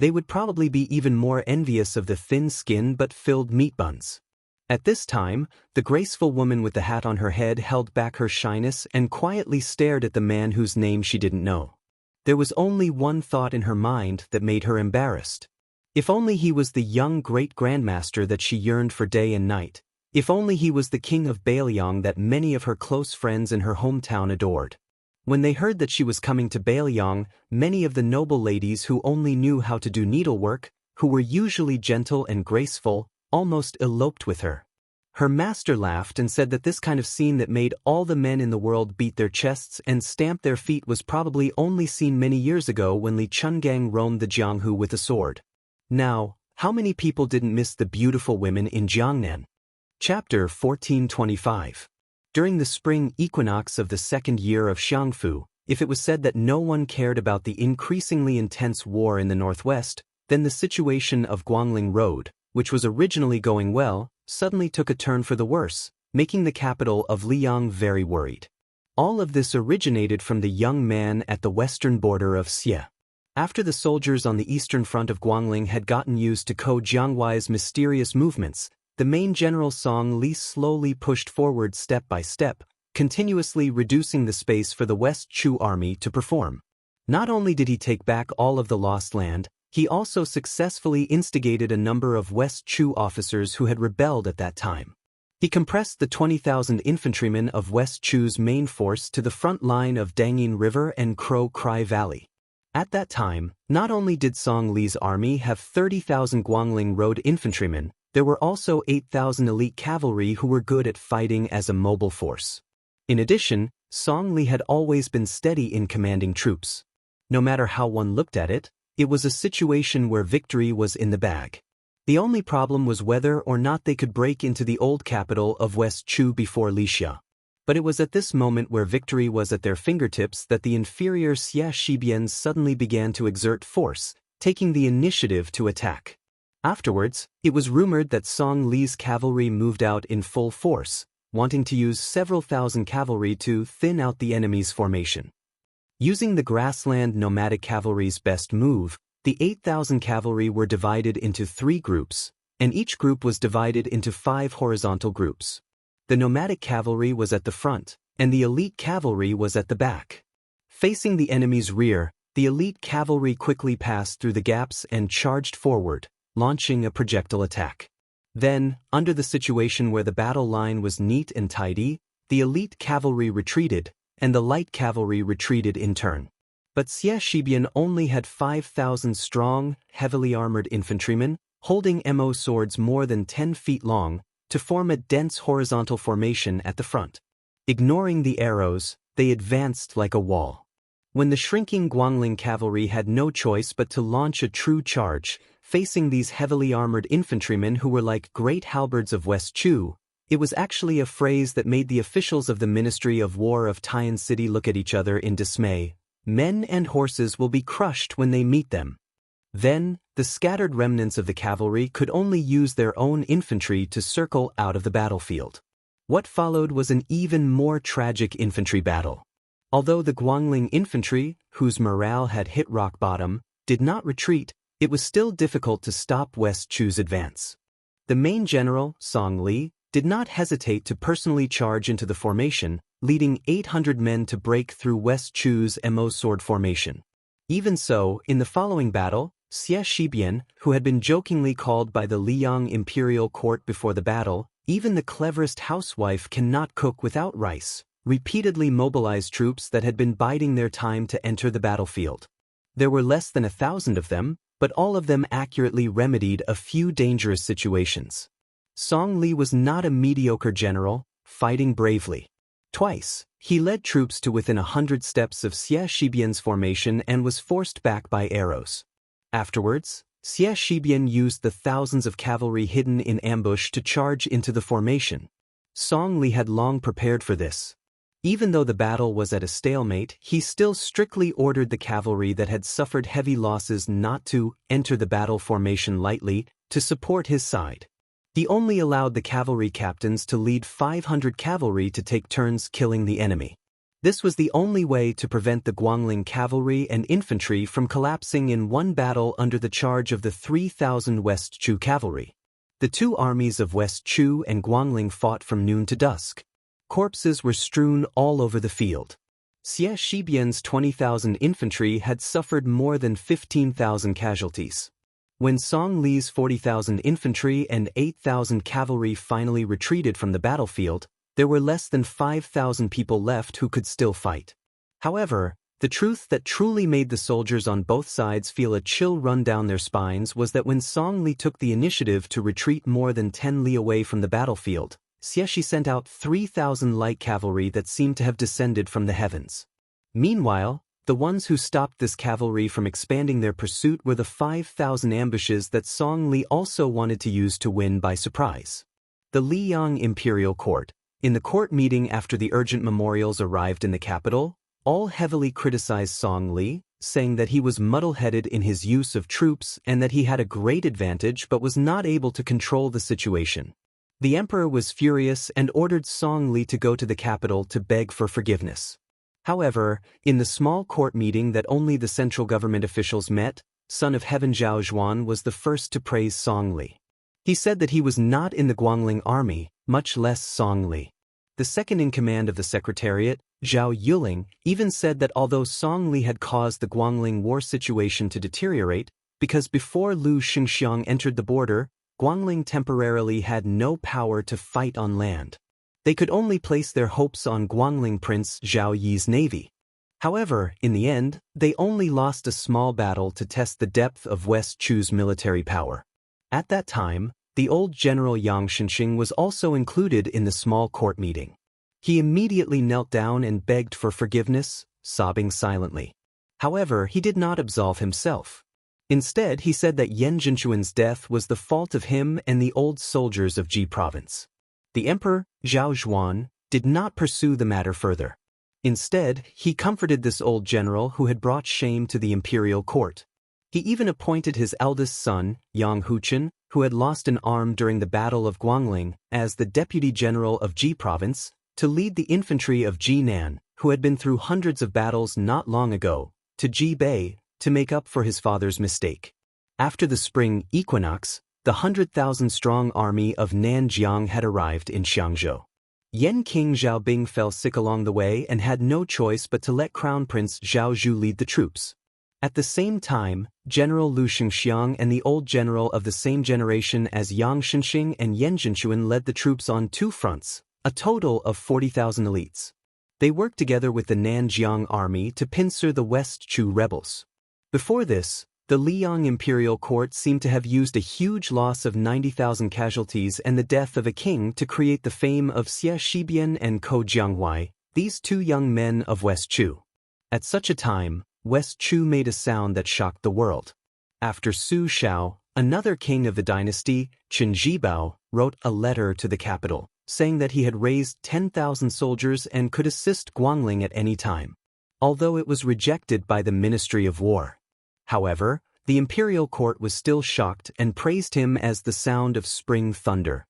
They would probably be even more envious of the thin skin but filled meat buns. At this time, the graceful woman with the hat on her head held back her shyness and quietly stared at the man whose name she didn't know. There was only one thought in her mind that made her embarrassed. If only he was the young great-grandmaster that she yearned for day and night. If only he was the king of Bailiang that many of her close friends in her hometown adored. When they heard that she was coming to Bailiang, many of the noble ladies who only knew how to do needlework, who were usually gentle and graceful, almost eloped with her. Her master laughed and said that this kind of scene that made all the men in the world beat their chests and stamp their feet was probably only seen many years ago when Li Chungang roamed the Jianghu with a sword. Now, how many people didn't miss the beautiful women in Jiangnan? Chapter 1425. During the spring equinox of the second year of Xiangfu, if it was said that no one cared about the increasingly intense war in the northwest, then the situation of Guangling Road, which was originally going well, suddenly took a turn for the worse, making the capital of Liang very worried. All of this originated from the young man at the western border of Xie. After the soldiers on the eastern front of Guangling had gotten used to Ko Jianghuai's mysterious movements, the main general Song Li slowly pushed forward step by step, continuously reducing the space for the West Chu army to perform. Not only did he take back all of the lost land, he also successfully instigated a number of West Chu officers who had rebelled at that time. He compressed the 20,000 infantrymen of West Chu's main force to the front line of Dangyin River and Crow Cry Valley. At that time, not only did Song Li's army have 30,000 Guangling Road infantrymen, there were also 8,000 elite cavalry who were good at fighting as a mobile force. In addition, Song Li had always been steady in commanding troops. No matter how one looked at it, it was a situation where victory was in the bag. The only problem was whether or not they could break into the old capital of West Chu before Lixia. But it was at this moment where victory was at their fingertips that the inferior Xia Shibians suddenly began to exert force, taking the initiative to attack. Afterwards, it was rumored that Song Li's cavalry moved out in full force, wanting to use several thousand cavalry to thin out the enemy's formation. Using the grassland nomadic cavalry's best move, the 8,000 cavalry were divided into 3 groups, and each group was divided into 5 horizontal groups. The nomadic cavalry was at the front, and the elite cavalry was at the back. Facing the enemy's rear, the elite cavalry quickly passed through the gaps and charged forward, launching a projectile attack. Then, under the situation where the battle line was neat and tidy, the elite cavalry retreated, and the light cavalry retreated in turn. But Xianxia only had 5,000 strong, heavily armored infantrymen, holding mo swords more than 10 feet long, to form a dense horizontal formation at the front. Ignoring the arrows, they advanced like a wall. When the shrinking Guangling cavalry had no choice but to launch a true charge, facing these heavily armored infantrymen who were like great halberds of West Chu, it was actually a phrase that made the officials of the Ministry of War of Tian City look at each other in dismay. Men and horses will be crushed when they meet them. Then, the scattered remnants of the cavalry could only use their own infantry to circle out of the battlefield. What followed was an even more tragic infantry battle. Although the Guangling infantry, whose morale had hit rock bottom, did not retreat, it was still difficult to stop West Chu's advance. The main general, Song Li, did not hesitate to personally charge into the formation, leading 800 men to break through West Chu's mo sword formation. Even so, in the following battle, Xianxia, who had been jokingly called by the Liang imperial court before the battle, "Even the cleverest housewife cannot cook without rice," repeatedly mobilized troops that had been biding their time to enter the battlefield. There were less than 1,000 of them, but all of them accurately remedied a few dangerous situations. Song Li was not a mediocre general, fighting bravely. Twice, he led troops to within 100 steps of Xianxia's formation and was forced back by arrows. Afterwards, Xianxia used the thousands of cavalry hidden in ambush to charge into the formation. Song Li had long prepared for this. Even though the battle was at a stalemate, he still strictly ordered the cavalry that had suffered heavy losses not to enter the battle formation lightly, to support his side. He only allowed the cavalry captains to lead 500 cavalry to take turns killing the enemy. This was the only way to prevent the Guangling cavalry and infantry from collapsing in one battle under the charge of the 3,000 West Chu cavalry. The two armies of West Chu and Guangling fought from noon to dusk. Corpses were strewn all over the field. Xianxia's 20,000 infantry had suffered more than 15,000 casualties. When Song Li's 40,000 infantry and 8,000 cavalry finally retreated from the battlefield, there were less than 5,000 people left who could still fight. However, the truth that truly made the soldiers on both sides feel a chill run down their spines was that when Song Li took the initiative to retreat more than 10 li away from the battlefield, Xianxia sent out 3,000 light cavalry that seemed to have descended from the heavens. Meanwhile, the ones who stopped this cavalry from expanding their pursuit were the 5,000 ambushes that Song Li also wanted to use to win by surprise. The Liang imperial court. In the court meeting after the urgent memorials arrived in the capital, all heavily criticized Song Li, saying that he was muddle-headed in his use of troops and that he had a great advantage but was not able to control the situation. The emperor was furious and ordered Song Li to go to the capital to beg for forgiveness. However, in the small court meeting that only the central government officials met, Son of Heaven Zhao Zhuan was the first to praise Song Li. He said that he was not in the Guangling army, much less Song Li. The second in command of the secretariat, Zhao Yuling, even said that although Song Li had caused the Guangling war situation to deteriorate, because before Lu Xingxiang entered the border, Guangling temporarily had no power to fight on land. They could only place their hopes on Guangling Prince Zhao Yi's navy. However, in the end, they only lost a small battle to test the depth of West Chu's military power. At that time, the old general Yang Shenxing was also included in the small court meeting. He immediately knelt down and begged for forgiveness, sobbing silently. However, he did not absolve himself. Instead, he said that Yan Zhenchuan's death was the fault of him and the old soldiers of Ji province. The emperor, Zhao Zhuan, did not pursue the matter further. Instead, he comforted this old general who had brought shame to the imperial court. He even appointed his eldest son, Yang Huchen, who had lost an arm during the Battle of Guangling, as the deputy general of Ji province, to lead the infantry of Jinan, who had been through hundreds of battles not long ago, to Ji Bei, to make up for his father's mistake. After the spring equinox, the 100,000-strong army of Nanjiang had arrived in Xianxia. Yen King Xiaobing fell sick along the way and had no choice but to let Crown Prince Zhao Zhu lead the troops. At the same time, General Lu Xianxiang and the old general of the same generation as Yang Shenxing and Yan Zhenxuan led the troops on two fronts, a total of 40,000 elites. They worked together with the Nanjiang army to pincer the West Chu rebels. Before this, the Liang imperial court seemed to have used a huge loss of 90,000 casualties and the death of a king to create the fame of Xie Shibian and Ko Jianghuai, these two young men of West Chu. At such a time, West Chu made a sound that shocked the world. After Su Shao, another king of the dynasty, Qin Zhibao, wrote a letter to the capital, saying that he had raised 10,000 soldiers and could assist Guangling at any time, although it was rejected by the Ministry of War. However, the imperial court was still shocked and praised him as the sound of spring thunder.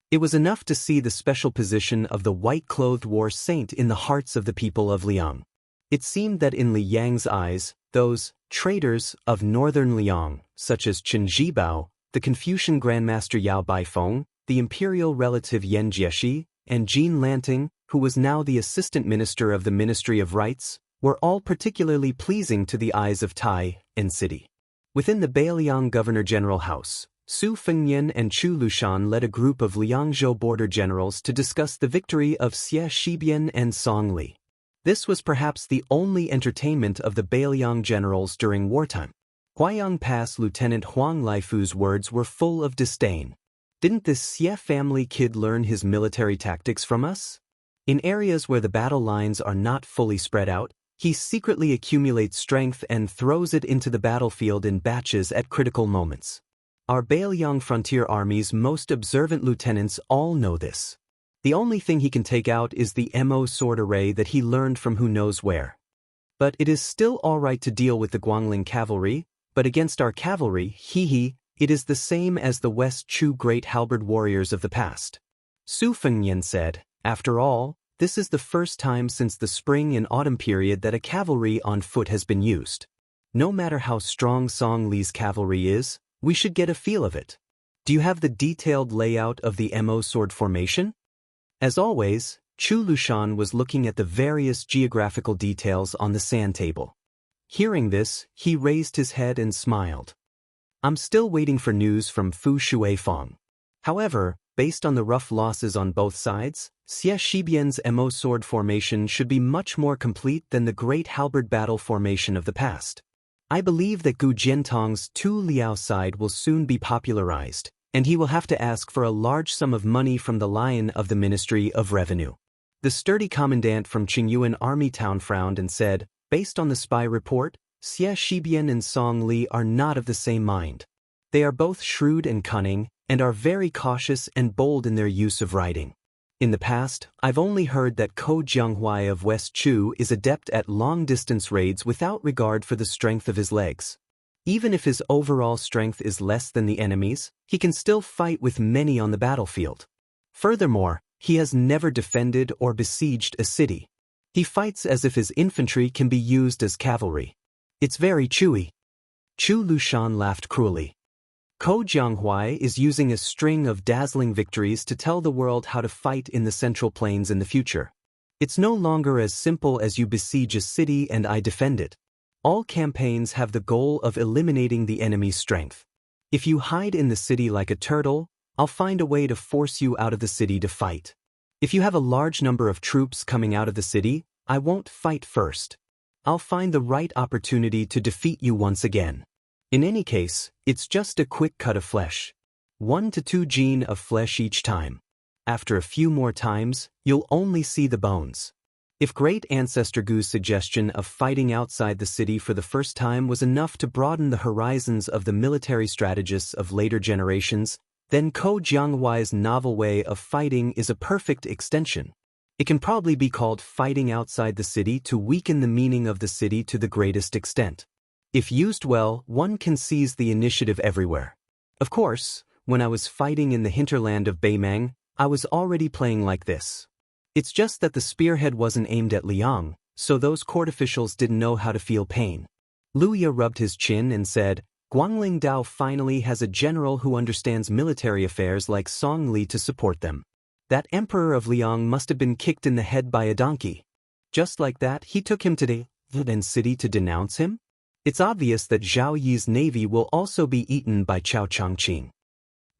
It was enough to see the special position of the white-clothed war saint in the hearts of the people of Liang. It seemed that in Li Yang's eyes, those traitors of northern Liang, such as Qin Zhibao, the Confucian Grandmaster Yao Baifeng, the imperial relative Yan Jieshi, and Jin Lanting, who was now the assistant minister of the Ministry of Rights, were all particularly pleasing to the eyes of Tai and City. Within the Beiliang Governor-General House, Su Fengnian and Chu Lushan led a group of Liangzhou border generals to discuss the victory of Xie Shibian and Song Li. This was perhaps the only entertainment of the Beiliang generals during wartime. Huayang Pass Lieutenant Huang Laifu's words were full of disdain. Didn't this Xie family kid learn his military tactics from us? In areas where the battle lines are not fully spread out, he secretly accumulates strength and throws it into the battlefield in batches at critical moments. Our Beiliang frontier army's most observant lieutenants all know this. The only thing he can take out is the MO sword array that he learned from who knows where. But it is still all right to deal with the Guangling cavalry, but against our cavalry, it is the same as the West Chu great halberd warriors of the past. Su Fengnian said, after all, this is the first time since the spring and autumn period that a cavalry on foot has been used. No matter how strong Song Li's cavalry is, we should get a feel of it. Do you have the detailed layout of the MO sword formation? As always, Chu Lushan was looking at the various geographical details on the sand table. Hearing this, he raised his head and smiled. I'm still waiting for news from Fu Shuifeng. However, based on the rough losses on both sides, Xie Shibian's MO sword formation should be much more complete than the great halberd battle formation of the past. I believe that Gu Jiantong's Tu Liao side will soon be popularized, and he will have to ask for a large sum of money from the Lion of the Ministry of Revenue. The sturdy commandant from Qingyuan Army Town frowned and said, based on the spy report, Xie Shibian and Song Li are not of the same mind. They are both shrewd and cunning, and are very cautious and bold in their use of riding. In the past, I've only heard that Ko Jianghuai of West Chu is adept at long-distance raids without regard for the strength of his legs. Even if his overall strength is less than the enemy's, he can still fight with many on the battlefield. Furthermore, he has never defended or besieged a city. He fights as if his infantry can be used as cavalry. It's very chewy. Chu Lushan laughed cruelly. Ko Jianghuai is using a string of dazzling victories to tell the world how to fight in the Central Plains in the future. It's no longer as simple as you besiege a city and I defend it. All campaigns have the goal of eliminating the enemy's strength. If you hide in the city like a turtle, I'll find a way to force you out of the city to fight. If you have a large number of troops coming out of the city, I won't fight first. I'll find the right opportunity to defeat you once again. In any case, it's just a quick cut of flesh. 1 to 2 jin of flesh each time. After a few more times, you'll only see the bones. If Great Ancestor Gu's suggestion of fighting outside the city for the first time was enough to broaden the horizons of the military strategists of later generations, then Ko Jianghuai's novel way of fighting is a perfect extension. It can probably be called fighting outside the city to weaken the meaning of the city to the greatest extent. If used well, one can seize the initiative everywhere. Of course, when I was fighting in the hinterland of Beimang, I was already playing like this. It's just that the spearhead wasn't aimed at Liang, so those court officials didn't know how to feel pain. Luya rubbed his chin and said, Guangling Dao finally has a general who understands military affairs like Song Li to support them. That emperor of Liang must have been kicked in the head by a donkey. Just like that, he took him to the Wooden City to denounce him? It's obvious that Zhao Yi's navy will also be eaten by Cao Changqing.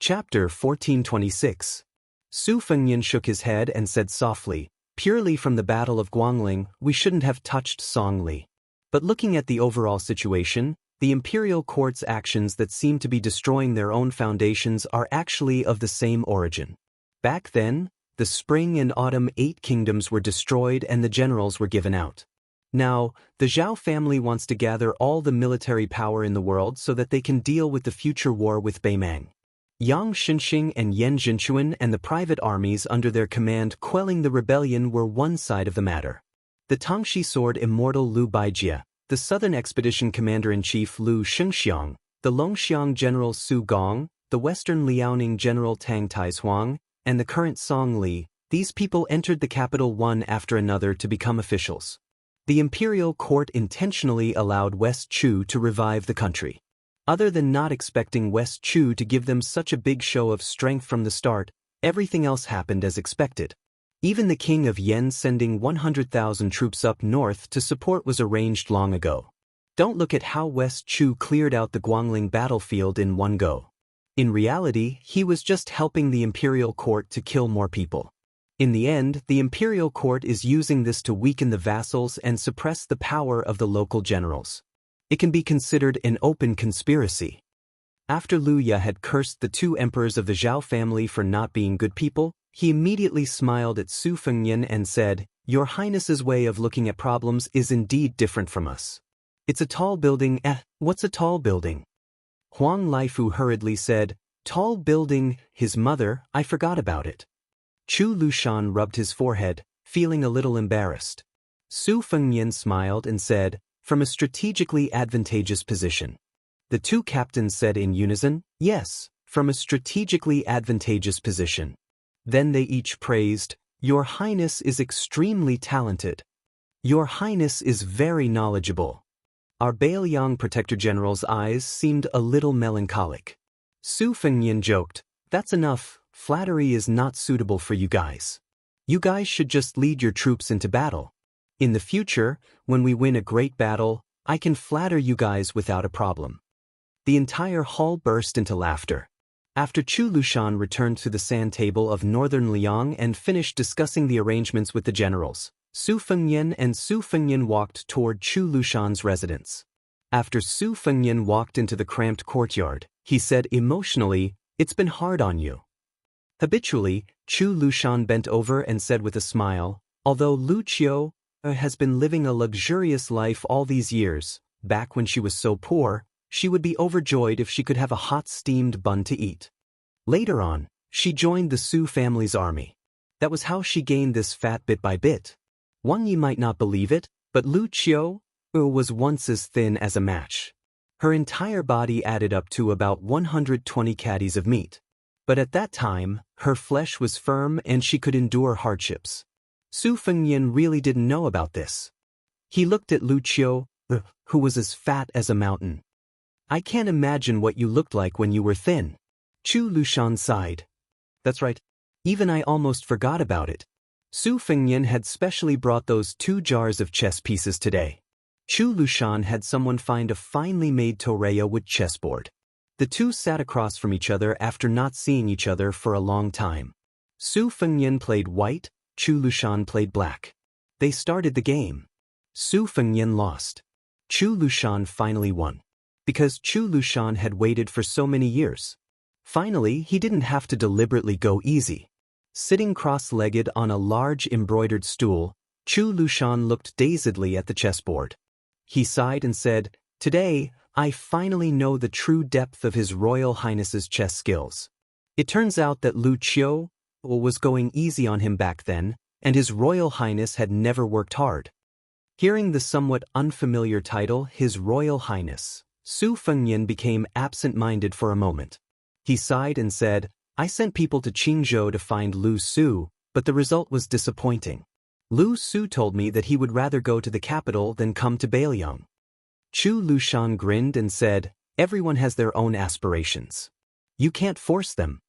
Chapter 1426. Su Fengyan shook his head and said softly, "Purely from the Battle of Guangling, we shouldn't have touched Song Li. But looking at the overall situation, the imperial court's actions that seem to be destroying their own foundations are actually of the same origin. Back then, the spring and autumn 8 kingdoms were destroyed and the generals were given out. Now, the Zhao family wants to gather all the military power in the world so that they can deal with the future war with Beimang. Yang Xinxing and Yan Jinchuan and the private armies under their command quelling the rebellion were one side of the matter. The Tangxi sword immortal Lu Baijie, the southern expedition commander-in-chief Lu Shengxiang, the Longxiang general Su Gong, the western Liaoning general Tang Taizuang, and the current Song Li, these people entered the capital one after another to become officials. The imperial court intentionally allowed West Chu to revive the country. Other than not expecting West Chu to give them such a big show of strength from the start, everything else happened as expected. Even the king of Yen sending 100,000 troops up north to support was arranged long ago. Don't look at how West Chu cleared out the Guangling battlefield in one go. In reality, he was just helping the imperial court to kill more people. In the end, the imperial court is using this to weaken the vassals and suppress the power of the local generals. It can be considered an open conspiracy. After Lu Ya had cursed the 2 emperors of the Zhao family for not being good people, he immediately smiled at Su Fengyan and said, "Your Highness's way of looking at problems is indeed different from us. It's a tall building." What's a tall building? Huang Laifu hurriedly said, "Tall building, his mother, I forgot about it." Chu Lushan rubbed his forehead, feeling a little embarrassed. Su Fengyan smiled and said, "From a strategically advantageous position." The 2 captains said in unison, "Yes, from a strategically advantageous position." Then they each praised, "Your Highness is extremely talented. Your Highness is very knowledgeable." Our Bailiang Protector General's eyes seemed a little melancholic. Su Fengyan joked, "That's enough, flattery is not suitable for you guys. You guys should just lead your troops into battle. In the future, when we win a great battle, I can flatter you guys without a problem." The entire hall burst into laughter. After Chu Lushan returned to the sand table of northern Liang and finished discussing the arrangements with the generals, Su Fengyan walked toward Chu Lushan's residence. After Su Fengyan walked into the cramped courtyard, he said emotionally, "It's been hard on you." Habitually, Chu Lushan bent over and said with a smile, "Although Lu Qiu has been living a luxurious life all these years, back when she was so poor, she would be overjoyed if she could have a hot steamed bun to eat." Later on, she joined the Su family's army. That was how she gained this fat bit by bit. Wang Yi might not believe it, but Lu Qiu was once as thin as a match. Her entire body added up to about 120 caddies of meat. But at that time, her flesh was firm and she could endure hardships. Su Fengyan really didn't know about this. He looked at Lu Qiu, who was as fat as a mountain. "I can't imagine what you looked like when you were thin." Chu Lushan sighed. "That's right. Even I almost forgot about it. Su Fengyan had specially brought those 2 jars of chess pieces today." Chu Lushan had someone find a finely made torreya wood chessboard. The 2 sat across from each other after not seeing each other for a long time. Su Fengyan played white, Chu Lushan played black. They started the game. Su Fengyan lost. Chu Lushan finally won. Because Chu Lushan had waited for so many years. Finally, he didn't have to deliberately go easy. Sitting cross-legged on a large embroidered stool, Chu Lushan looked dazedly at the chessboard. He sighed and said, "Today, I finally know the true depth of His Royal Highness's chess skills." It turns out that Lu Qiu was going easy on him back then, and His Royal Highness had never worked hard. Hearing the somewhat unfamiliar title, His Royal Highness, Su Fengyan became absent-minded for a moment. He sighed and said, "I sent people to Qingzhou to find Lu Su, but the result was disappointing. Lu Su told me that he would rather go to the capital than come to Bailiang." Chu Lushan grinned and said, "Everyone has their own aspirations. You can't force them."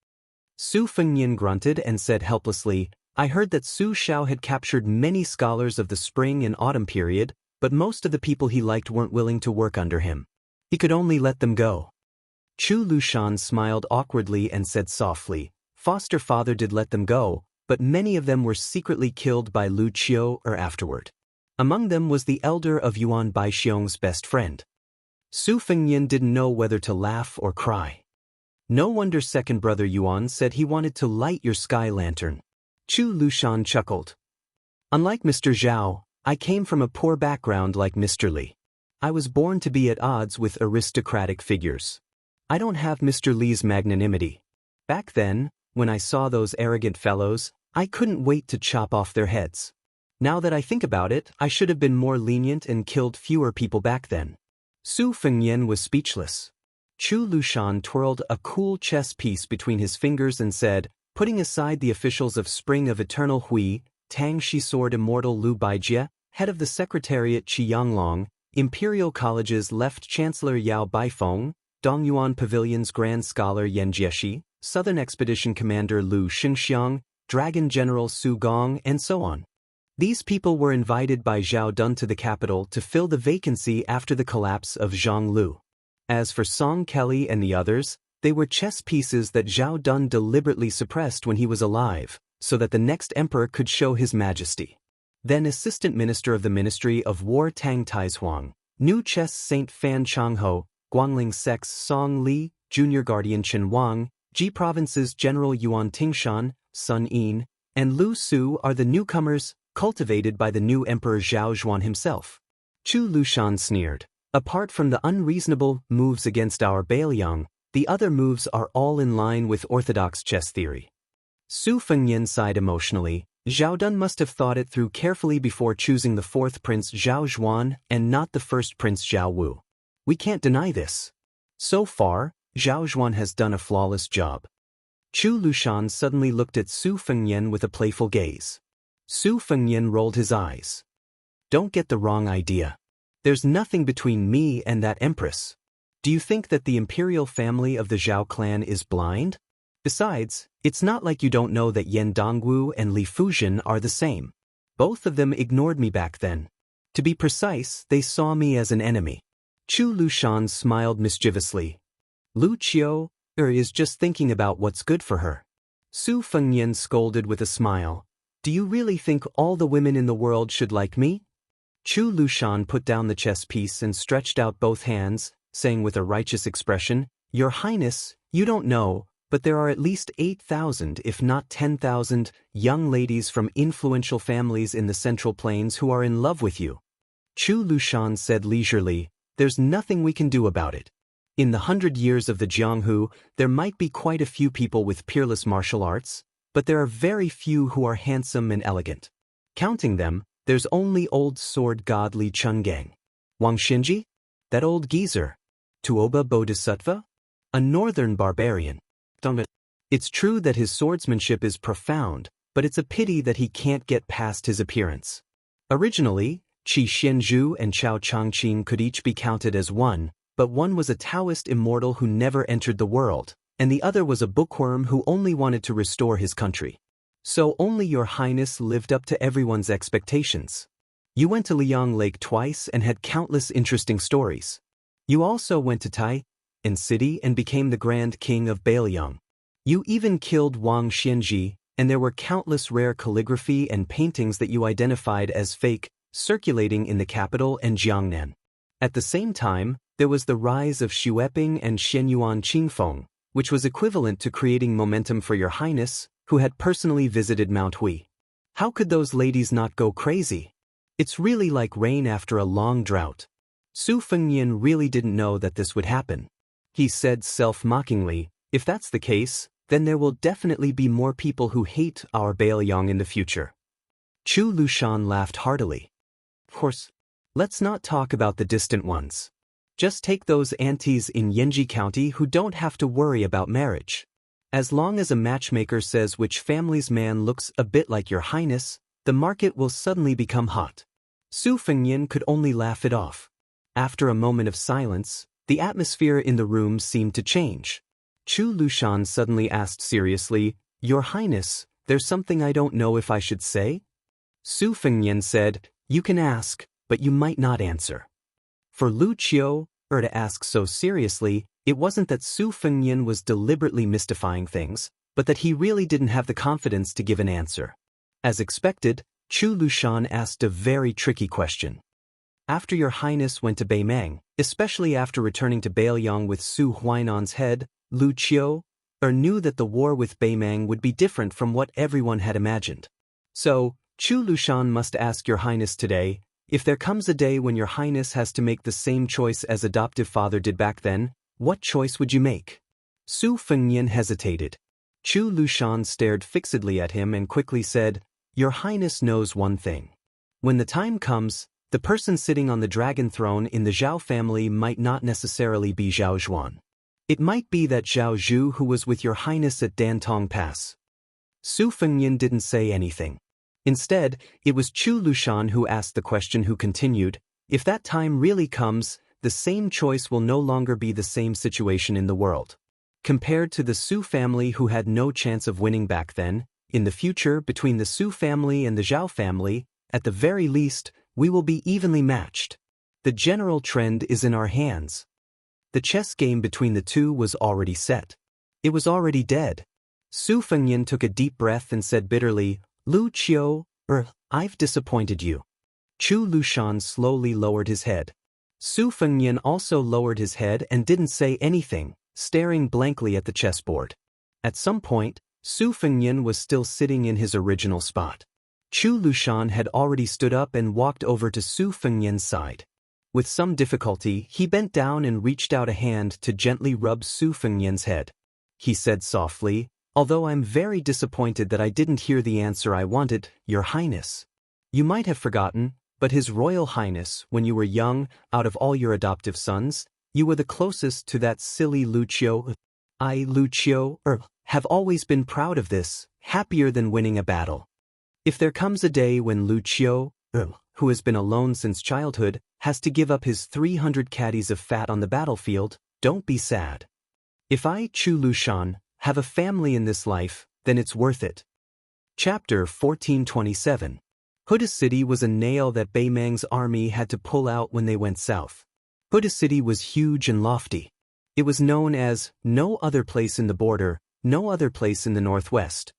Su Fengnian grunted and said helplessly, I heard that Su Xiao had captured many scholars of the spring and autumn period, but most of the people he liked weren't willing to work under him. He could only let them go. Chu Lushan smiled awkwardly and said softly, Foster father did let them go, but many of them were secretly killed by Lu Qiu or afterward. Among them was the elder of Yuan Baixiong's best friend. Su Fengnian didn't know whether to laugh or cry. No wonder second brother Yuan said he wanted to light your sky lantern. Chu Lushan chuckled. Unlike Mr. Zhao, I came from a poor background like Mr. Li. I was born to be at odds with aristocratic figures. I don't have Mr. Li's magnanimity. Back then, when I saw those arrogant fellows, I couldn't wait to chop off their heads. Now that I think about it, I should have been more lenient and killed fewer people back then. Su Fengnian was speechless. Chu Lushan twirled a cool chess piece between his fingers and said, putting aside the officials of Spring of Eternal Hui, Tang Shi Sword Immortal Lu Baijie, head of the Secretariat Qi Yanglong, Imperial College's Left Chancellor Yao Baifeng, Dongyuan Pavilion's Grand Scholar Yan Jieshi, Southern Expedition Commander Lu Xingxiang, Dragon General Su Gong, and so on. These people were invited by Zhao Dun to the capital to fill the vacancy after the collapse of Zhonglu. As for Song Kelly and the others, they were chess pieces that Zhao Dun deliberately suppressed when he was alive, so that the next emperor could show his majesty. Then Assistant Minister of the Ministry of War Tang Taizuang, New Chess Saint Fan Changho, Guangling Sects Song Li, Junior Guardian Chen Wang, Ji Province's General Yuan Tingshan, Sun Yin, and Lu Su are the newcomers, cultivated by the new Emperor Zhao Zhuan himself. Chu Lushan sneered. Apart from the unreasonable moves against our Bailiang, the other moves are all in line with orthodox chess theory. Su Fengnian sighed emotionally. Zhao Dun must have thought it through carefully before choosing the fourth prince Zhao Zhuan and not the first prince Zhao Wu. We can't deny this. So far, Zhao Zhuan has done a flawless job. Chu Lushan suddenly looked at Su Fengnian with a playful gaze. Su Fengnian rolled his eyes. Don't get the wrong idea. There's nothing between me and that empress. Do you think that the imperial family of the Zhao clan is blind? Besides, it's not like you don't know that Yan Dongwu and Li Fuzhen are the same. Both of them ignored me back then. To be precise, they saw me as an enemy. Chu Lushan smiled mischievously. Lu Qiu is just thinking about what's good for her. Su Fengnian scolded with a smile. Do you really think all the women in the world should like me? Chu Lushan put down the chess piece and stretched out both hands, saying with a righteous expression, Your Highness, you don't know, but there are at least 8,000 if not 10,000 young ladies from influential families in the Central Plains who are in love with you. Chu Lushan said leisurely, There's nothing we can do about it. In the 100 years of the Jianghu, there might be quite a few people with peerless martial arts, but there are very few who are handsome and elegant. Counting them, there's only old sword god Li Chungang. Wang Xinji? That old geezer. Tuoba Bodhisattva? A northern barbarian. It's true that his swordsmanship is profound, but it's a pity that he can't get past his appearance. Originally, Qi Xianzhu and Chao Changqing could each be counted as one, but one was a Taoist immortal who never entered the world, and the other was a bookworm who only wanted to restore his country. So only Your Highness lived up to everyone's expectations. You went to Liang Lake twice and had countless interesting stories. You also went to Tai City and became the Grand King of Bailiang. You even killed Wang Xianji, and there were countless rare calligraphy and paintings that you identified as fake, circulating in the capital and Jiangnan. At the same time, there was the rise of Xueping and Shenyuan Qingfeng, which was equivalent to creating momentum for Your Highness, who had personally visited Mount Hui. How could those ladies not go crazy? It's really like rain after a long drought. Su Fengnian really didn't know that this would happen. He said self-mockingly, if that's the case, then there will definitely be more people who hate our Bailiang in the future. Chu Lushan laughed heartily. Of course, let's not talk about the distant ones. Just take those aunties in Yanji County who don't have to worry about marriage. As long as a matchmaker says which family's man looks a bit like Your Highness, the market will suddenly become hot. Su Fengnian could only laugh it off. After a moment of silence, the atmosphere in the room seemed to change. Chu Lushan suddenly asked seriously, "Your Highness, there's something I don't know if I should say?" Su Fengnian said, "You can ask, but you might not answer." For Lu Qiu, to ask so seriously, it wasn't that Su Fengnian was deliberately mystifying things, but that he really didn't have the confidence to give an answer. As expected, Chu Lushan asked a very tricky question. "After your Highness went to Beimang, especially after returning to Bailiang with Su Huainan's head, Lu Qiu knew that the war with Beimang would be different from what everyone had imagined. So, Chu Lushan must ask your Highness today, if there comes a day when your Highness has to make the same choice as adoptive father did back then, what choice would you make?" Su Fengnian hesitated. Chu Lushan stared fixedly at him and quickly said, "Your Highness knows one thing. When the time comes, the person sitting on the dragon throne in the Zhao family might not necessarily be Zhao Zhuan. It might be that Zhao Zhu who was with your Highness at Dantong Pass." Su Fengnian didn't say anything. Instead, it was Chu Lushan who asked the question, who continued, "If that time really comes, the same choice will no longer be the same situation in the world. Compared to the Su family who had no chance of winning back then, in the future between the Su family and the Zhao family, at the very least, we will be evenly matched. The general trend is in our hands." The chess game between the two was already set. It was already dead. Su Fengnian took a deep breath and said bitterly, "Lu Qiu, I've disappointed you." Chu Lushan slowly lowered his head. Su Fengnian also lowered his head and didn't say anything, staring blankly at the chessboard. At some point, Su Fengnian was still sitting in his original spot. Chu Lushan had already stood up and walked over to Su Fengnian's side. With some difficulty, he bent down and reached out a hand to gently rub Su Fengnian's head. He said softly, "Although I'm very disappointed that I didn't hear the answer I wanted, Your Highness. You might have forgotten, but His Royal Highness, when you were young, out of all your adoptive sons, you were the closest to that silly Lu Qiu. I, Lu Qiu, have always been proud of this, happier than winning a battle. If there comes a day when Lu Qiu, who has been alone since childhood, has to give up his 300 caddies of fat on the battlefield, don't be sad. If I, Chu Lushan, have a family in this life, then it's worth it." Chapter 1427. Huda City was a nail that Beimang's army had to pull out when they went south. Huda City was huge and lofty. It was known as no other place in the border, no other place in the northwest.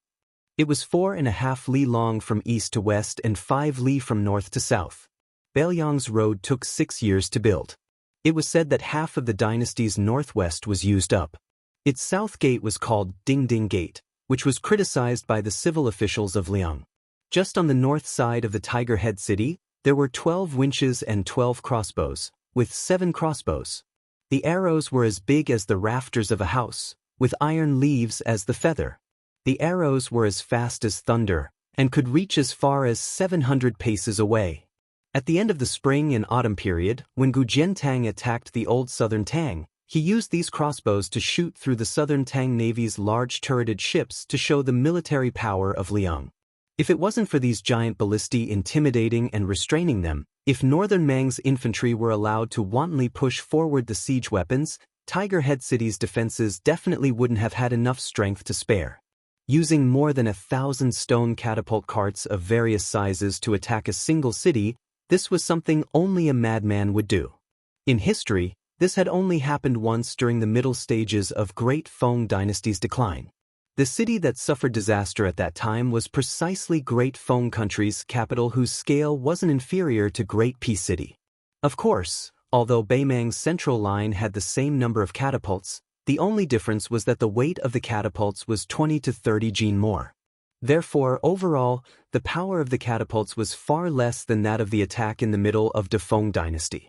It was 4.5 li long from east to west and 5 li from north to south. Bailiang's road took 6 years to build. It was said that half of the dynasty's northwest was used up. Its south gate was called Ding Ding Gate, which was criticized by the civil officials of Liang. Just on the north side of the Tiger Head City, there were 12 winches and 12 crossbows, with 7 crossbows. The arrows were as big as the rafters of a house, with iron leaves as the feather. The arrows were as fast as thunder, and could reach as far as 700 paces away. At the end of the spring and autumn period, when Gu Jiantang attacked the old southern Tang, he used these crossbows to shoot through the southern Tang Navy's large turreted ships to show the military power of Liang. If it wasn't for these giant ballistae intimidating and restraining them, if northern Mang's infantry were allowed to wantonly push forward the siege weapons, Tiger Head City's defenses definitely wouldn't have had enough strength to spare. Using more than 1,000 stone catapult carts of various sizes to attack a single city, this was something only a madman would do. In history, this had only happened once during the middle stages of Great Feng Dynasty's decline. The city that suffered disaster at that time was precisely Great Feng Country's capital, whose scale wasn't inferior to Great Peace City. Of course, although Beimang's central line had the same number of catapults, the only difference was that the weight of the catapults was 20 to 30 jin more. Therefore, overall, the power of the catapults was far less than that of the attack in the middle of the Feng Dynasty.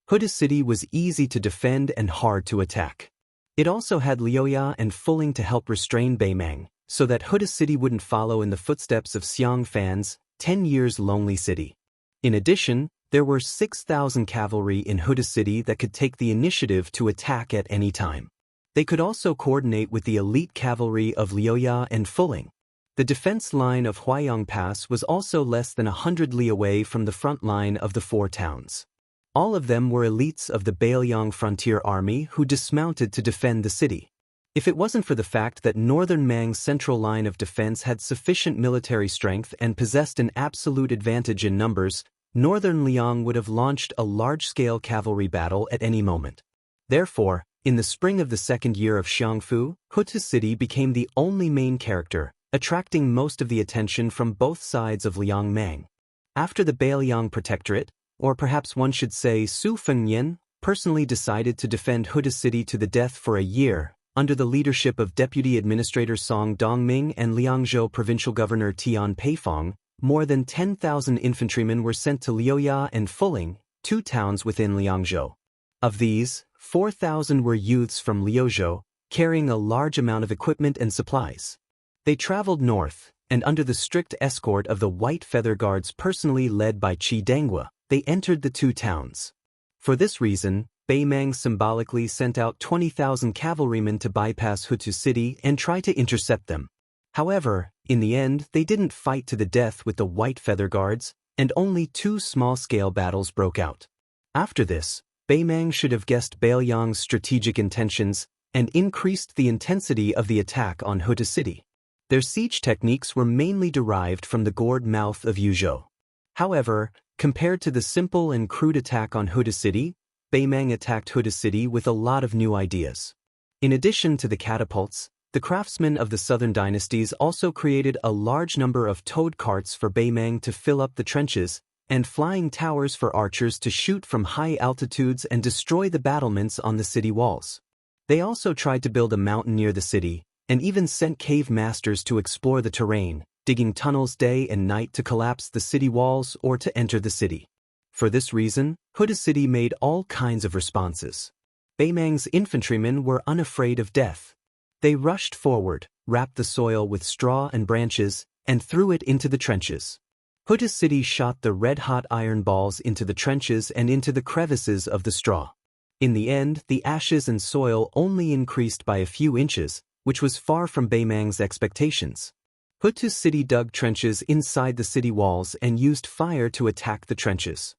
Huda City was easy to defend and hard to attack. It also had Liuya and Fuling to help restrain Beimang, so that Huda City wouldn't follow in the footsteps of Xianfan's 10 years lonely city. In addition, there were 6,000 cavalry in Huda City that could take the initiative to attack at any time. They could also coordinate with the elite cavalry of Liuya and Fuling. The defense line of Huayang Pass was also less than 100 li away from the front line of the 4 towns. All of them were elites of the Bailiang Frontier Army who dismounted to defend the city. If it wasn't for the fact that Northern Mang's central line of defense had sufficient military strength and possessed an absolute advantage in numbers, Northern Liang would have launched a large-scale cavalry battle at any moment. Therefore, in the spring of the second year of Xiangfu, Hutu City became the only main character, attracting most of the attention from both sides of Liang Mang. After the Beiliang Protectorate, or perhaps one should say Su Fengnian, personally decided to defend Hutu City to the death for a year, under the leadership of Deputy Administrator Song Dongming and Liangzhou Provincial Governor Tian Peifong, more than 10,000 infantrymen were sent to Liuya and Fuling, 2 towns within Liangzhou. Of these, 4,000 were youths from Liuzhou, carrying a large amount of equipment and supplies. They traveled north, and under the strict escort of the White Feather Guards personally led by Qi Dengwa, they entered the 2 towns. For this reason, Beimang symbolically sent out 20,000 cavalrymen to bypass Hutu City and try to intercept them. However, in the end they didn't fight to the death with the White Feather Guards, and only 2 small-scale battles broke out. After this, Beimang should have guessed Beiliang's strategic intentions and increased the intensity of the attack on Hutu City. Their siege techniques were mainly derived from the gourd mouth of Yuzhou. However, compared to the simple and crude attack on Hutu City, Beimang attacked Hutu City with a lot of new ideas. In addition to the catapults, the craftsmen of the southern dynasties also created a large number of towed carts for Beimang to fill up the trenches, and flying towers for archers to shoot from high altitudes and destroy the battlements on the city walls. They also tried to build a mountain near the city, and even sent cave masters to explore the terrain, digging tunnels day and night to collapse the city walls or to enter the city. For this reason, Hutu City made all kinds of responses. Beimang's infantrymen were unafraid of death. They rushed forward, wrapped the soil with straw and branches, and threw it into the trenches. Hutu City shot the red-hot iron balls into the trenches and into the crevices of the straw. In the end, the ashes and soil only increased by a few inches, which was far from Beimang's expectations. Hutu City dug trenches inside the city walls and used fire to attack the trenches.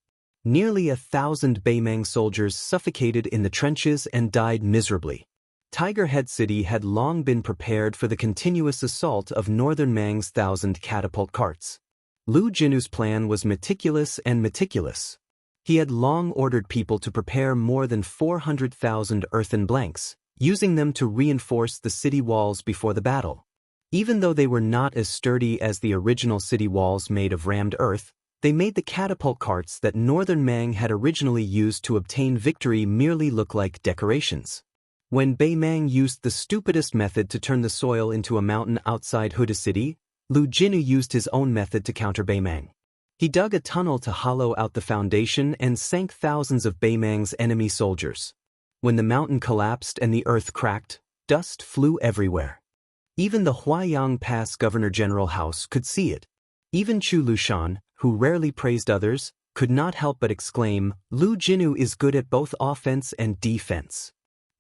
Nearly 1,000 Beimang soldiers suffocated in the trenches and died miserably. Tiger Head City had long been prepared for the continuous assault of Northern Mang's 1,000 catapult carts. Lu Jinu's plan was meticulous. He had long ordered people to prepare more than 400,000 earthen blanks, using them to reinforce the city walls before the battle. Even though they were not as sturdy as the original city walls made of rammed earth, they made the catapult carts that Northern Mang had originally used to obtain victory merely look like decorations. When Beimang used the stupidest method to turn the soil into a mountain outside Hutu City, Lu Jinu used his own method to counter Beimang. He dug a tunnel to hollow out the foundation and sank thousands of Beimang's enemy soldiers. When the mountain collapsed and the earth cracked, dust flew everywhere. Even the Huaiyang Pass Governor-General House could see it. Even Chu Lushan, who rarely praised others, could not help but exclaim, "Lu Jinu is good at both offense and defense."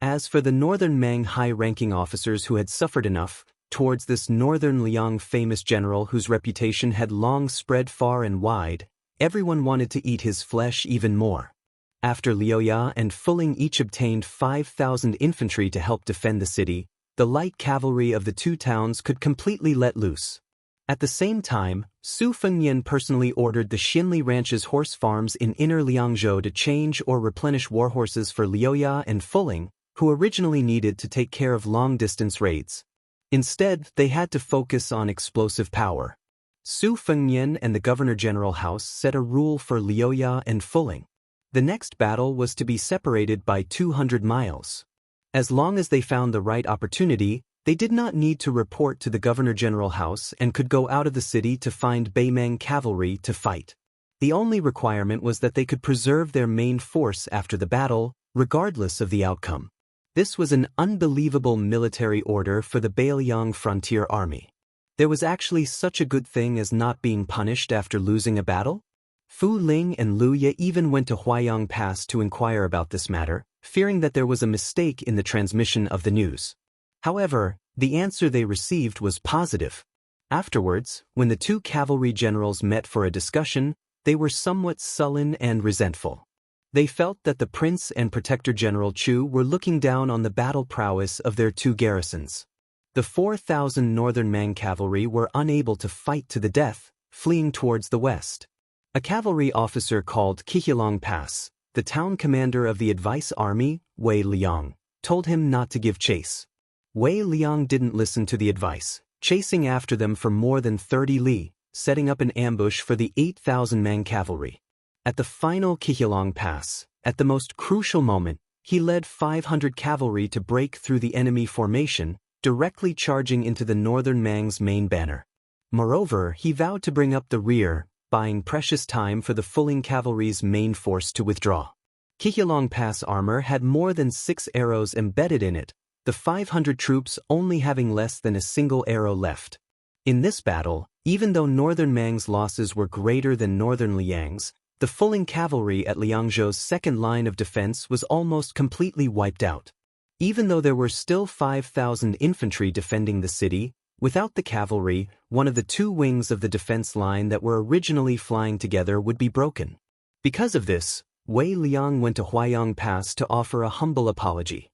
As for the Northern Mang high-ranking officers who had suffered enough, towards this Northern Liang famous general whose reputation had long spread far and wide, everyone wanted to eat his flesh even more. After Liuya and Fuling each obtained 5,000 infantry to help defend the city, the light cavalry of the 2 towns could completely let loose. At the same time, Su Fengnian personally ordered the Xinli Ranch's horse farms in Inner Liangzhou to change or replenish warhorses for Liuya and Fuling, who originally needed to take care of long-distance raids. Instead, they had to focus on explosive power. Su Fengnian and the Governor-General House set a rule for Liuya and Fuling. The next battle was to be separated by 200 miles. As long as they found the right opportunity, they did not need to report to the Governor-General House and could go out of the city to find Beimang cavalry to fight. The only requirement was that they could preserve their main force after the battle, regardless of the outcome. This was an unbelievable military order for the Beiliang Frontier Army. There was actually such a good thing as not being punished after losing a battle? Fu Ling and Lu Ye even went to Huaiyang Pass to inquire about this matter, fearing that there was a mistake in the transmission of the news. However, the answer they received was positive. Afterwards, when the 2 cavalry generals met for a discussion, they were somewhat sullen and resentful. They felt that the Prince and Protector General Chu were looking down on the battle prowess of their two garrisons. The 4,000 northern Mang cavalry were unable to fight to the death, fleeing towards the west. A cavalry officer called Qiqilong Pass, the town commander of the advice army, Wei Liang, told him not to give chase. Wei Liang didn't listen to the advice, chasing after them for more than 30 li, setting up an ambush for the 8,000 Mang cavalry. At the final Qiqilong Pass, at the most crucial moment, he led 500 cavalry to break through the enemy formation, directly charging into the northern Mang's main banner. Moreover, he vowed to bring up the rear, buying precious time for the Fuling cavalry's main force to withdraw. Qiqilong Pass armor had more than 6 arrows embedded in it, the 500 troops only having less than a single arrow left. In this battle, even though northern Mang's losses were greater than northern Liang's, the Fuling cavalry at Liangzhou's second line of defense was almost completely wiped out. Even though there were still 5,000 infantry defending the city, without the cavalry, one of the two wings of the defense line that were originally flying together would be broken. Because of this, Wei Liang went to Huayang Pass to offer a humble apology.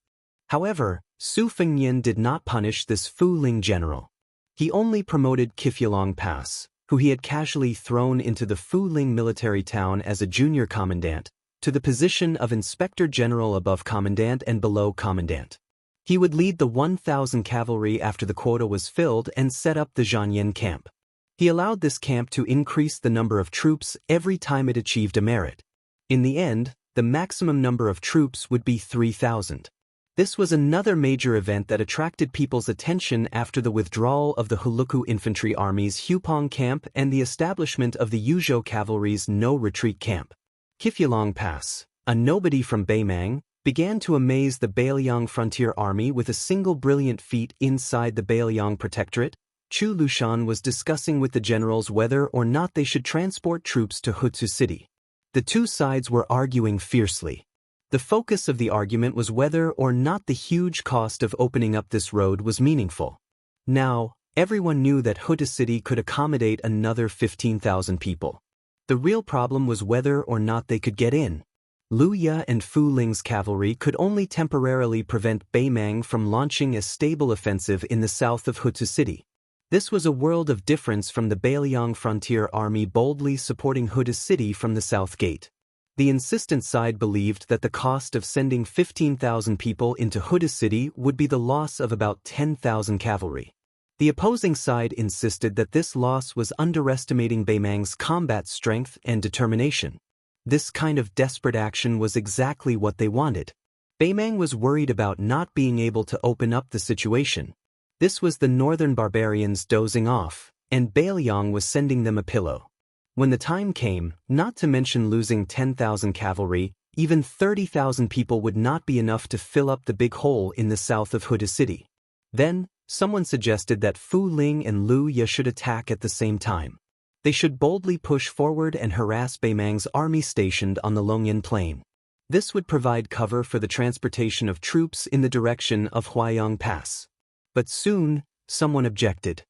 However, Su Fengnian did not punish this Fu Ling general. He only promoted Qiqilong Pass, who he had casually thrown into the Fu Ling military town as a junior commandant, to the position of inspector general above commandant and below commandant. He would lead the 1,000 cavalry after the quota was filled and set up the Zhanyan camp. He allowed this camp to increase the number of troops every time it achieved a merit. In the end, the maximum number of troops would be 3,000. This was another major event that attracted people's attention after the withdrawal of the Huluku Infantry Army's Hupong camp and the establishment of the Yuzhou Cavalry's no-retreat camp. Qiqilong Pass, a nobody from Beimang, began to amaze the Beiliang Frontier Army with a single brilliant feat inside the Beiliang Protectorate. Chu Lushan was discussing with the generals whether or not they should transport troops to Hutsu City. The two sides were arguing fiercely. The focus of the argument was whether or not the huge cost of opening up this road was meaningful. Now, everyone knew that Hutsu City could accommodate another 15,000 people. The real problem was whether or not they could get in. Lu Ya and Fu Ling's cavalry could only temporarily prevent Beimang from launching a stable offensive in the south of Hutsu City. This was a world of difference from the Beiliang Frontier Army boldly supporting Hutsu City from the south gate. The insistent side believed that the cost of sending 15,000 people into Hutsu City would be the loss of about 10,000 cavalry. The opposing side insisted that this loss was underestimating Beimang's combat strength and determination. This kind of desperate action was exactly what they wanted. Beimang was worried about not being able to open up the situation. This was the northern barbarians dozing off, and Beiliang was sending them a pillow. When the time came, not to mention losing 10,000 cavalry, even 30,000 people would not be enough to fill up the big hole in the south of Hutsu City. Then, someone suggested that Fu Ling and Lu Ya should attack at the same time. They should boldly push forward and harass Beimang's army stationed on the Longyan Plain. This would provide cover for the transportation of troops in the direction of Huayang Pass. But soon, someone objected.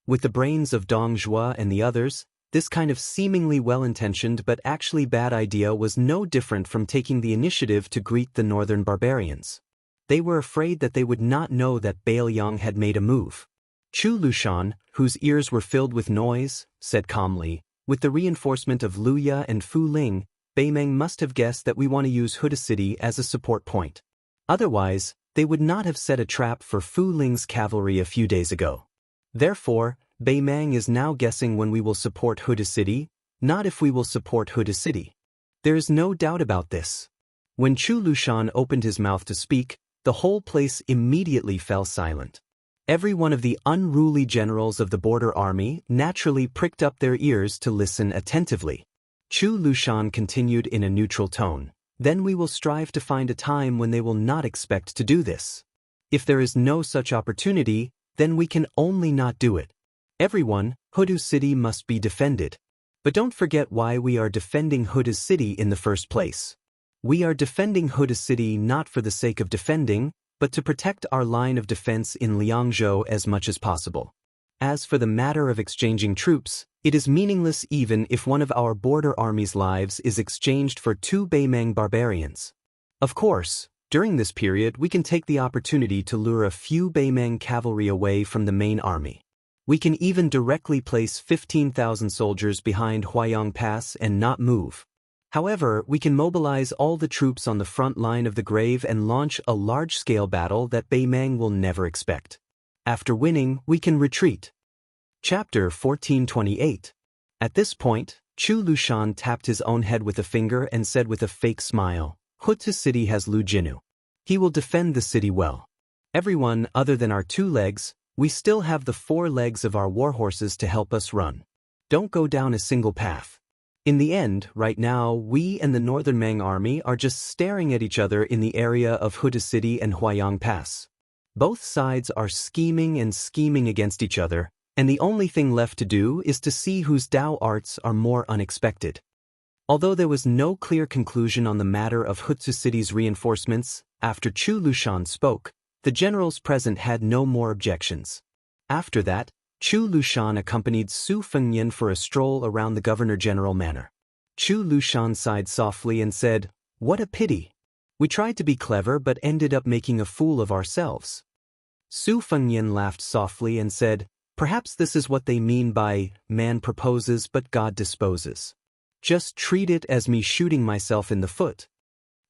With the brains of Dong Zhuo and the others, this kind of seemingly well-intentioned but actually bad idea was no different from taking the initiative to greet the northern barbarians. They were afraid that they would not know that Beiliang had made a move. Chu Lushan, whose ears were filled with noise, said calmly, "With the reinforcement of Lu Ya and Fu Ling, Beimang must have guessed that we want to use Hutsu City as a support point. Otherwise, they would not have set a trap for Fu Ling's cavalry a few days ago. Therefore, Beimang is now guessing when we will support Hutsu City, not if we will support Hutsu City. There is no doubt about this." When Chu Lushan opened his mouth to speak, the whole place immediately fell silent. Every one of the unruly generals of the border army naturally pricked up their ears to listen attentively. Chu Lushan continued in a neutral tone, "Then we will strive to find a time when they will not expect to do this. If there is no such opportunity, then we can only not do it. Everyone, Hutsu City must be defended. But don't forget why we are defending Hutsu City in the first place. We are defending Hutsu City not for the sake of defending, but to protect our line of defense in Liangzhou as much as possible. As for the matter of exchanging troops, it is meaningless even if one of our border army's lives is exchanged for 2 Beimang barbarians. Of course, during this period we can take the opportunity to lure a few Beimang cavalry away from the main army. We can even directly place 15,000 soldiers behind Huayang Pass and not move. However, we can mobilize all the troops on the front line of the grave and launch a large-scale battle that Beimang will never expect. After winning, we can retreat. Chapter 1428. At this point, Chu Lushan tapped his own head with a finger and said with a fake smile, Wuxia city has Lu Jinu. He will defend the city well. Everyone other than our 2 legs, we still have the 4 legs of our warhorses to help us run. Don't go down a single path. In the end, right now, we and the Northern Mang army are just staring at each other in the area of Wuxia city and Huayang Pass. Both sides are scheming and scheming against each other, and the only thing left to do is to see whose Dao arts are more unexpected. Although there was no clear conclusion on the matter of Wuxia city's reinforcements, after Chu Lushan spoke, the generals present had no more objections. After that, Chu Lushan accompanied Su Fengyan for a stroll around the Governor-General manor. Chu Lushan sighed softly and said, "What a pity. We tried to be clever but ended up making a fool of ourselves." Su Fengyan laughed softly and said, "Perhaps this is what they mean by, man proposes but God disposes. Just treat it as me shooting myself in the foot."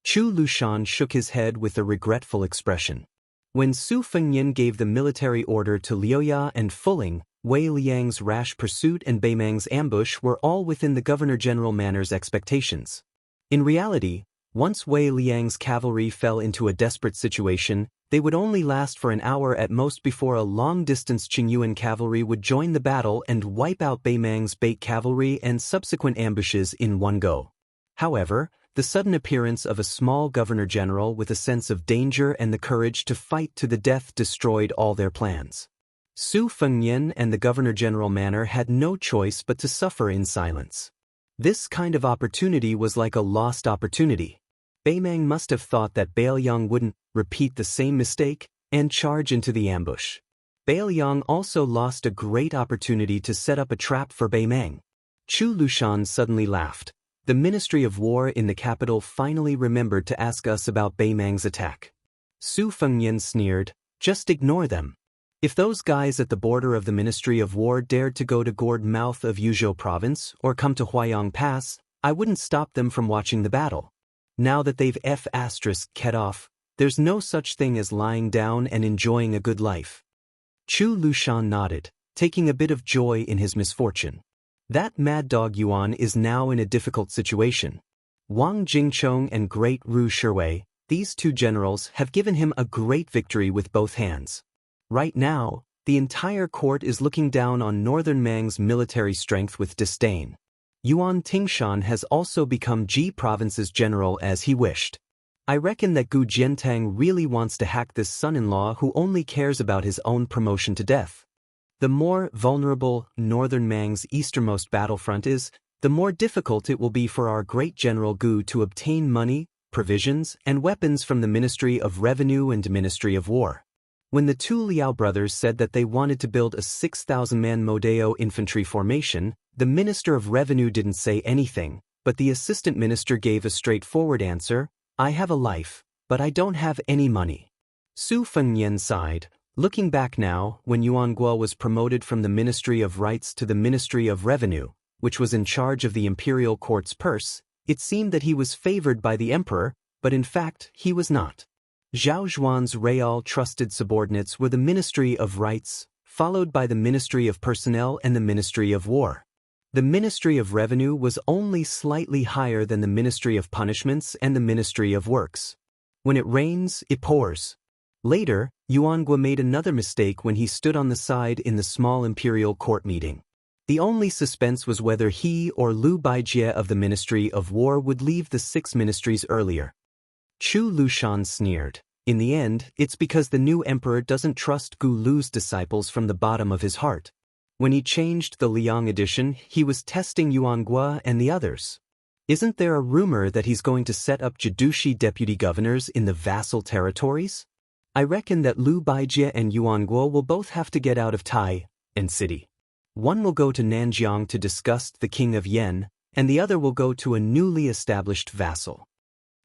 Chu Lushan shook his head with a regretful expression. When Su Fengyan gave the military order to Liuya and Fuling, Wei Liang's rash pursuit and Beimang's ambush were all within the Governor-General manor's expectations. In reality, once Wei Liang's cavalry fell into a desperate situation, they would only last for an hour at most before a long-distance Qingyuan cavalry would join the battle and wipe out Beimang's bait cavalry and subsequent ambushes in one go. However, the sudden appearance of a small governor-general with a sense of danger and the courage to fight to the death destroyed all their plans. Su Fengyan and the Governor-General manor had no choice but to suffer in silence. This kind of opportunity was like a lost opportunity. Beimang must have thought that Bailiang wouldn't repeat the same mistake and charge into the ambush. Bailiang also lost a great opportunity to set up a trap for Beimang. Chu Lushan suddenly laughed. The Ministry of War in the capital finally remembered to ask us about Beimang's attack. Su Fengyan sneered, "Just ignore them. If those guys at the border of the Ministry of War dared to go to Gourd mouth of Yuzhou province or come to Huayang Pass, I wouldn't stop them from watching the battle. Now that they've ket off, there's no such thing as lying down and enjoying a good life." Chu Lushan nodded, taking a bit of joy in his misfortune. That mad dog Yuan is now in a difficult situation. Wang Jingchong and Great Ru Shiwei, these 2 generals, have given him a great victory with both hands. Right now, the entire court is looking down on Northern Mang's military strength with disdain. Yuan Tingshan has also become Ji Province's general as he wished. I reckon that Gu Jiantang really wants to hack this son-in-law who only cares about his own promotion to death. The more vulnerable Northern Mang's easternmost battlefront is, the more difficult it will be for our great General Gu to obtain money, provisions, and weapons from the Ministry of Revenue and Ministry of War. When the 2 Liao brothers said that they wanted to build a 6,000-man Modeo infantry formation, the Minister of Revenue didn't say anything, but the Assistant Minister gave a straightforward answer, "I have a life, but I don't have any money." Su Fengyan sighed. Looking back now, when Yuan Guo was promoted from the Ministry of Rights to the Ministry of Revenue, which was in charge of the imperial court's purse, it seemed that he was favored by the emperor, but in fact he was not. Zhao Zhuan's real trusted subordinates were the Ministry of Rights, followed by the Ministry of Personnel and the Ministry of War. The Ministry of Revenue was only slightly higher than the Ministry of Punishments and the Ministry of Works. When it rains, it pours. Later, Yuan Guo made another mistake when he stood on the side in the small imperial court meeting. The only suspense was whether he or Lu Baijie of the Ministry of War would leave the 6 ministries earlier. Chu Lushan sneered. In the end, it's because the new emperor doesn't trust Gu Lu's disciples from the bottom of his heart. When he changed the Liang edition, he was testing Yuan Guo and the others. Isn't there a rumor that he's going to set up Jidushi deputy governors in the vassal territories? I reckon that Lu Baijie and Yuan Guo will both have to get out of Tai and city. One will go to Nanjiang to disgust the king of Yen, and the other will go to a newly established vassal.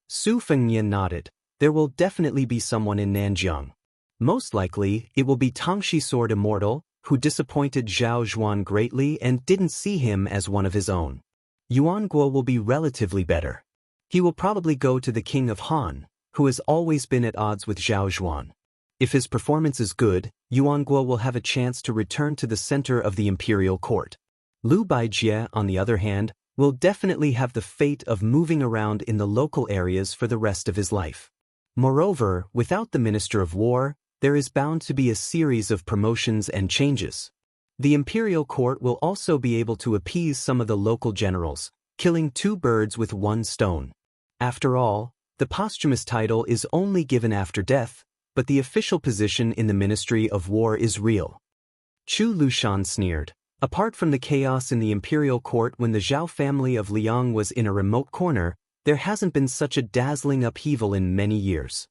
Su Fengnian nodded. There will definitely be someone in Nanjiang. Most likely, it will be Tangshi Sword Immortal, who disappointed Zhao Zhuan greatly and didn't see him as one of his own. Yuan Guo will be relatively better. He will probably go to the king of Han, who has always been at odds with Zhao Zhuan. If his performance is good, Yuan Guo will have a chance to return to the center of the imperial court. Liu Baijie, on the other hand, will definitely have the fate of moving around in the local areas for the rest of his life. Moreover, without the Minister of War, there is bound to be a series of promotions and changes. The imperial court will also be able to appease some of the local generals, killing two birds with one stone. After all, the posthumous title is only given after death, but the official position in the Ministry of War is real. Chu Lushan sneered. Apart from the chaos in the imperial court when the Zhao family of Liang was in a remote corner, there hasn't been such a dazzling upheaval in many years.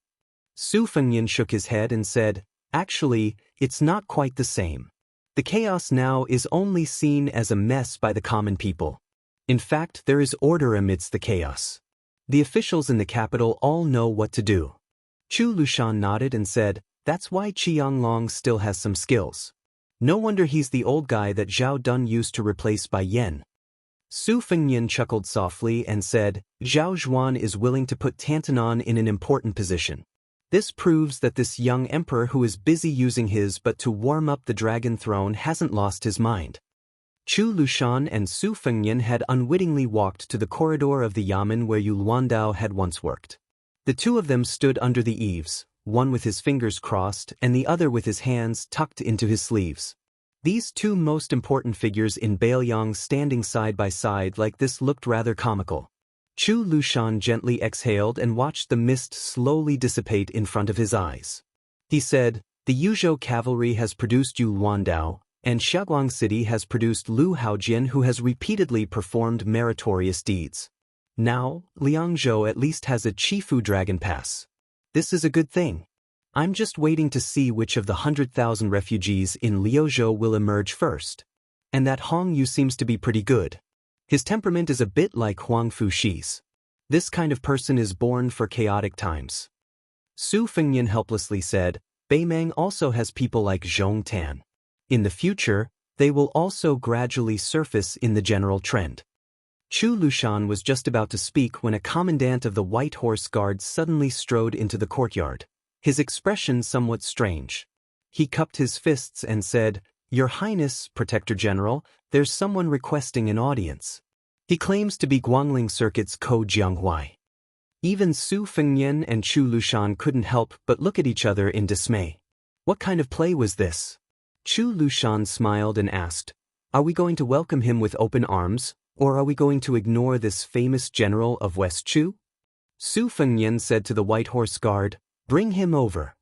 Su Fengnian shook his head and said, "Actually, it's not quite the same. The chaos now is only seen as a mess by the common people. In fact, there is order amidst the chaos. The officials in the capital all know what to do." Chu Lushan nodded and said, "That's why Qianglong still has some skills. No wonder he's the old guy that Zhao Dun used to replace by Yen." Su Fengnian chuckled softly and said, "Zhao Zhuan is willing to put Tantanon in an important position. This proves that this young emperor who is busy using his but to warm up the dragon throne hasn't lost his mind." Chu Lushan and Su Fengnian had unwittingly walked to the corridor of the yamen where Yu Luandao had once worked. The two of them stood under the eaves, one with his fingers crossed and the other with his hands tucked into his sleeves. These two most important figures in Bailiang standing side by side like this looked rather comical. Chu Lushan gently exhaled and watched the mist slowly dissipate in front of his eyes. He said, "The Yuzhou cavalry has produced Yu Luandao, and Xiaguang City has produced Lu Haojian, who has repeatedly performed meritorious deeds. Now, Liangzhou at least has a Chifu Dragon Pass. This is a good thing. I'm just waiting to see which of the 100,000 refugees in Liuzhou will emerge first. And that Hong Yu seems to be pretty good. His temperament is a bit like Huang Fuxi's. This kind of person is born for chaotic times." Su Fengnian helplessly said, "Beimeng also has people like Zhong Tan. In the future, they will also gradually surface in the general trend." Chu Lushan was just about to speak when a commandant of the White Horse Guard suddenly strode into the courtyard, his expression somewhat strange. He cupped his fists and said, "Your Highness, Protector General, there's someone requesting an audience. He claims to be Guangling Circuit's Ko Jianghuai." Even Su Fengnian and Chu Lushan couldn't help but look at each other in dismay. What kind of play was this? Chu Lushan smiled and asked, "Are we going to welcome him with open arms, or are we going to ignore this famous general of West Chu?" Su Fengnian said to the White Horse Guard, "Bring him over."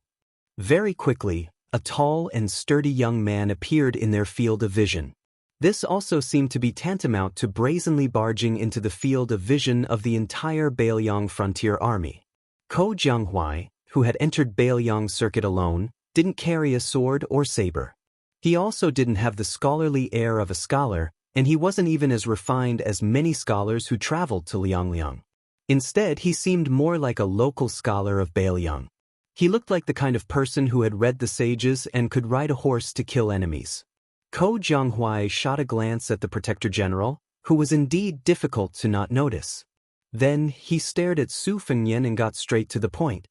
Very quickly, a tall and sturdy young man appeared in their field of vision. This also seemed to be tantamount to brazenly barging into the field of vision of the entire Bailiang frontier army. Ko Jianghuai, who had entered Bailiang Circuit alone, didn't carry a sword or saber. He also didn't have the scholarly air of a scholar, and he wasn't even as refined as many scholars who traveled to Liangliang. Instead, he seemed more like a local scholar of Bailiang. He looked like the kind of person who had read the sages and could ride a horse to kill enemies. Ko Jianghuai shot a glance at the Protector General, who was indeed difficult to not notice. Then he stared at Su Fengnian and got straight to the point.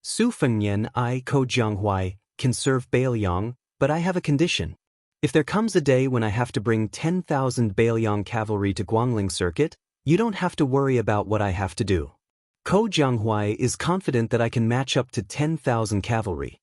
"Su Fengnian, I, Ko Jianghuai, can serve Bailiang, but I have a condition. If there comes a day when I have to bring 10,000 Bailiang cavalry to Guangling Circuit, you don't have to worry about what I have to do." Ko Jianghuai is confident that I can match up to 10,000 cavalry.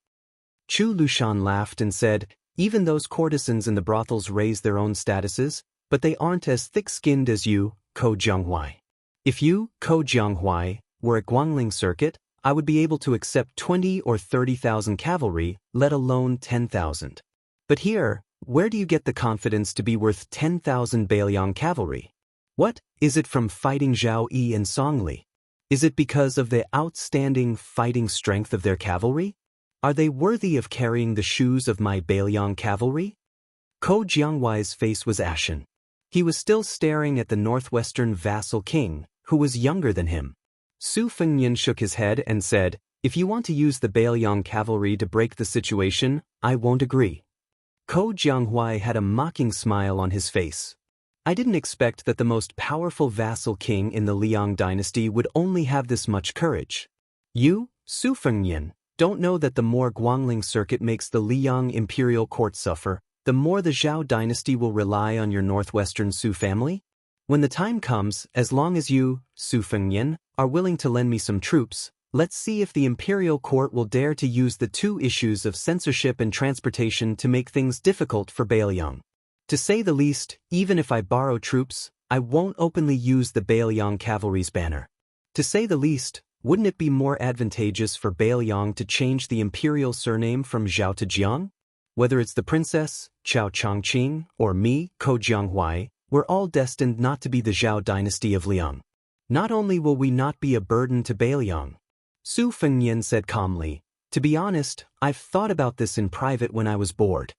Chu Lushan laughed and said, "Even those courtesans in the brothels raise their own statuses, but they aren't as thick-skinned as you, Ko Jianghuai. If you, Ko Jianghuai, were at Guangling Circuit, I would be able to accept 20 or 30,000 cavalry, let alone 10,000. But here, where do you get the confidence to be worth 10,000 Bailiang cavalry? What, is it from fighting Zhao Yi and Song Li? Is it because of the outstanding fighting strength of their cavalry? Are they worthy of carrying the shoes of my Bailiang cavalry?" Ko Jianghuai's face was ashen. He was still staring at the northwestern vassal king, who was younger than him. Su Fengnian shook his head and said, "If you want to use the Bailiang cavalry to break the situation, I won't agree." Ko Jianghuai had a mocking smile on his face. "I didn't expect that the most powerful vassal king in the Liang dynasty would only have this much courage. You, Su Fengnian, don't know that the more Guangling circuit makes the Liang imperial court suffer, the more the Zhao dynasty will rely on your northwestern Su family? When the time comes, as long as you, Su Fengnian, are willing to lend me some troops, let's see if the imperial court will dare to use the two issues of censorship and transportation to make things difficult for Bailiang. To say the least, even if I borrow troops, I won't openly use the Bailiang cavalry's banner. To say the least, wouldn't it be more advantageous for Bailiang to change the imperial surname from Zhao to Jiang? Whether it's the princess, Chao Chongqing, or me, Ko Jianghuai, we're all destined not to be the Zhao dynasty of Liang. Not only will we not be a burden to Bailiang," Su Fengnian said calmly, "to be honest, I've thought about this in private when I was bored.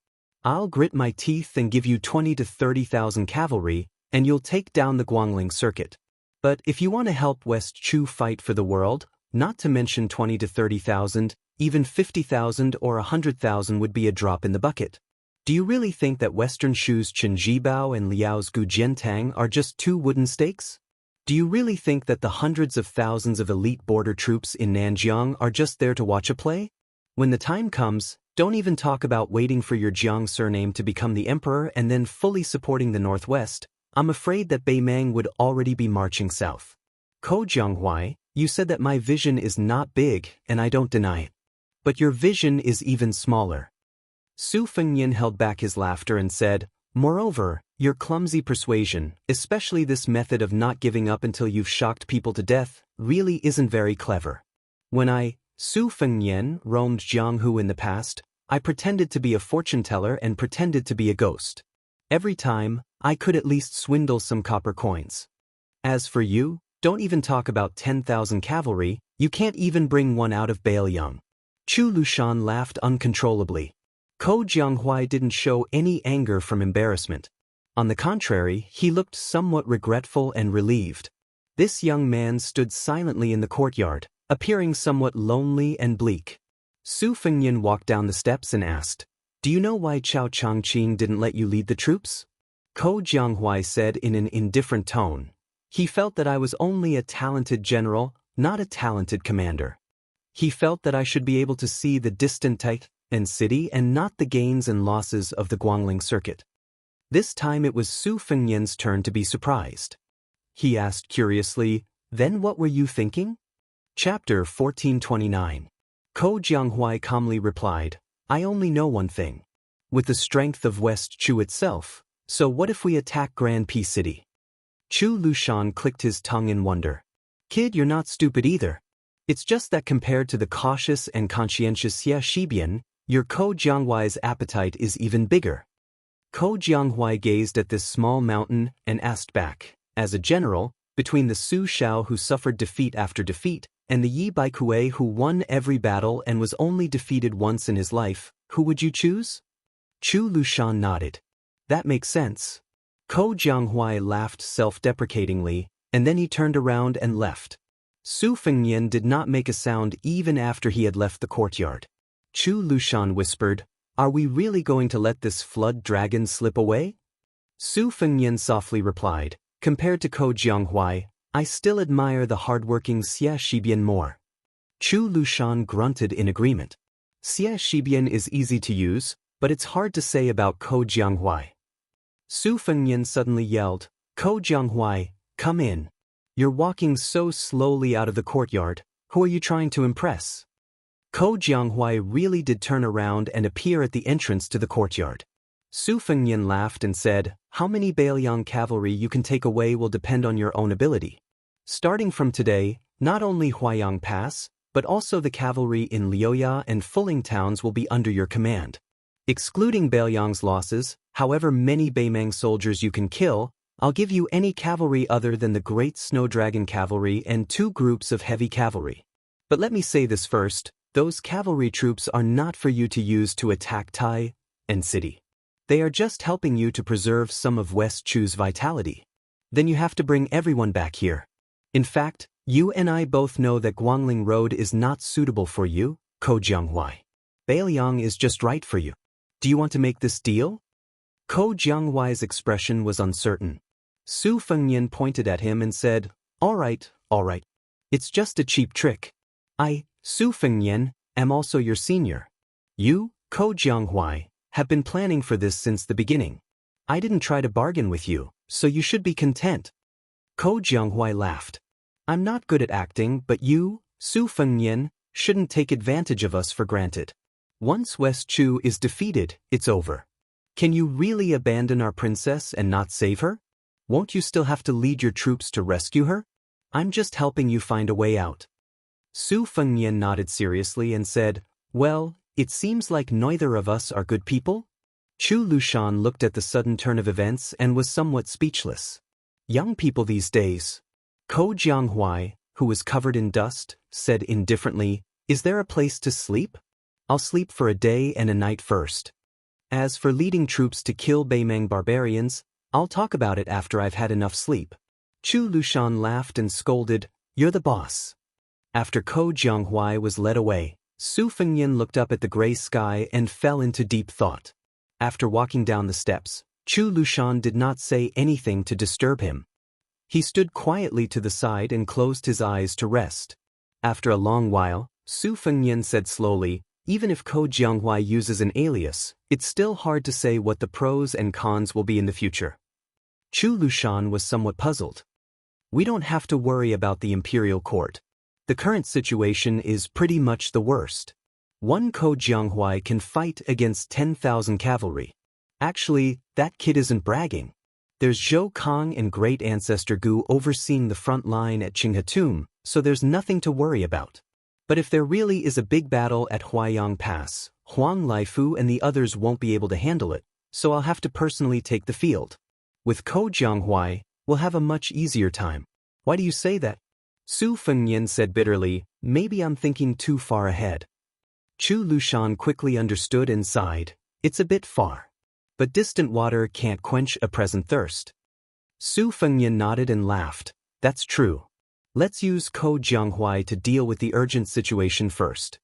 I'll grit my teeth and give you 20 to 30,000 cavalry, and you'll take down the Guangling circuit. But if you want to help West Chu fight for the world, not to mention 20 to 30,000, even 50,000 or 100,000 would be a drop in the bucket. Do you really think that Western Shu's Chen Jibao and Liao's Gu Jiantang are just two wooden stakes? Do you really think that the hundreds of thousands of elite border troops in Nanjiang are just there to watch a play? When the time comes, don't even talk about waiting for your Jiang surname to become the emperor and then fully supporting the Northwest. I'm afraid that Beimang would already be marching south. Ko Jianghuai, you said that my vision is not big, and I don't deny it. But your vision is even smaller." Su Fengnian held back his laughter and said, "Moreover, your clumsy persuasion, especially this method of not giving up until you've shocked people to death, really isn't very clever. When I, Su Fengnian, roamed Jianghu in the past, I pretended to be a fortune teller and pretended to be a ghost. Every time, I could at least swindle some copper coins. As for you, don't even talk about 10,000 cavalry, you can't even bring one out of Bailiang." Chu Lushan laughed uncontrollably. Ko Jianghuai didn't show any anger from embarrassment. On the contrary, he looked somewhat regretful and relieved. This young man stood silently in the courtyard, appearing somewhat lonely and bleak. Su Fengnian walked down the steps and asked, "Do you know why Chao Chongqing didn't let you lead the troops?" Ko Jianghuai said in an indifferent tone, "He felt that I was only a talented general, not a talented commander. He felt that I should be able to see the distant town and city and not the gains and losses of the Guangling circuit." This time it was Su Fengnian's turn to be surprised. He asked curiously, "Then what were you thinking?" Chapter 1429. Ko Jianghuai calmly replied, "I only know one thing. With the strength of West Chu itself, so what if we attack Grand Peace City?" Chu Lushan clicked his tongue in wonder. "Kid, you're not stupid either. It's just that compared to the cautious and conscientious Xia Shibian, your Ko Jianghuai's appetite is even bigger." Ko Jianghuai gazed at this small mountain and asked back, "As a general, between the Su Shao who suffered defeat after defeat, and the Yi Baikue who won every battle and was only defeated once in his life, who would you choose?" Chu Lushan nodded. "That makes sense." Ko Jianghuai laughed self-deprecatingly, and then he turned around and left. Su Fengnian did not make a sound even after he had left the courtyard. Chu Lushan whispered, "Are we really going to let this flood dragon slip away?" Su Fengnian softly replied, "Compared to Ko Jianghuai, I still admire the hardworking Xia Shibian more." Chu Lushan grunted in agreement. Xia Shibian is easy to use, but it's hard to say about Ko Jianghuai. Su Fengnian suddenly yelled, "Ko Jianghuai, come in. You're walking so slowly out of the courtyard, who are you trying to impress?" Ko Jianghuai really did turn around and appear at the entrance to the courtyard. Su Fengnian laughed and said, "How many Bailiang cavalry you can take away will depend on your own ability. Starting from today, not only Huayang Pass, but also the cavalry in Liuya and Fuling towns will be under your command. Excluding Bailiang's losses, however many Beimang soldiers you can kill, I'll give you any cavalry other than the Great Snow Dragon cavalry and 2 groups of heavy cavalry. But let me say this first, those cavalry troops are not for you to use to attack Tai and city. They are just helping you to preserve some of West Chu's vitality. Then you have to bring everyone back here. In fact, you and I both know that Guangling Road is not suitable for you, Ko Jianghuai. Beiliang is just right for you. Do you want to make this deal? Ko Jianghuai's expression was uncertain. Su Fengnian pointed at him and said, all right. It's just a cheap trick. I, Su Fengnian, am also your senior. You, Ko Jianghuai, have been planning for this since the beginning. I didn't try to bargain with you, so you should be content. Ko Jianghuai laughed. I'm not good at acting, but you, Su Fengnian, shouldn't take advantage of us for granted. Once West Chu is defeated, it's over. Can you really abandon our princess and not save her? Won't you still have to lead your troops to rescue her? I'm just helping you find a way out. Su Fengnian nodded seriously and said, well, it seems like neither of us are good people. Chu Lushan looked at the sudden turn of events and was somewhat speechless. Young people these days. Ko Jianghuai, who was covered in dust, said indifferently, is there a place to sleep? I'll sleep for a day and a night first. As for leading troops to kill Beimeng barbarians, I'll talk about it after I've had enough sleep. Chu Lushan laughed and scolded, you're the boss. After Ko Jianghuai was led away, Su Fengnian looked up at the gray sky and fell into deep thought. After walking down the steps, Chu Lushan did not say anything to disturb him. He stood quietly to the side and closed his eyes to rest. After a long while, Su Fengnian said slowly, even if Ko Jianghuai uses an alias, it's still hard to say what the pros and cons will be in the future. Chu Lushan was somewhat puzzled. We don't have to worry about the imperial court. The current situation is pretty much the worst. One Ko Jianghuai can fight against 10,000 cavalry. Actually, that kid isn't bragging. There's Zhou Kong and great ancestor Gu overseeing the front line at Qinghatum, so there's nothing to worry about. But if there really is a big battle at Huaiyang Pass, Huang Laifu and the others won't be able to handle it, so I'll have to personally take the field. With Ko Jianghuai, we'll have a much easier time. Why do you say that? Su Fengnian said bitterly, maybe I'm thinking too far ahead. Chu Lushan quickly understood and sighed, it's a bit far. But distant water can't quench a present thirst. Su Fengnian nodded and laughed, that's true. Let's use Ko Jianghuai to deal with the urgent situation first.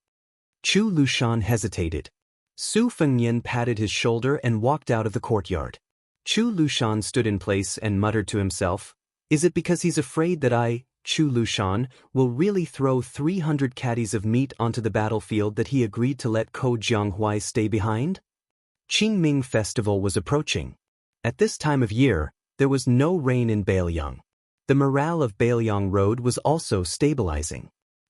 Chu Lushan hesitated. Su Fengnian patted his shoulder and walked out of the courtyard. Chu Lushan stood in place and muttered to himself, is it because he's afraid that I, Chu Lushan, will really throw 300 caddies of meat onto the battlefield that he agreed to let Ko Jianghuai stay behind? Qingming Festival was approaching. At this time of year, there was no rain in Beiliang. The morale of Beiliang Road was also stabilizing.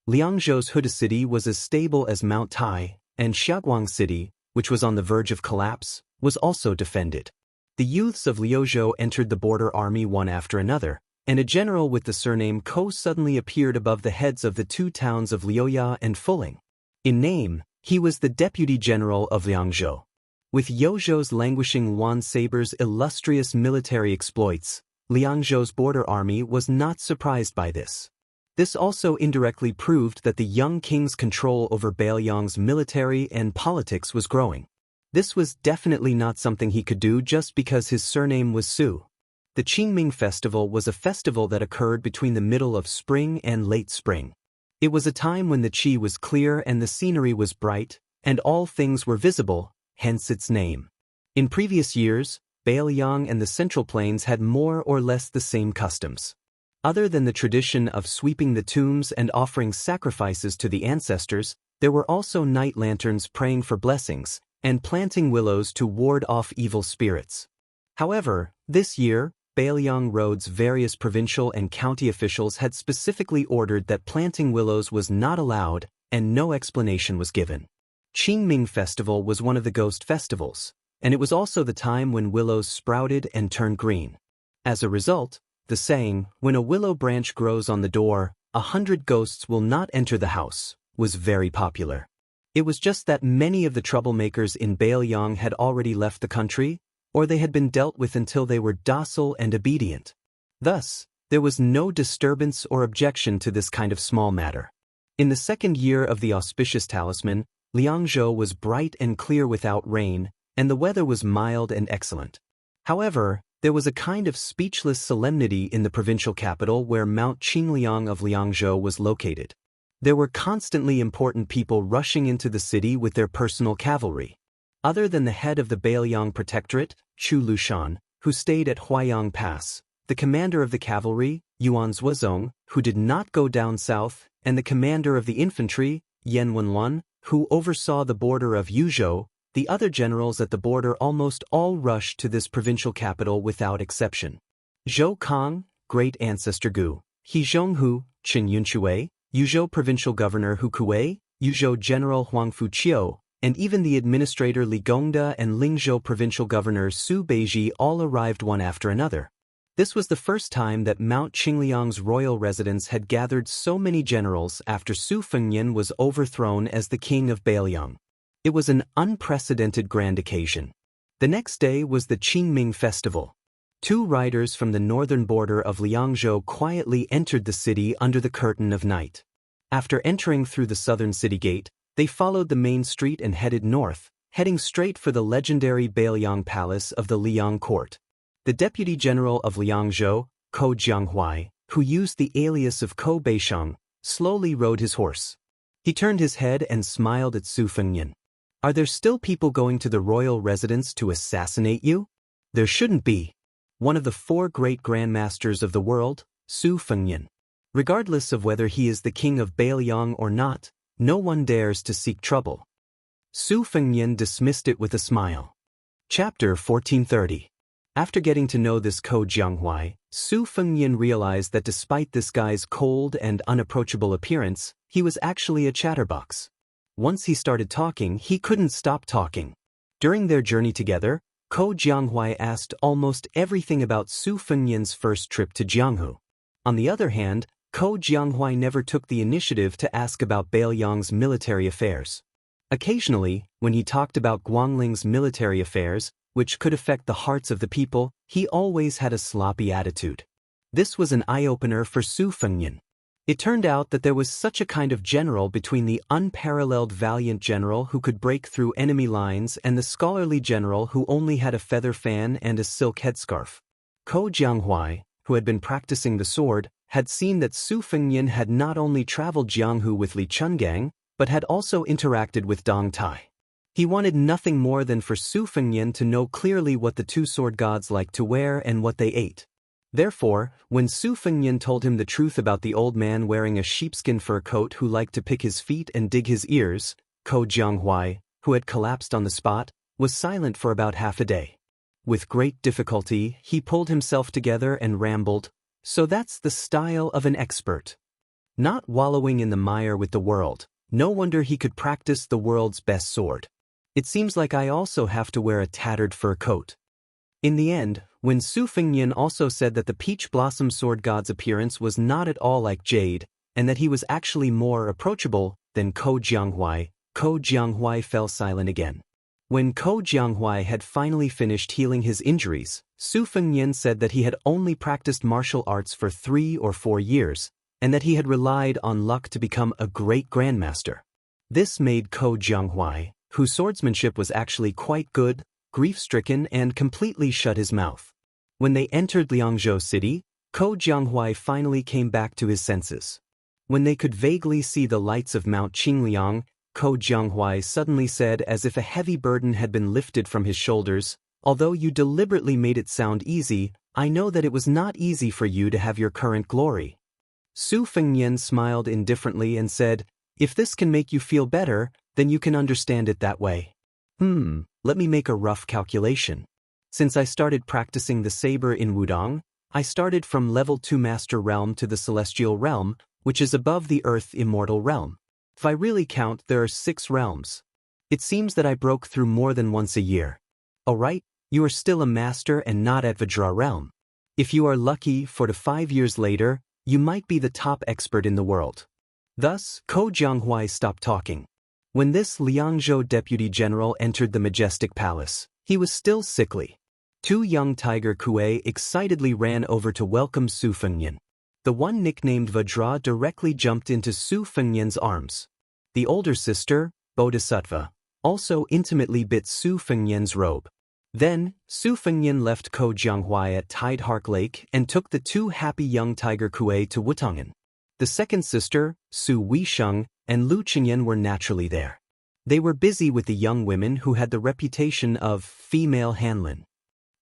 Liangzhou's Huda City was as stable as Mount Tai, and Xiaguang City, which was on the verge of collapse, was also defended. The youths of Liuzhou entered the border army one after another, and a general with the surname Ko suddenly appeared above the heads of the two towns of Liuya and Fuling. In name, he was the deputy general of Liangzhou. With Liuzhou's languishing Wan Saber's illustrious military exploits, Liangzhou's border army was not surprised by this. This also indirectly proved that the young king's control over Beiliang's military and politics was growing. This was definitely not something he could do just because his surname was Su. The Qingming Festival was a festival that occurred between the middle of spring and late spring. It was a time when the qi was clear and the scenery was bright, and all things were visible, hence its name. In previous years, Beiliang and the Central Plains had more or less the same customs. Other than the tradition of sweeping the tombs and offering sacrifices to the ancestors, there were also night lanterns praying for blessings, and planting willows to ward off evil spirits. However, this year, Beiliang Road's various provincial and county officials had specifically ordered that planting willows was not allowed, and no explanation was given. Qingming Festival was one of the ghost festivals, and it was also the time when willows sprouted and turned green. As a result, the saying, when a willow branch grows on the door, 100 ghosts will not enter the house, was very popular. It was just that many of the troublemakers in Beiliang had already left the country, or they had been dealt with until they were docile and obedient. Thus, there was no disturbance or objection to this kind of small matter. In the second year of the auspicious talisman, Liangzhou was bright and clear without rain, and the weather was mild and excellent. However, there was a kind of speechless solemnity in the provincial capital where Mount Qingliang of Liangzhou was located. There were constantly important people rushing into the city with their personal cavalry. Other than the head of the Bailiang Protectorate, Chu Lushan, who stayed at Huayang Pass, the commander of the cavalry, Yuan Zuozong, who did not go down south, and the commander of the infantry, Yan Wenluan, who oversaw the border of Yuzhou, the other generals at the border almost all rushed to this provincial capital without exception. Zhou Kang, great ancestor Gu, He Zhonghu, Qin Yunshui, Yuzhou provincial governor Hu Kuei, Yuzhou general Huang Fuqiu, and even the administrator Li Gongda and Lingzhou provincial governor Su Beiji all arrived one after another. This was the first time that Mount Qingliang's royal residence had gathered so many generals after Su Fengnian was overthrown as the king of Bailiang. It was an unprecedented grand occasion. The next day was the Qingming festival. 2 riders from the northern border of Liangzhou quietly entered the city under the curtain of night. After entering through the southern city gate, they followed the main street and headed north, heading straight for the legendary Bailiang Palace of the Liang Court. The deputy general of Liangzhou, Ko Jianghuai, who used the alias of Ko Beisheng, slowly rode his horse. He turned his head and smiled at Su Fengnian. Are there still people going to the royal residence to assassinate you? There shouldn't be. One of the 4 great grandmasters of the world, Su Fengnian. Regardless of whether he is the king of Bailiang or not, no one dares to seek trouble. Su Fengnian dismissed it with a smile. Chapter 1430. After getting to know this Ko Jianghuai, Su Fengnian realized that despite this guy's cold and unapproachable appearance, he was actually a chatterbox. Once he started talking, he couldn't stop talking. During their journey together, Ko Jianghuai asked almost everything about Su Fengnian's first trip to Jianghu. On the other hand, Ko Jianghuai never took the initiative to ask about Bailiang's military affairs. Occasionally, when he talked about Guangling's military affairs, which could affect the hearts of the people, he always had a sloppy attitude. This was an eye-opener for Su Fengnian. It turned out that there was such a kind of general between the unparalleled valiant general who could break through enemy lines and the scholarly general who only had a feather fan and a silk headscarf. Ko Jianghuai, who had been practicing the sword, had seen that Su Fengnian had not only traveled Jianghu with Li Chungang, but had also interacted with Dong Tai. He wanted nothing more than for Su Fengnian to know clearly what the 2 sword gods liked to wear and what they ate. Therefore, when Su Fengnian told him the truth about the old man wearing a sheepskin fur coat who liked to pick his feet and dig his ears, Ko Jianghuai, who had collapsed on the spot, was silent for about half a day. With great difficulty, he pulled himself together and rambled, "So that's the style of an expert. Not wallowing in the mire with the world, no wonder he could practice the world's best sword. It seems like I also have to wear a tattered fur coat." In the end, when Su Fengnian also said that the peach blossom sword god's appearance was not at all like jade, and that he was actually more approachable than Ko Jianghuai fell silent again. When Ko Jianghuai had finally finished healing his injuries, Su Fengnian said that he had only practiced martial arts for 3 or 4 years, and that he had relied on luck to become a great grandmaster. This made Ko Jianghuai, whose swordsmanship was actually quite good, grief-stricken and completely shut his mouth. When they entered Liangzhou city, Ko Jianghuai finally came back to his senses. When they could vaguely see the lights of Mount Qingliang, Ko Jianghuai suddenly said as if a heavy burden had been lifted from his shoulders, "Although you deliberately made it sound easy, I know that it was not easy for you to have your current glory." Su Fengnian smiled indifferently and said, "If this can make you feel better, then you can understand it that way. Let me make a rough calculation. Since I started practicing the saber in Wudong, I started from level 2 Master Realm to the Celestial Realm, which is above the Earth Immortal Realm. If I really count, there are 6 realms. It seems that I broke through more than once a year. Alright, you are still a master and not at Vajra Realm. If you are lucky, 4 to 5 years later, you might be the top expert in the world." Thus, Ko Jianghuai stopped talking. When this Liangzhou deputy general entered the majestic palace, he was still sickly. 2 young tiger Kuei excitedly ran over to welcome Su Fengnian. The one nicknamed Vajra directly jumped into Su Fengnian's arms. The older sister, Bodhisattva, also intimately bit Su Fengyan's robe. Then, Su Fengyan left Ko Jianghuai at Tide Hark Lake and took the two happy young tiger Kuei to Wutongan. The second sister, Su Weisheng, and Lu Qingyan were naturally there. They were busy with the young women who had the reputation of female Hanlin.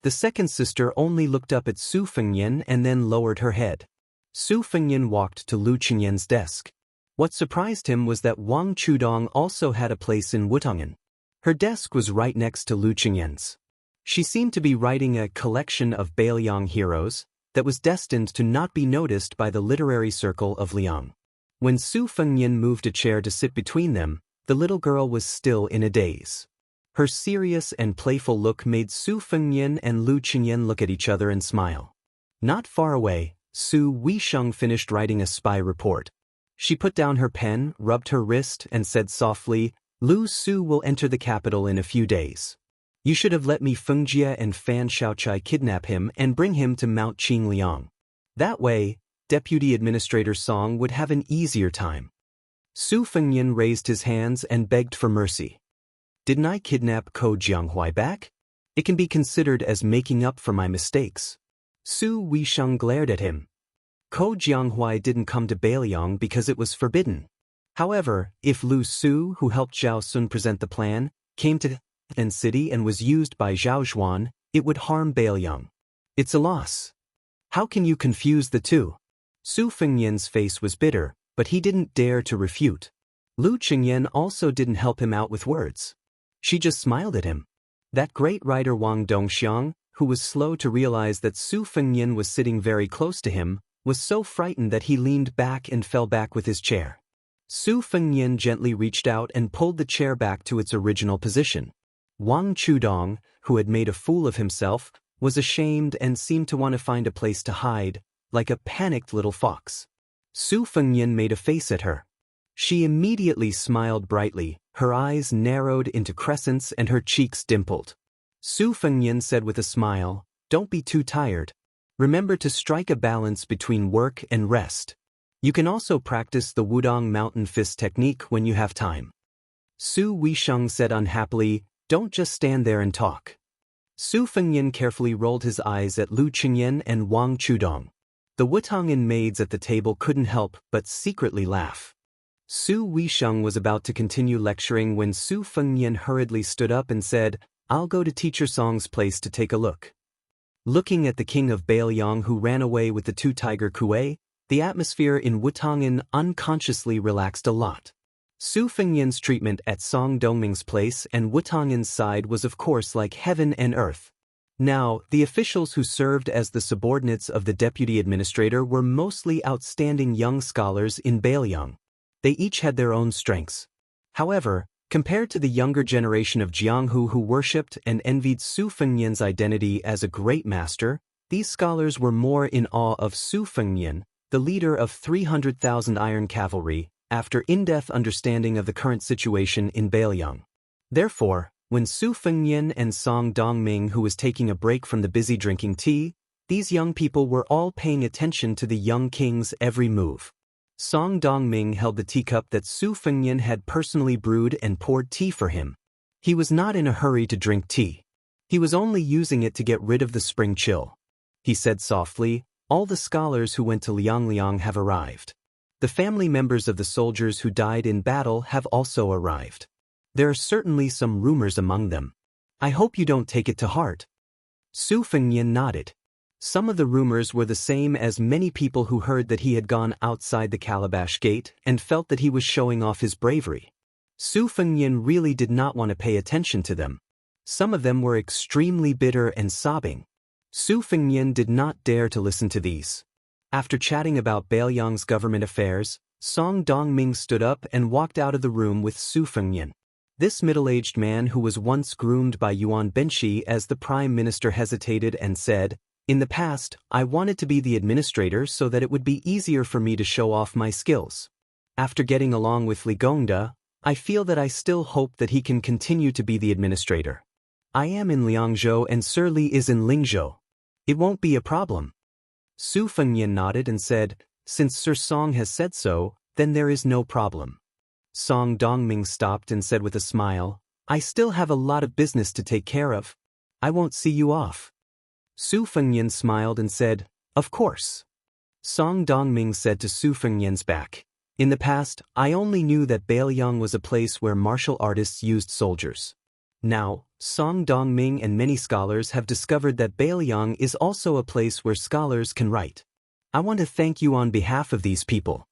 The second sister only looked up at Su Fengyan and then lowered her head. Su Fengyan walked to Lu Qingyan's desk. What surprised him was that Wang Chudong also had a place in Wutongan. Her desk was right next to Lu Qingyan's. She seemed to be writing a collection of Bailiang heroes that was destined to not be noticed by the literary circle of Liang. When Su Fengyan moved a chair to sit between them, the little girl was still in a daze. Her serious and playful look made Su Fengyan and Lu Qingyan look at each other and smile. Not far away, Su Weisheng finished writing a spy report. She put down her pen, rubbed her wrist, and said softly, "Lu Su will enter the capital in a few days. You should have let me Fengjie and Fan Shaochai kidnap him and bring him to Mount Qingliang. That way, Deputy Administrator Song would have an easier time." Su Fengyan raised his hands and begged for mercy. "Didn't I kidnap Ko Jianghuai back? It can be considered as making up for my mistakes." Su Weisheng glared at him. Ko Jianghuai didn't come to Bailiang because it was forbidden. However, if Lu Su, who helped Zhao Sun present the plan, came to the city and was used by Zhao Zhuan, it would harm Bailiang. It's a loss. How can you confuse the two? Su Fengyan's face was bitter, but he didn't dare to refute. Lu Qingyan also didn't help him out with words. She just smiled at him. That great writer Wang Dongxiang, who was slow to realize that Su Fengyan was sitting very close to him, was so frightened that he leaned back and fell back with his chair. Su Fengyan gently reached out and pulled the chair back to its original position. Wang Chudong, who had made a fool of himself, was ashamed and seemed to want to find a place to hide, like a panicked little fox. Su Fengyan made a face at her. She immediately smiled brightly, her eyes narrowed into crescents and her cheeks dimpled. Su Fengyan said with a smile, "Don't be too tired. Remember to strike a balance between work and rest. You can also practice the Wudong Mountain Fist technique when you have time." Su Weisheng said unhappily, "Don't just stand there and talk." Su Fengyan carefully rolled his eyes at Lu Qingyan and Wang Chudong. The Wutongan maids at the table couldn't help but secretly laugh. Su Weisheng was about to continue lecturing when Su Fengyan hurriedly stood up and said, "I'll go to Teacher Song's place to take a look." Looking at the king of Bailiang who ran away with the two tiger Kuei, the atmosphere in Wutongan unconsciously relaxed a lot. Su Fengyan's treatment at Song Dongming's place and Wutongan's side was of course like heaven and earth. Now, the officials who served as the subordinates of the deputy administrator were mostly outstanding young scholars in Bailiang. They each had their own strengths. However, compared to the younger generation of Jianghu who worshipped and envied Su Fengyan's identity as a great master, these scholars were more in awe of Su Fengyan, the leader of 300,000 iron cavalry, after in-depth understanding of the current situation in Bailiang. Therefore, when Su Fengyan and Song Dongming, who was taking a break from the busy drinking tea, these young people were all paying attention to the young king's every move. Song Dongming held the teacup that Su Fengyan had personally brewed and poured tea for him. He was not in a hurry to drink tea. He was only using it to get rid of the spring chill. He said softly, "All the scholars who went to Liangliang have arrived. The family members of the soldiers who died in battle have also arrived. There are certainly some rumors among them. I hope you don't take it to heart." Su Fengyan nodded. Some of the rumors were the same as many people who heard that he had gone outside the Calabash Gate and felt that he was showing off his bravery. Su Fengyan really did not want to pay attention to them. Some of them were extremely bitter and sobbing. Su Fengyan did not dare to listen to these. After chatting about Bailiang's government affairs, Song Dongming stood up and walked out of the room with Su Fengyan. This middle-aged man who was once groomed by Yuan Benshi as the prime minister hesitated and said, "In the past, I wanted to be the administrator so that it would be easier for me to show off my skills. After getting along with Li Gongda, I feel that I still hope that he can continue to be the administrator. I am in Liangzhou and Sir Li is in Lingzhou. It won't be a problem." Su Fengyan nodded and said, "Since Sir Song has said so, then there is no problem." Song Dongming stopped and said with a smile, I still have a lot of business to take care of. I won't see you off. Su Fengyan smiled and said, Of course. Song Dongming said to Su Fengyan's back, In the past, I only knew that Bailiang was a place where martial artists used soldiers. Now, Song Dongming and many scholars have discovered that Bailiang is also a place where scholars can write. I want to thank you on behalf of these people.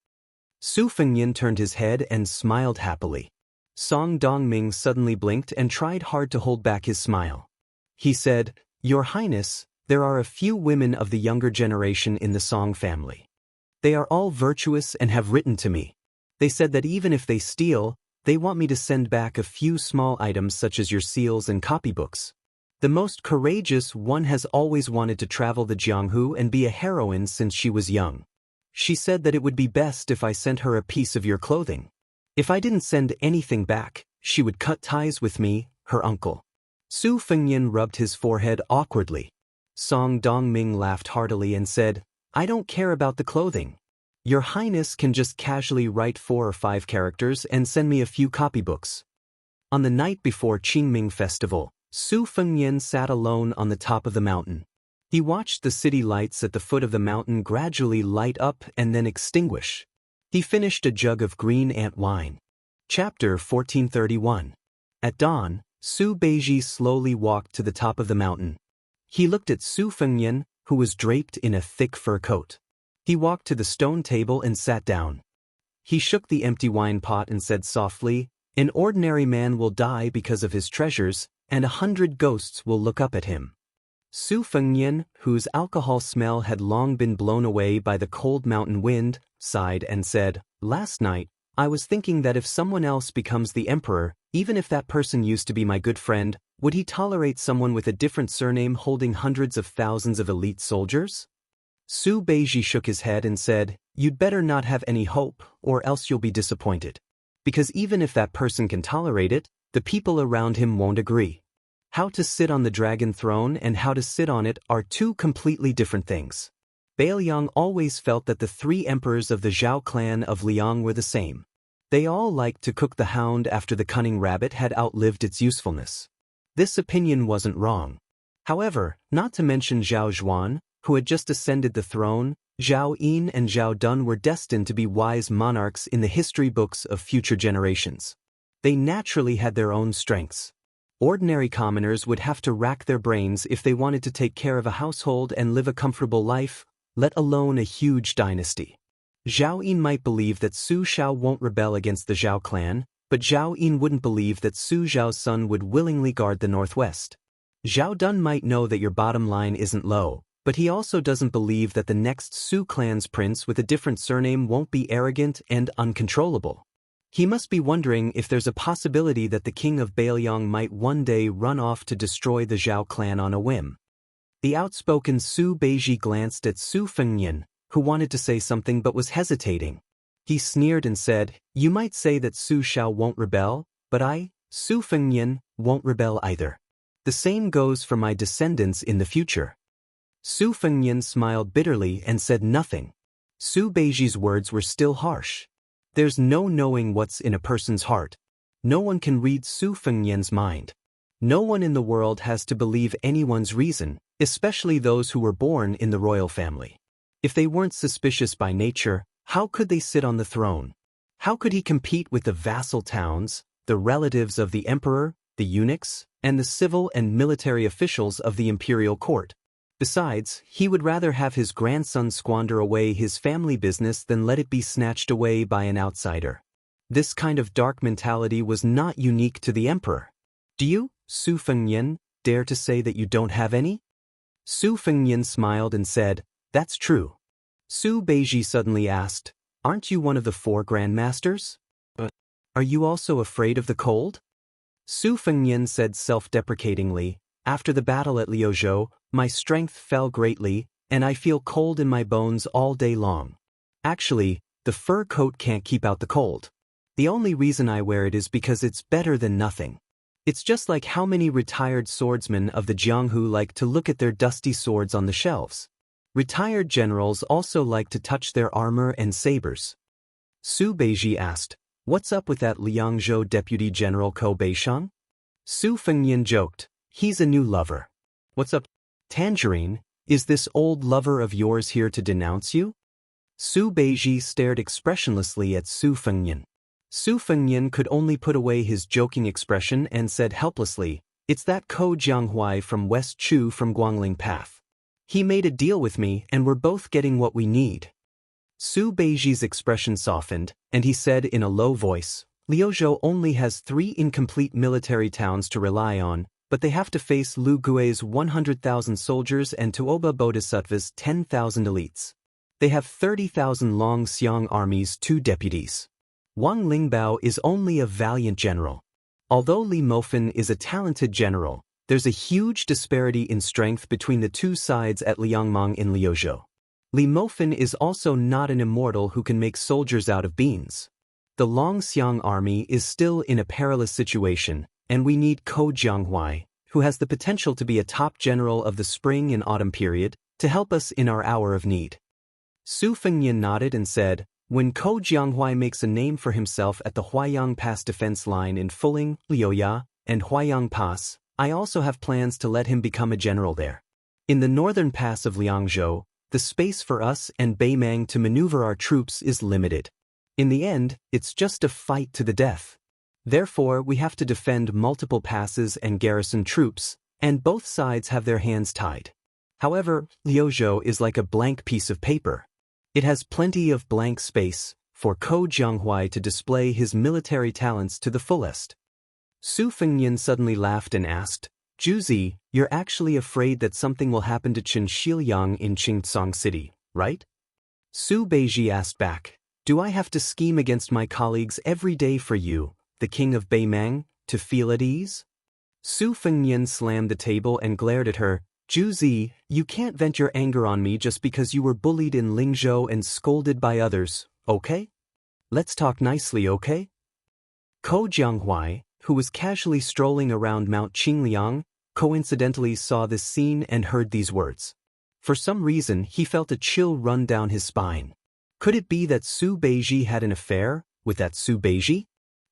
Su Fengyan turned his head and smiled happily. Song Dongming suddenly blinked and tried hard to hold back his smile. He said, Your Highness, there are a few women of the younger generation in the Song family. They are all virtuous and have written to me. They said that even if they steal, they want me to send back a few small items such as your seals and copybooks. The most courageous one has always wanted to travel the Jianghu and be a heroine since she was young. She said that it would be best if I sent her a piece of your clothing. If I didn't send anything back, she would cut ties with me, her uncle. Su Fengyan rubbed his forehead awkwardly. Song Dongming laughed heartily and said, I don't care about the clothing. Your Highness can just casually write 4 or 5 characters and send me a few copybooks. On the night before Qingming Festival, Su Fengyan sat alone on the top of the mountain. He watched the city lights at the foot of the mountain gradually light up and then extinguish. He finished a jug of green ant wine. Chapter 1431. At dawn, Su Beiji slowly walked to the top of the mountain. He looked at Su Fengyan, who was draped in a thick fur coat. He walked to the stone table and sat down. He shook the empty wine pot and said softly, An ordinary man will die because of his treasures, and 100 ghosts will look up at him. Su Fengyan, whose alcohol smell had long been blown away by the cold mountain wind, sighed and said, Last night, I was thinking that if someone else becomes the emperor, even if that person used to be my good friend, would he tolerate someone with a different surname holding hundreds of thousands of elite soldiers? Su Beiji shook his head and said, You'd better not have any hope, or else you'll be disappointed. Because even if that person can tolerate it, the people around him won't agree. How to sit on the dragon throne and how to sit on it are 2 completely different things. Bailiang always felt that the 3 emperors of the Zhao clan of Liang were the same. They all liked to cook the hound after the cunning rabbit had outlived its usefulness. This opinion wasn't wrong. However, not to mention Zhao Zhuan, who had just ascended the throne, Zhao Yin and Zhao Dun were destined to be wise monarchs in the history books of future generations. They naturally had their own strengths. Ordinary commoners would have to rack their brains if they wanted to take care of a household and live a comfortable life, let alone a huge dynasty. Zhao Yin might believe that Su Xiao won't rebel against the Zhao clan, but Zhao Yin wouldn't believe that Su Zhao's son would willingly guard the northwest. Zhao Dun might know that your bottom line isn't low, but he also doesn't believe that the next Su clan's prince with a different surname won't be arrogant and uncontrollable. He must be wondering if there's a possibility that the king of Bailiang might one day run off to destroy the Zhao clan on a whim. The outspoken Su Beiji glanced at Su Fengyan, who wanted to say something but was hesitating. He sneered and said, You might say that Su Xiao won't rebel, but I, Su Fengyan, won't rebel either. The same goes for my descendants in the future. Su Fengyan smiled bitterly and said nothing. Su Beiji's words were still harsh. There's no knowing what's in a person's heart. No one can read Su Fengyan's mind. No one in the world has to believe anyone's reason, especially those who were born in the royal family. If they weren't suspicious by nature, how could they sit on the throne? How could he compete with the vassal towns, the relatives of the emperor, the eunuchs, and the civil and military officials of the imperial court? Besides, he would rather have his grandson squander away his family business than let it be snatched away by an outsider. This kind of dark mentality was not unique to the emperor. Do you, Su Fengyan, dare to say that you don't have any? Su Fengyan smiled and said, That's true. Su Beiji suddenly asked, Aren't you one of the 4 grandmasters? But are you also afraid of the cold? Su Fengyan said self-deprecatingly, After the battle at Liuzhou, my strength fell greatly, and I feel cold in my bones all day long. Actually, the fur coat can't keep out the cold. The only reason I wear it is because it's better than nothing. It's just like how many retired swordsmen of the Jianghu like to look at their dusty swords on the shelves. Retired generals also like to touch their armor and sabers. Su Beiji asked, What's up with that Liangzhou Deputy General Ko Beishang? Su Fengnian joked, "He's a new lover." "What's up, Tangerine? Is this old lover of yours here to denounce you?" Su Beiji stared expressionlessly at Su Fengnian. Su Fengnian could only put away his joking expression and said helplessly, "It's that Ko Jianghuai from West Chu from Guangling Path. He made a deal with me and we're both getting what we need." Su Beiji's expression softened, and he said in a low voice, "Liuzhou only has 3 incomplete military towns to rely on, but they have to face Lu Gui's 100,000 soldiers and Tuoba Bodhisattva's 10,000 elites. They have 30,000 Long Xiang armies, 2 deputies. Wang Lingbao is only a valiant general. Although Li Mofen is a talented general, there's a huge disparity in strength between the 2 sides at Liangmang in Liuzhou. Li Mofen is also not an immortal who can make soldiers out of beans. The Long Xiang army is still in a perilous situation, and we need Ko Jianghuai, who has the potential to be a top general of the spring and autumn period, to help us in our hour of need." Su Fengnian nodded and said, "When Ko Jianghuai makes a name for himself at the Huayang Pass defense line in Fuling, Liuya, and Huayang Pass, I also have plans to let him become a general there. In the northern pass of Liangzhou, the space for us and Beimang to maneuver our troops is limited. In the end, it's just a fight to the death. Therefore, we have to defend multiple passes and garrison troops, and both sides have their hands tied. However, Liuzhou is like a blank piece of paper. It has plenty of blank space for Ko Jianghuai to display his military talents to the fullest." Su Fengnian suddenly laughed and asked, "Juzi, you're actually afraid that something will happen to Qin Shiliang in Qingcang City, right?" Su Beiji asked back, "Do I have to scheme against my colleagues every day for you, the king of Beimang, to feel at ease?" Su Fengnian slammed the table and glared at her. "Juzi, you can't vent your anger on me just because you were bullied in Lingzhou and scolded by others, okay? Let's talk nicely, okay?" Ko Jianghuai, who was casually strolling around Mount Qingliang, coincidentally saw this scene and heard these words. For some reason, he felt a chill run down his spine. Could it be that Su Beiji had an affair with that Su Beiji?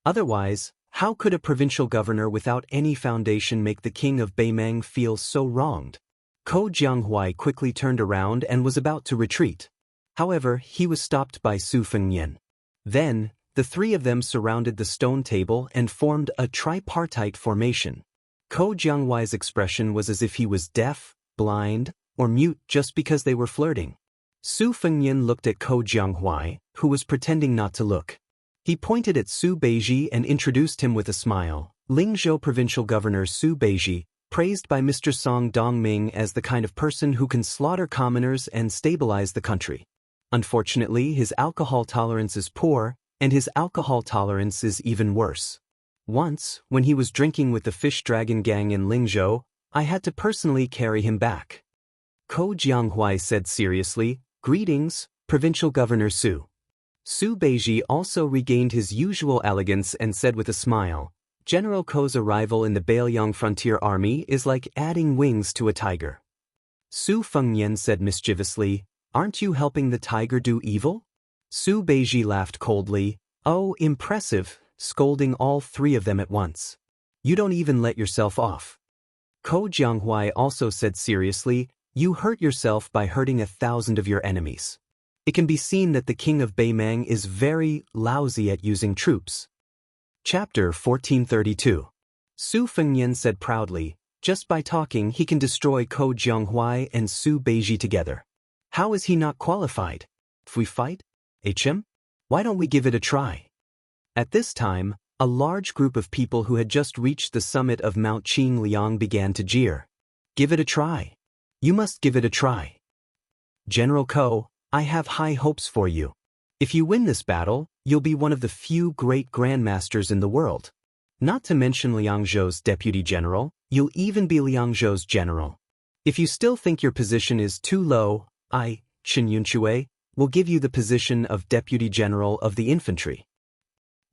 Otherwise, how could a provincial governor without any foundation make the king of Beimang feel so wronged? Ko Jianghuai quickly turned around and was about to retreat. However, he was stopped by Su Fengnian. Then, the 3 of them surrounded the stone table and formed a tripartite formation. Ko Jianghuai's expression was as if he was deaf, blind, or mute just because they were flirting. Su Fengnian looked at Ko Jianghuai, who was pretending not to look. He pointed at Su Beiji and introduced him with a smile. Lingzhou Provincial Governor Su Beiji, praised by Mr. Song Dongming as the kind of person who can slaughter commoners and stabilize the country. Unfortunately, his alcohol tolerance is poor, and his alcohol tolerance is even worse. Once, when he was drinking with the Fish Dragon Gang in Lingzhou, I had to personally carry him back. Ko Jianghuai said seriously, "Greetings, Provincial Governor Su." Su Beiji also regained his usual elegance and said with a smile, "General Ko's arrival in the Beiliang Frontier Army is like adding wings to a tiger." Su Fengnian said mischievously, "Aren't you helping the tiger do evil?" Su Beiji laughed coldly, "Oh, impressive, scolding all 3 of them at once. You don't even let yourself off." Ko Jianghuai also said seriously, "You hurt yourself by hurting 1,000 of your enemies. It can be seen that the king of Beimang is very lousy at using troops." Chapter 1432. Su Fengnian said proudly, "Just by talking he can destroy Ko Jianghuai and Su Beiji together. How is he not qualified? If we fight? HM? Why don't we give it a try?" At this time, a large group of people who had just reached the summit of Mount Qingliang began to jeer. "Give it a try. You must give it a try. General Ko, I have high hopes for you. If you win this battle, you'll be one of the few great grandmasters in the world. Not to mention Liangzhou's deputy general, you'll even be Liangzhou's general. If you still think your position is too low, I, Chen Yunxue, will give you the position of deputy general of the infantry.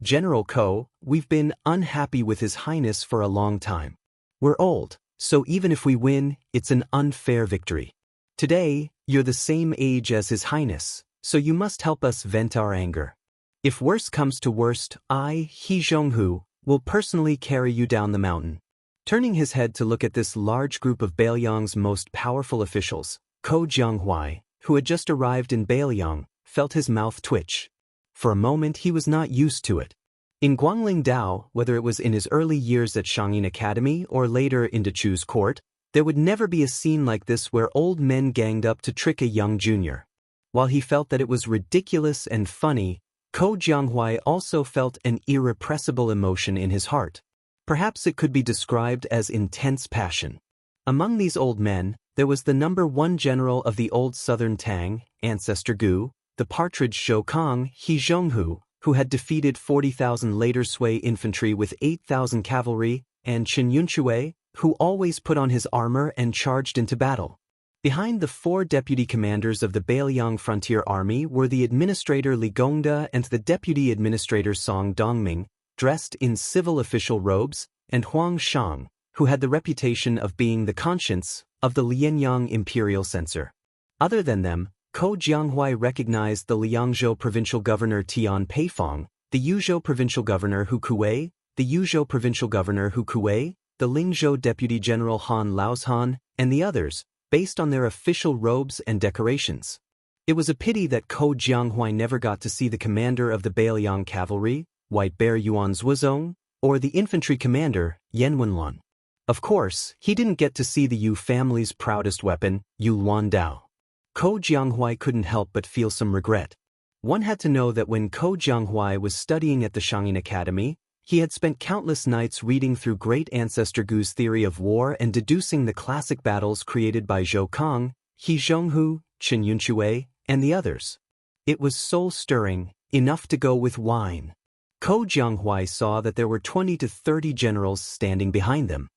General Ko, we've been unhappy with His Highness for a long time. We're old, so even if we win, it's an unfair victory. Today, you're the same age as His Highness, so you must help us vent our anger. If worst comes to worst, I, He Zhonghu, will personally carry you down the mountain. Turning his head to look at this large group of Bailiang's most powerful officials, Ko Jianghuai, who had just arrived in Bailiang, felt his mouth twitch. For a moment he was not used to it. In Guangling Dao, whether it was in his early years at Shangyin Academy or later in Dechu's court, there would never be a scene like this where old men ganged up to trick a young junior. While he felt that it was ridiculous and funny, Ko Jianghuai also felt an irrepressible emotion in his heart. Perhaps it could be described as intense passion. Among these old men, there was the #1 general of the old southern Tang, Ancestor Gu, the partridge Shokong, He Zhonghu, who had defeated 40,000 later Sui infantry with 8,000 cavalry, and Chen Yunshui, who always put on his armor and charged into battle. Behind the 4 deputy commanders of the Bailiang Frontier Army were the administrator Li Gongda and the deputy administrator Song Dongming, dressed in civil official robes, and Huang Shang, who had the reputation of being the conscience of the Lianyang imperial censor. Other than them, Ko Jianghuai recognized the Liangzhou provincial governor Tian Peifong, the Yuzhou provincial governor Hu Kuei, the Yuzhou provincial governor Hu Kuei, the Lingzhou deputy general Han Laoshan, and the others, based on their official robes and decorations. It was a pity that Ko Jianghuai never got to see the commander of the Bailiang cavalry, White Bear Yuan Zuozong, or the infantry commander, Yan Wenlan. Of course, he didn't get to see the Yu family's proudest weapon, Yu Luan Dao. Ko Jianghuai couldn't help but feel some regret. One had to know that when Ko Jianghuai was studying at the Shangyin Academy, he had spent countless nights reading through great ancestor Gu's theory of war and deducing the classic battles created by Zhou Kong, He Zhonghu, Chen Yunshui, and the others. It was soul-stirring, enough to go with wine. Ko Jianghuai saw that there were 20 to 30 generals standing behind them.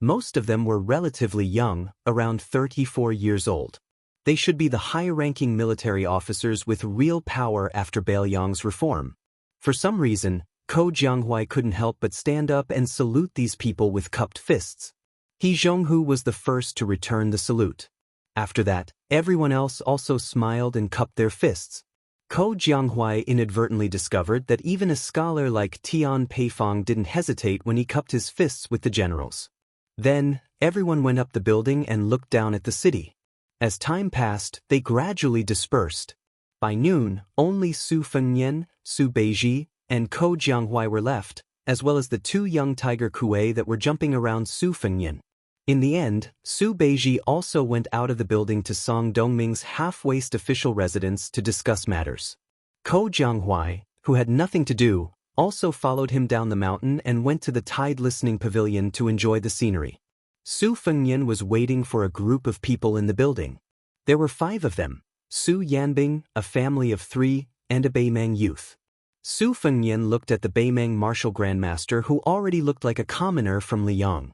Most of them were relatively young, around 34 years old. They should be the high-ranking military officers with real power after Bailiang's reform. For some reason, Ko Jianghuai couldn't help but stand up and salute these people with cupped fists. He Zhonghu was the first to return the salute. After that, everyone else also smiled and cupped their fists. Ko Jianghuai inadvertently discovered that even a scholar like Tian Peifong didn't hesitate when he cupped his fists with the generals. Then, everyone went up the building and looked down at the city. As time passed, they gradually dispersed. By noon, only Su Fengnian, Su Beiji, and Ko Jianghuai were left, as well as the 2 young tiger Kuei that were jumping around Su Fengnian. In the end, Su Beiji also went out of the building to Song Dongming's half-waist official residence to discuss matters. Ko Jianghuai, who had nothing to do, also followed him down the mountain and went to the tide-listening pavilion to enjoy the scenery. Su Fengnian was waiting for a group of people in the building. There were 5 of them: Su Yanbing, a family of 3, and a Beimang youth. Su Fengnian looked at the Beimang martial grandmaster who already looked like a commoner from Liang.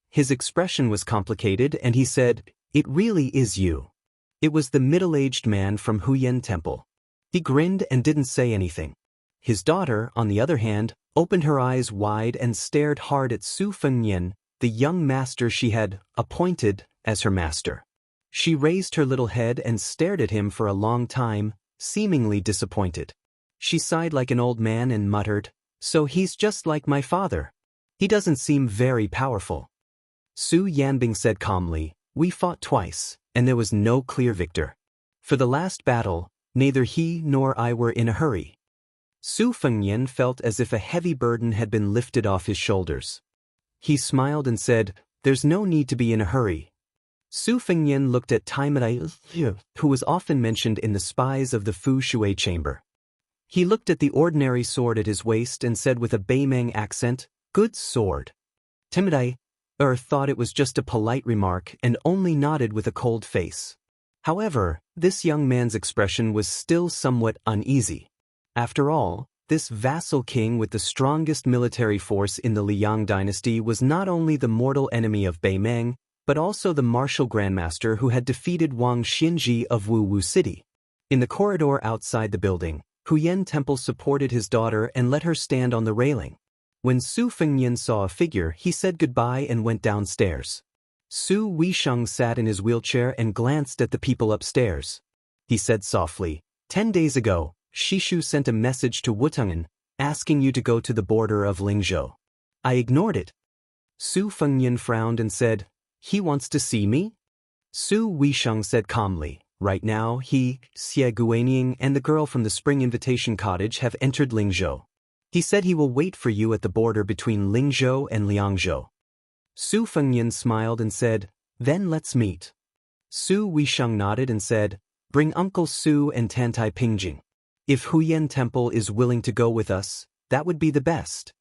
His expression was complicated and he said, "It really is you." It was the middle-aged man from Huyan Temple. He grinned and didn't say anything. His daughter, on the other hand, opened her eyes wide and stared hard at Su Fengnian, the young master she had appointed as her master. She raised her little head and stared at him for a long time, seemingly disappointed. She sighed like an old man and muttered, "So he's just like my father. He doesn't seem very powerful." Su Yanbing said calmly, "We fought twice, and there was no clear victor. For the last battle, neither he nor I were in a hurry." Su Fengnian felt as if a heavy burden had been lifted off his shoulders. He smiled and said, "There's no need to be in a hurry." Su Fengnian looked at Taimai, who was often mentioned in the spies of the Fu Shui chamber. He looked at the ordinary sword at his waist and said with a Beimang accent, "Good sword." Timidai thought it was just a polite remark and only nodded with a cold face. However, this young man's expression was still somewhat uneasy. After all, this vassal king with the strongest military force in the Liang dynasty was not only the mortal enemy of Beimang, but also the martial grandmaster who had defeated Wang Xinji of Wu City. In the corridor outside the building, Huyan Temple supported his daughter and let her stand on the railing. When Su Fengnian saw a figure, he said goodbye and went downstairs. Su Weisheng sat in his wheelchair and glanced at the people upstairs. He said softly, 10 days ago, Shishu sent a message to Wutungen, asking you to go to the border of Lingzhou. I ignored it. Su Fengnian frowned and said, "He wants to see me?" Su Weisheng said calmly, "Right now he, Xie Guanying and the girl from the Spring Invitation Cottage have entered Lingzhou. He said he will wait for you at the border between Lingzhou and Liangzhou." Su Fengnian smiled and said, "Then let's meet." Su Weisheng nodded and said, "Bring Uncle Su and Tantai Pingjing. If Huyan Temple is willing to go with us, that would be the best."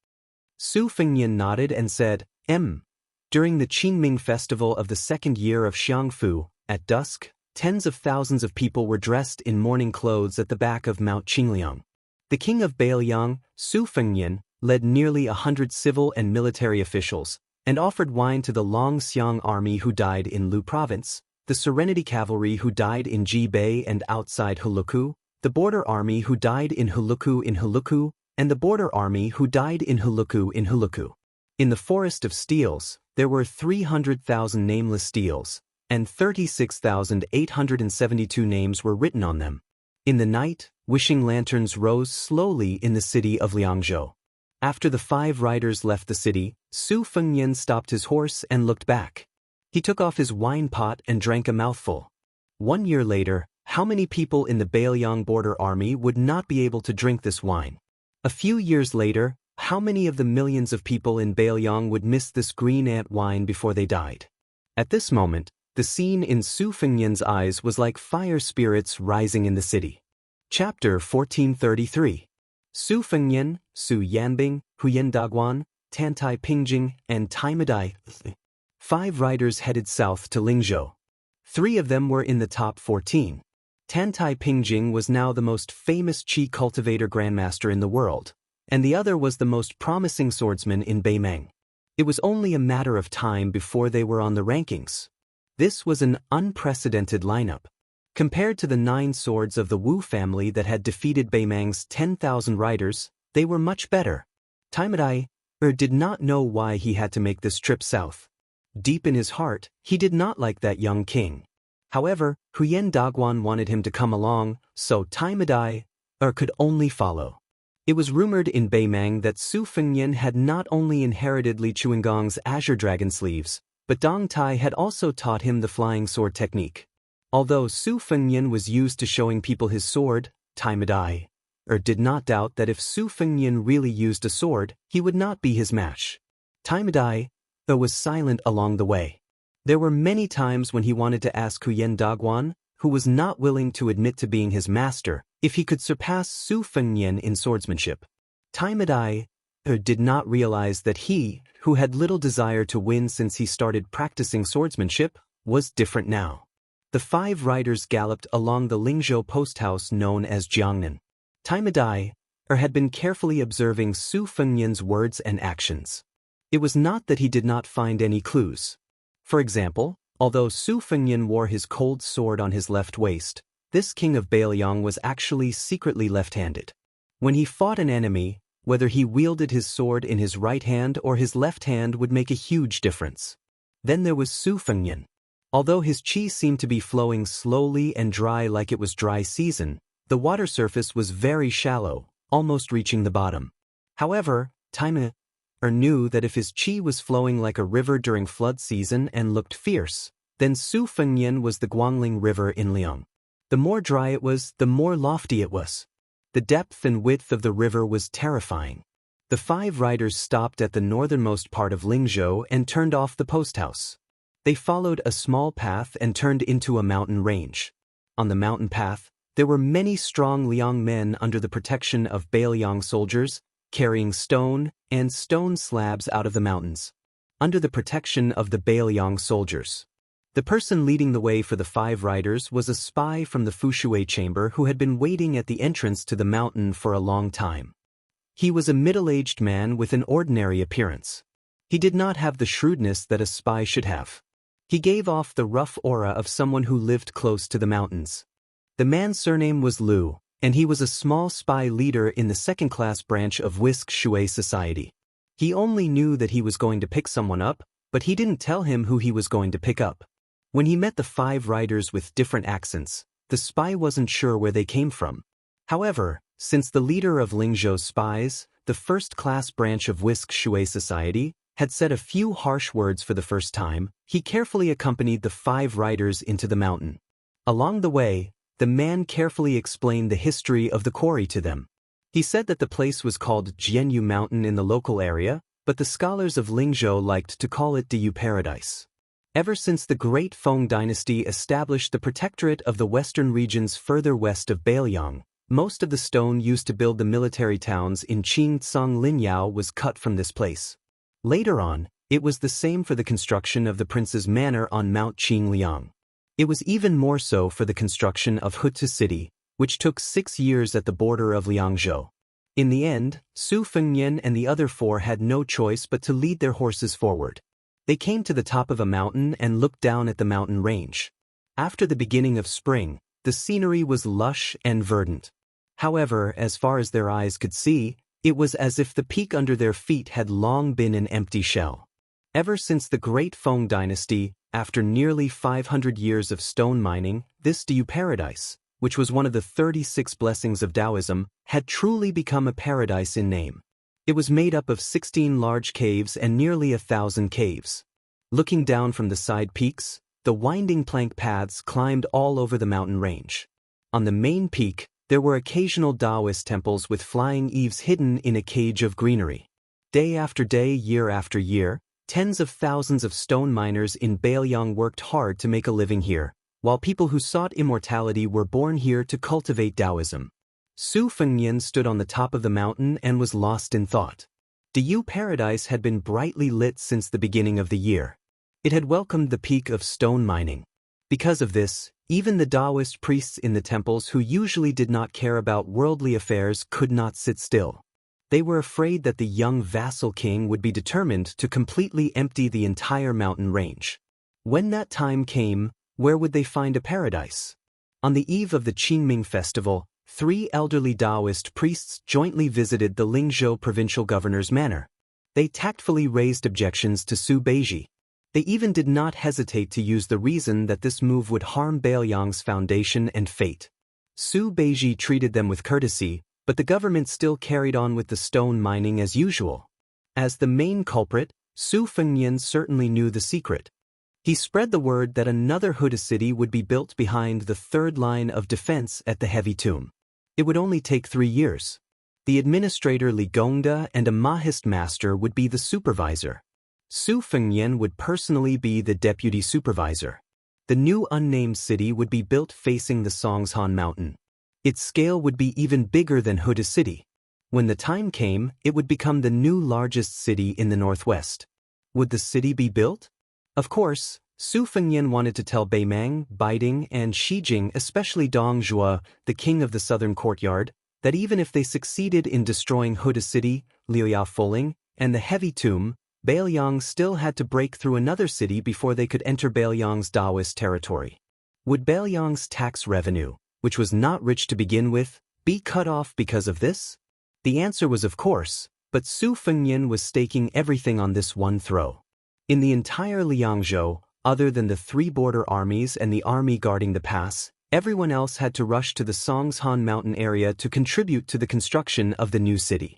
Su Fengnian nodded and said, During the Qingming festival of the second year of Xiangfu, at dusk, tens of thousands of people were dressed in mourning clothes at the back of Mount Qingliang. The king of Beiliang, Su Fengnian, led nearly 100 civil and military officials, and offered wine to the Longxiang army who died in Lu province, the Serenity Cavalry who died in Jibei and outside Huluku, the Border Army who died in Huluku, and the Border Army who died in Huluku. In the Forest of Steels, there were 300,000 nameless steels, and 36,872 names were written on them. In the night, wishing lanterns rose slowly in the city of Liangzhou. After the 5 riders left the city, Su Fengnian stopped his horse and looked back. He took off his wine pot and drank a mouthful. 1 year later, how many people in the Beiliang Border Army would not be able to drink this wine? A few years later, how many of the millions of people in Beiliang would miss this green ant wine before they died? At this moment, the scene in Su Fengnian's eyes was like fire spirits rising in the city. Chapter 1433. Su Fengnian, Su Yanbing, Huyan Daguan, Tantai Pingjing, and Taimadai. 5 riders headed south to Lingzhou. 3 of them were in the top 14. Tantai Pingjing was now the most famous Qi cultivator grandmaster in the world, and the other was the most promising swordsman in Beimeng. It was only a matter of time before they were on the rankings. This was an unprecedented lineup. Compared to the 9 swords of the Wu family that had defeated Beimeng's 10,000 riders, they were much better. Taimadai did not know why he had to make this trip south. Deep in his heart, he did not like that young king. However, Huyan Daguan wanted him to come along, so Taimadai could only follow. It was rumored in Beimeng that Su Fengnian had not only inherited Li Chuangong's azure dragon sleeves, but Dong Tai had also taught him the flying sword technique. Although Su Fengnian was used to showing people his sword, Taimadai did not doubt that if Su Fengnian really used a sword, he would not be his match. Taimadai was silent along the way. There were many times when he wanted to ask Huyan Daguan, who was not willing to admit to being his master, if he could surpass Su Fengnian in swordsmanship. Taimadai did not realize that he, who had little desire to win since he started practicing swordsmanship, was different now. The 5 riders galloped along the Lingzhou post house known as Jiangnan. Taimadai had been carefully observing Su Fengnian's words and actions. It was not that he did not find any clues. For example, although Su Fengnian wore his cold sword on his left waist, this king of Beiliang was actually secretly left-handed. When he fought an enemy, whether he wielded his sword in his right hand or his left hand would make a huge difference. Then there was Su Fengnian. Although his qi seemed to be flowing slowly and dry like it was dry season, the water surface was very shallow, almost reaching the bottom. However, Taimadai knew that if his qi was flowing like a river during flood season and looked fierce, then Su Fengnian was the Guangling River in Liang. The more dry it was, the more lofty it was. The depth and width of the river was terrifying. The 5 riders stopped at the northernmost part of Lingzhou and turned off the post house. They followed a small path and turned into a mountain range. On the mountain path, there were many strong Liang men under the protection of Beiliang soldiers, carrying stone and stone slabs out of the mountains. Under the protection of the Beiliang soldiers. The person leading the way for the 5 riders was a spy from the Fushui chamber who had been waiting at the entrance to the mountain for a long time. He was a middle-aged man with an ordinary appearance. He did not have the shrewdness that a spy should have. He gave off the rough aura of someone who lived close to the mountains. The man's surname was Lu, and he was a small spy leader in the second-class branch of Wuxia society. He only knew that he was going to pick someone up, but he didn't tell him who he was going to pick up. When he met the 5 riders with different accents, the spy wasn't sure where they came from. However, since the leader of Lingzhou's spies, the first-class branch of Wuxia society, had said a few harsh words for the first time, he carefully accompanied the 5 riders into the mountain. Along the way, the man carefully explained the history of the quarry to them. He said that the place was called Jianyu Mountain in the local area, but the scholars of Lingzhou liked to call it Diyu Paradise. Ever since the Great Feng Dynasty established the protectorate of the western regions further west of Beiliang, most of the stone used to build the military towns in Qingcang Linyao was cut from this place. Later on, it was the same for the construction of the prince's manor on Mount Qingliang. It was even more so for the construction of Hutu City, which took 6 years at the border of Liangzhou. In the end, Su Fengnian and the other 4 had no choice but to lead their horses forward. They came to the top of a mountain and looked down at the mountain range. After the beginning of spring, the scenery was lush and verdant. However, as far as their eyes could see, it was as if the peak under their feet had long been an empty shell. Ever since the Great Feng Dynasty, after nearly 500 years of stone mining, this Diyu Paradise, which was one of the 36 blessings of Taoism, had truly become a paradise in name. It was made up of 16 large caves and nearly 1,000 caves. Looking down from the side peaks, the winding plank paths climbed all over the mountain range. On the main peak, there were occasional Taoist temples with flying eaves hidden in a cage of greenery. Day after day, year after year, tens of thousands of stone miners in Beiliang worked hard to make a living here, while people who sought immortality were born here to cultivate Taoism. Su Fengnian stood on the top of the mountain and was lost in thought. Diyu Paradise had been brightly lit since the beginning of the year. It had welcomed the peak of stone mining. Because of this, even the Taoist priests in the temples who usually did not care about worldly affairs could not sit still. They were afraid that the young vassal king would be determined to completely empty the entire mountain range. When that time came, where would they find a paradise? On the eve of the Qingming festival, 3 elderly Taoist priests jointly visited the Lingzhou provincial governor's manor. They tactfully raised objections to Su Beiji. They even did not hesitate to use the reason that this move would harm Beiliang's foundation and fate. Su Beiji treated them with courtesy, but the government still carried on with the stone mining as usual. As the main culprit, Su Fengnian certainly knew the secret. He spread the word that another Huda city would be built behind the 3rd line of defense at the Heavy Tomb. It would only take 3 years. The administrator Li Gongda and a Mahist master would be the supervisor. Su Fengnian would personally be the deputy supervisor. The new unnamed city would be built facing the Songshan Mountain. Its scale would be even bigger than Huda City. When the time came, it would become the new largest city in the northwest. Would the city be built? Of course, Su Fengnian wanted to tell Beimang, Baiding, and Shijing, especially Dong Zhuo, the king of the southern courtyard, that even if they succeeded in destroying Huda City, Liuya Foling, and the Heavy Tomb, Beiliang still had to break through another city before they could enter Beiliang's Taoist territory. Would Beiliang's tax revenue, which was not rich to begin with, be cut off because of this? The answer was of course, but Su Fengnian was staking everything on this one throw. In the entire Liangzhou, other than the 3 border armies and the army guarding the pass, everyone else had to rush to the Songshan Mountain area to contribute to the construction of the new city.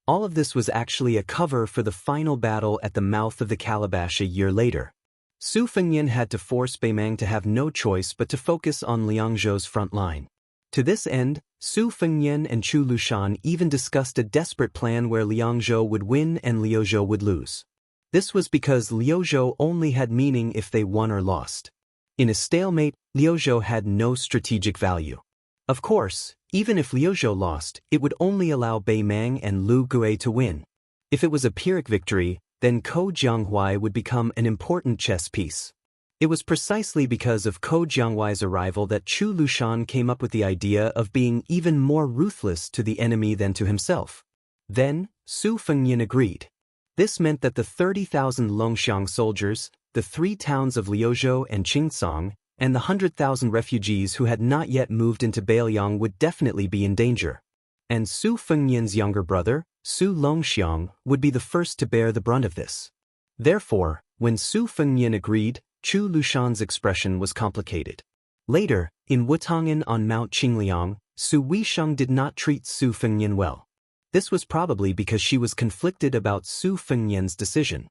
All of this was actually a cover for the final battle at the mouth of the Calabash a year later. Su Fengnian had to force Beimang to have no choice but to focus on Liangzhou's front line. To this end, Su Fengnian and Chu Lushan even discussed a desperate plan where Liangzhou would win and Liuzhou would lose. This was because Liuzhou only had meaning if they won or lost. In a stalemate, Liuzhou had no strategic value. Of course, even if Liuzhou lost, it would only allow Beimang and Lu Gui to win. If it was a Pyrrhic victory, then Ko Jianghuai would become an important chess piece. It was precisely because of Ko Jianghuai's arrival that Chu Lushan came up with the idea of being even more ruthless to the enemy than to himself. Then, Su Fengnian agreed. This meant that the 30,000 Longxiang soldiers, the 3 towns of Liuzhou and Qingcang, and the 100,000 refugees who had not yet moved into Beiliang would definitely be in danger. And Su Fengnian's younger brother, Su Longxiang, would be the first to bear the brunt of this. Therefore, when Su Fengnian agreed, Chu Lushan's expression was complicated. Later, in Wutong'an on Mount Qingliang, Su Weisheng did not treat Su Fengnian well. This was probably because she was conflicted about Su Fengnian's decision.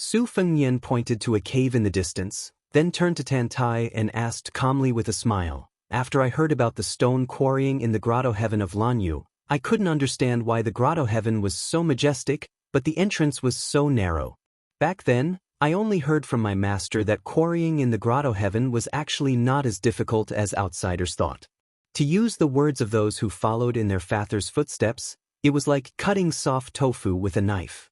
Su Fengnian pointed to a cave in the distance, then turned to Tan Tai and asked calmly with a smile, "After I heard about the stone quarrying in the grotto heaven of Lanyu, I couldn't understand why the grotto heaven was so majestic, but the entrance was so narrow. Back then, I only heard from my master that quarrying in the grotto heaven was actually not as difficult as outsiders thought. To use the words of those who followed in their father's footsteps, it was like cutting soft tofu with a knife.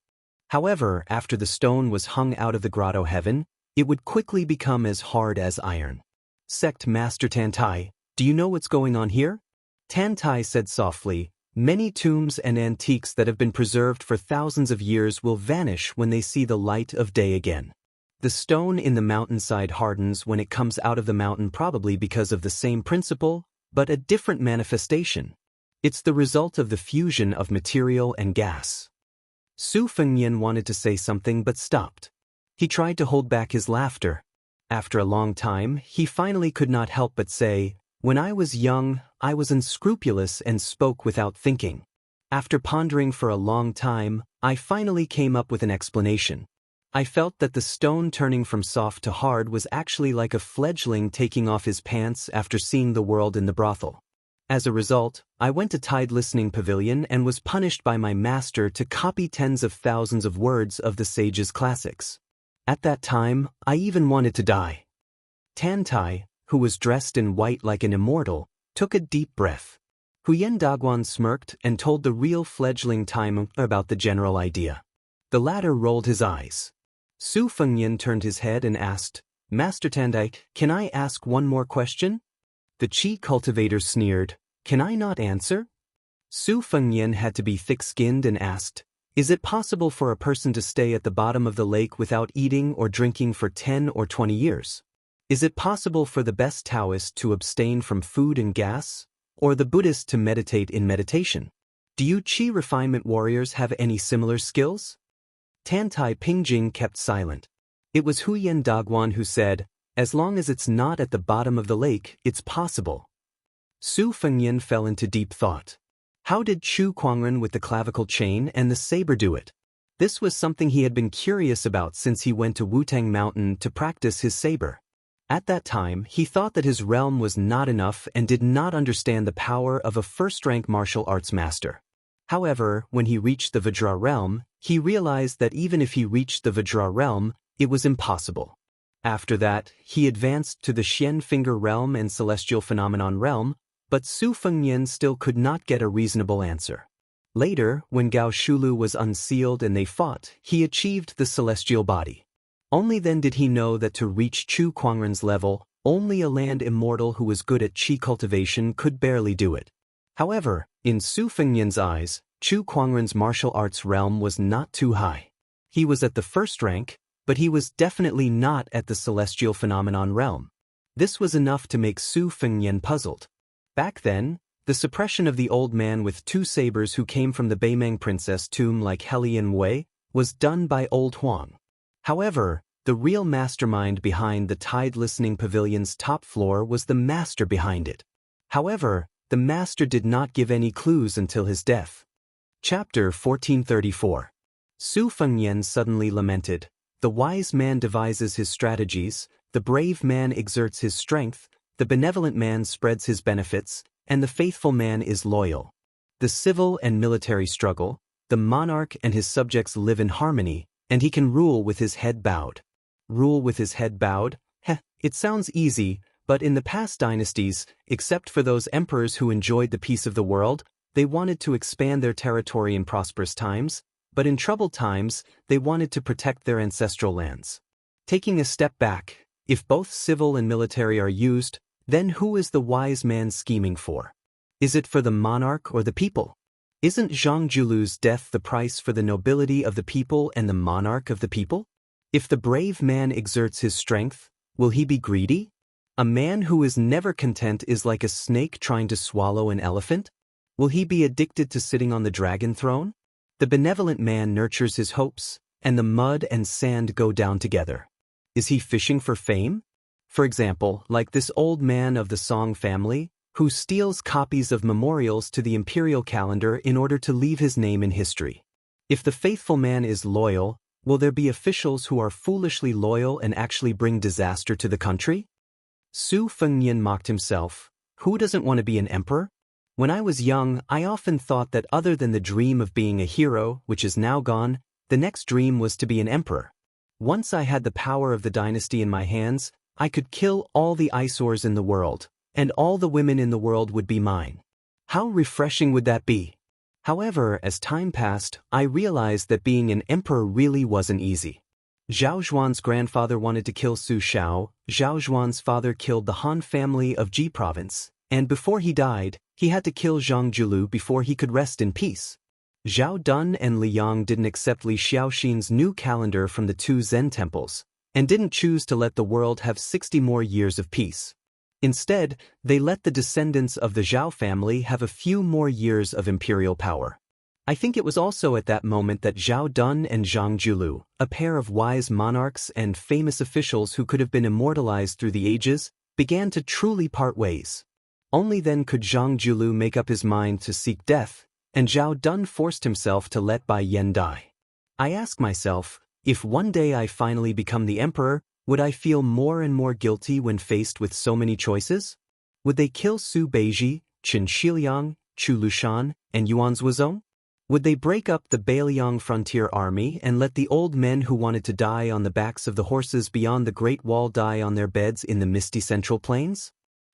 However, after the stone was hung out of the grotto heaven, it would quickly become as hard as iron." "Sect Master Tan Tai, do you know what's going on here?" Tan Tai said softly, "Many tombs and antiques that have been preserved for thousands of years will vanish when they see the light of day again. The stone in the mountainside hardens when it comes out of the mountain, probably because of the same principle, but a different manifestation. It's the result of the fusion of material and gas." Su Fengnian wanted to say something but stopped. He tried to hold back his laughter. After a long time, he finally could not help but say, "When I was young, I was unscrupulous and spoke without thinking. After pondering for a long time, I finally came up with an explanation. I felt that the stone turning from soft to hard was actually like a fledgling taking off his pants after seeing the world in the brothel. As a result, I went to Tide Listening Pavilion and was punished by my master to copy tens of thousands of words of the sage's classics. At that time, I even wanted to die." Tan Tai, who was dressed in white like an immortal, took a deep breath. Huyen Daguan smirked and told the real fledgling Taimeng about the general idea. The latter rolled his eyes. Su Fengnian turned his head and asked, "Master Tandai, can I ask one more question?" The Qi cultivator sneered, "Can I not answer?" Su Fengnian had to be thick-skinned and asked, "Is it possible for a person to stay at the bottom of the lake without eating or drinking for 10 or 20 years? Is it possible for the best Taoist to abstain from food and gas, or the Buddhist to meditate in meditation? Do you Qi refinement warriors have any similar skills?" Tan Tai Pingjing kept silent. It was Huyen Daguan who said, "As long as it's not at the bottom of the lake, it's possible." Su Fengnian fell into deep thought. How did Chu Kuangren with the clavicle chain and the saber do it? This was something he had been curious about since he went to Wutang Mountain to practice his saber. At that time, he thought that his realm was not enough and did not understand the power of a first-rank martial arts master. However, when he reached the Vajra realm, he realized that even if he reached the Vajra realm, it was impossible. After that, he advanced to the Xian Finger realm and Celestial Phenomenon realm, but Su Fengnian still could not get a reasonable answer. Later, when Gao Shulu was unsealed and they fought, he achieved the celestial body. Only then did he know that to reach Chu Kuangren's level, only a land immortal who was good at Qi cultivation could barely do it. However, in Su Fengnian's eyes, Chu Kuangren's martial arts realm was not too high. He was at the first rank, but he was definitely not at the Celestial Phenomenon realm. This was enough to make Su Fengnian puzzled. Back then, the suppression of the old man with two sabers who came from the Beimeng princess tomb like Helian Wei was done by Old Huang. However, the real mastermind behind the Tide Listening Pavilion's top floor was the master behind it. However, the master did not give any clues until his death. Chapter 1434. Su Fengnian suddenly lamented, "The wise man devises his strategies, the brave man exerts his strength, the benevolent man spreads his benefits, and the faithful man is loyal. The civil and military struggle, the monarch and his subjects live in harmony, and he can rule with his head bowed." Rule with his head bowed? It sounds easy, but in the past dynasties, except for those emperors who enjoyed the peace of the world, they wanted to expand their territory in prosperous times, but in troubled times, they wanted to protect their ancestral lands. Taking a step back, if both civil and military are used, then who is the wise man scheming for? Is it for the monarch or the people? Isn't Zhang Julu's death the price for the nobility of the people and the monarch of the people? If the brave man exerts his strength, will he be greedy? A man who is never content is like a snake trying to swallow an elephant. Will he be addicted to sitting on the dragon throne? The benevolent man nurtures his hopes, and the mud and sand go down together. Is he fishing for fame? For example, like this old man of the Song family, who steals copies of memorials to the imperial calendar in order to leave his name in history. If the faithful man is loyal, Will there be officials who are foolishly loyal and actually bring disaster to the country? Su Fengnian mocked himself. Who doesn't want to be an emperor? When I was young, I often thought that other than the dream of being a hero, which is now gone, the next dream was to be an emperor. Once I had the power of the dynasty in my hands, I could kill all the eyesores in the world, and all the women in the world would be mine. How refreshing would that be? However, as time passed, I realized that being an emperor really wasn't easy. Zhao Zhuan's grandfather wanted to kill Su Shao. Zhao Zhuan's father killed the Han family of Ji province, and before he died, he had to kill Zhang Julu before he could rest in peace. Zhao Dun and Liang didn't accept Li Xiaoxin's new calendar from the two Zen temples, and didn't choose to let the world have 60 more years of peace. Instead, they let the descendants of the Zhao family have a few more years of imperial power. I think it was also at that moment that Zhao Dun and Zhang Julu, a pair of wise monarchs and famous officials who could have been immortalized through the ages, began to truly part ways. Only then could Zhang Julu make up his mind to seek death, and Zhao Dun forced himself to let Bai Yan die. I ask myself, if one day I finally become the emperor, would I feel more and more guilty when faced with so many choices? Would they kill Su Beiji, Qin Shiliang, Chu Lushan, and Yuan Zuozong? Would they break up the Beiliang frontier army and let the old men who wanted to die on the backs of the horses beyond the Great Wall die on their beds in the misty central plains?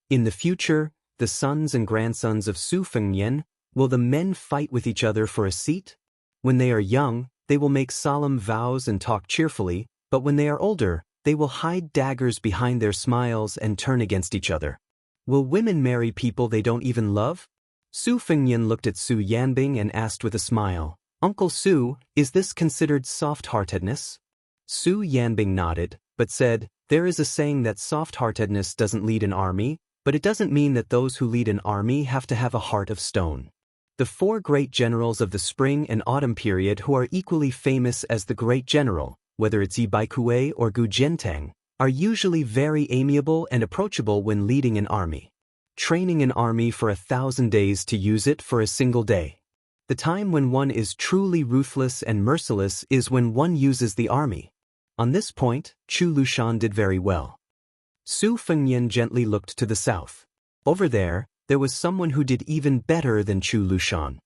In the future, the sons and grandsons of Su Fengnian, will the men fight with each other for a seat? When they are young, they will make solemn vows and talk cheerfully, but when they are older, they will hide daggers behind their smiles and turn against each other. Will women marry people they don't even love? Su Fengnian looked at Su Yanbing and asked with a smile, "Uncle Su, is this considered soft-heartedness?" Su Yanbing nodded, but said, "There is a saying that soft-heartedness doesn't lead an army, but it doesn't mean that those who lead an army have to have a heart of stone." The four great generals of the spring and autumn period who are equally famous as the great general, whether it's Yi Baikuei or Gu Jiantang, are usually very amiable and approachable when leading an army. Training an army for 1,000 days to use it for a single day. The time when one is truly ruthless and merciless is when one uses the army. On this point, Chu Lushan did very well. Su Fengnian gently looked to the south. Over there was someone who did even better than Chu Lushan.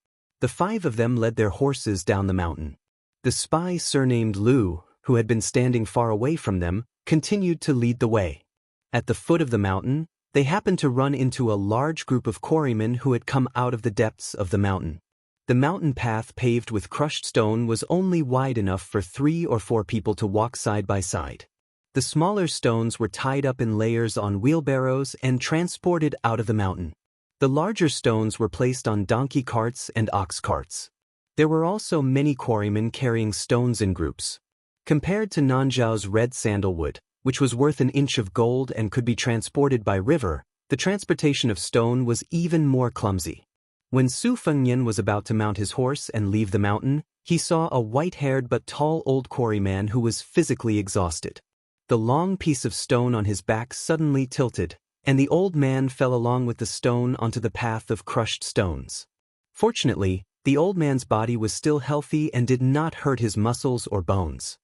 The five of them led their horses down the mountain. The spy surnamed Lu, who had been standing far away from them, continued to lead the way. At the foot of the mountain, they happened to run into a large group of quarrymen who had come out of the depths of the mountain. The mountain path paved with crushed stone was only wide enough for 3 or 4 people to walk side by side. The smaller stones were tied up in layers on wheelbarrows and transported out of the mountain. The larger stones were placed on donkey carts and ox carts. There were also many quarrymen carrying stones in groups. Compared to Nanzhao's red sandalwood, which was worth an inch of gold and could be transported by river, the transportation of stone was even more clumsy. When Su Fengnian was about to mount his horse and leave the mountain, he saw a white-haired but tall old quarryman who was physically exhausted. The long piece of stone on his back suddenly tilted, and the old man fell along with the stone onto the path of crushed stones. Fortunately, the old man's body was still healthy and did not hurt his muscles or bones.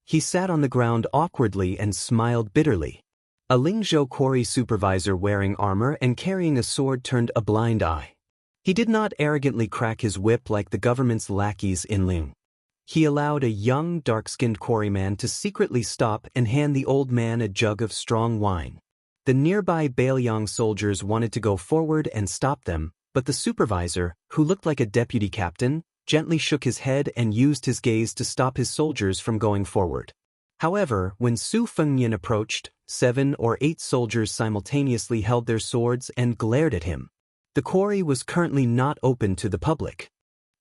He sat on the ground awkwardly and smiled bitterly. A Lingzhou quarry supervisor wearing armor and carrying a sword turned a blind eye. He did not arrogantly crack his whip like the government's lackeys in Ling. He allowed a young, dark-skinned quarryman to secretly stop and hand the old man a jug of strong wine. The nearby Beiliang soldiers wanted to go forward and stop them, but the supervisor, who looked like a deputy captain, gently shook his head and used his gaze to stop his soldiers from going forward. However, when Su Fengnian approached, 7 or 8 soldiers simultaneously held their swords and glared at him. The quarry was currently not open to the public.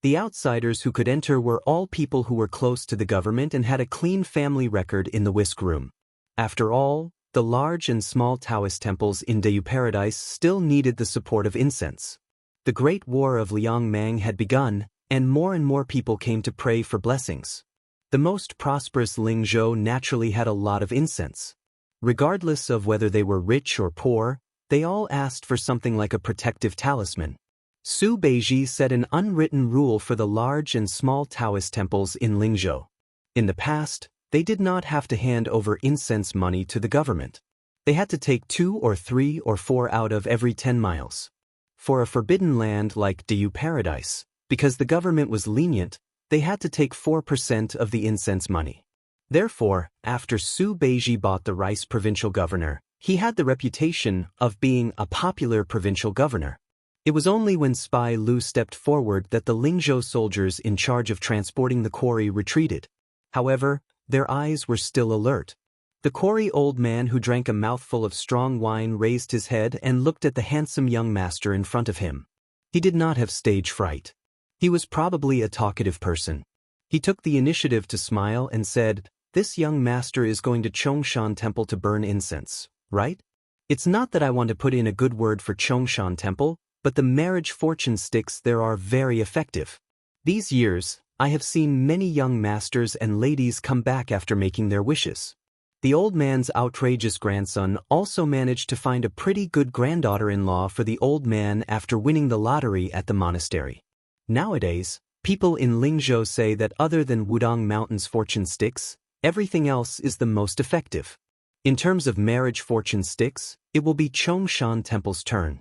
The outsiders who could enter were all people who were close to the government and had a clean family record in the whisk room. After all, the large and small Taoist temples in Dayu Paradise still needed the support of incense. The Great War of Liang Mang had begun, and more people came to pray for blessings. The most prosperous Lingzhou naturally had a lot of incense. Regardless of whether they were rich or poor, they all asked for something like a protective talisman. Su Beiji set an unwritten rule for the large and small Taoist temples in Lingzhou. In the past, they did not have to hand over incense money to the government. They had to take 2 or 3 or 4 out of every 10 miles. For a forbidden land like Diu Paradise, because the government was lenient, they had to take 4% of the incense money. Therefore, after Su Beiji bought the rice provincial governor, he had the reputation of being a popular provincial governor. It was only when Spy Lu stepped forward that the Lingzhou soldiers in charge of transporting the quarry retreated. However, their eyes were still alert. The quarry old man who drank a mouthful of strong wine raised his head and looked at the handsome young master in front of him. He did not have stage fright. He was probably a talkative person. He took the initiative to smile and said, "This young master is going to Chongshan Temple to burn incense, right? It's not that I want to put in a good word for Chongshan Temple, but the marriage fortune sticks there are very effective. These years, I have seen many young masters and ladies come back after making their wishes." The old man's outrageous grandson also managed to find a pretty good granddaughter-in-law for the old man after winning the lottery at the monastery. Nowadays, people in Lingzhou say that other than Wudong Mountain's fortune sticks, everything else is the most effective. In terms of marriage fortune sticks, it will be Chongshan Temple's turn.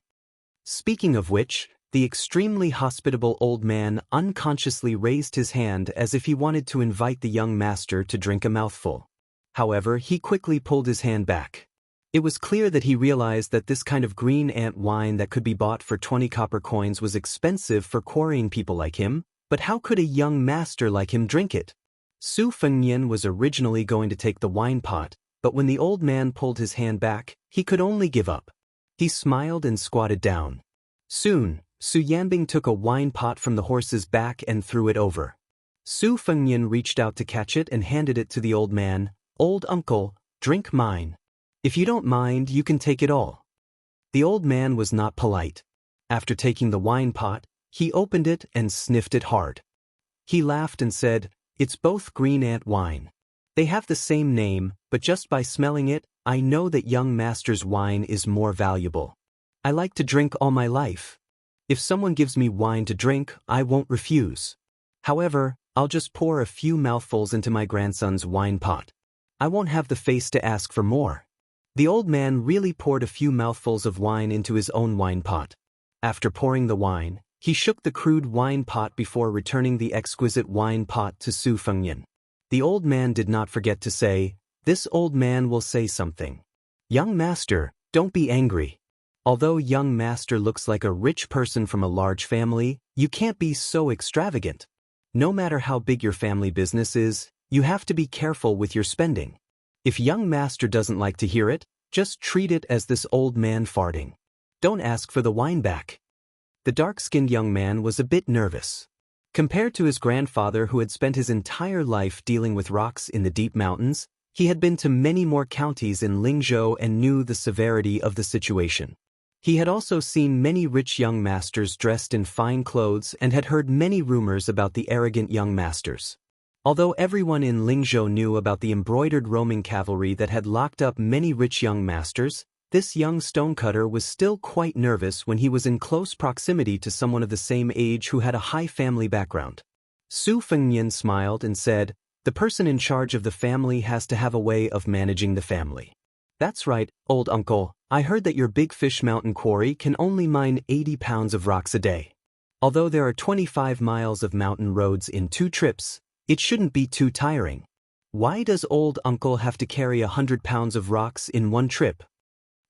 Speaking of which, the extremely hospitable old man unconsciously raised his hand as if he wanted to invite the young master to drink a mouthful. However, he quickly pulled his hand back. It was clear that he realized that this kind of green ant wine that could be bought for 20 copper coins was expensive for quarrying people like him, but how could a young master like him drink it? Su Fengnian was originally going to take the wine pot, but when the old man pulled his hand back, he could only give up. He smiled and squatted down. Soon, Su Yanbing took a wine pot from the horse's back and threw it over. Su Fengnian reached out to catch it and handed it to the old man. "Old uncle, drink mine. If you don't mind, you can take it all." The old man was not polite. After taking the wine pot, he opened it and sniffed it hard. He laughed and said, "It's both green ant wine. They have the same name, but just by smelling it, I know that young master's wine is more valuable. I like to drink all my life. If someone gives me wine to drink, I won't refuse. However, I'll just pour a few mouthfuls into my grandson's wine pot. I won't have the face to ask for more." The old man really poured a few mouthfuls of wine into his own wine pot. After pouring the wine, he shook the crude wine pot before returning the exquisite wine pot to Su Fengnian. The old man did not forget to say, "This old man will say something. Young master, don't be angry. Although young master looks like a rich person from a large family, you can't be so extravagant. No matter how big your family business is, you have to be careful with your spending. If young master doesn't like to hear it, just treat it as this old man farting. Don't ask for the wine back." The dark-skinned young man was a bit nervous. Compared to his grandfather who had spent his entire life dealing with rocks in the deep mountains, he had been to many more counties in Lingzhou and knew the severity of the situation. He had also seen many rich young masters dressed in fine clothes and had heard many rumors about the arrogant young masters. Although everyone in Lingzhou knew about the embroidered roaming cavalry that had locked up many rich young masters, this young stonecutter was still quite nervous when he was in close proximity to someone of the same age who had a high family background. Su Fengnian smiled and said, "The person in charge of the family has to have a way of managing the family." "That's right, old uncle. I heard that your Big Fish Mountain quarry can only mine 80 pounds of rocks a day. Although there are 25 miles of mountain roads in 2 trips, it shouldn't be too tiring. Why does old uncle have to carry 100 pounds of rocks in 1 trip?"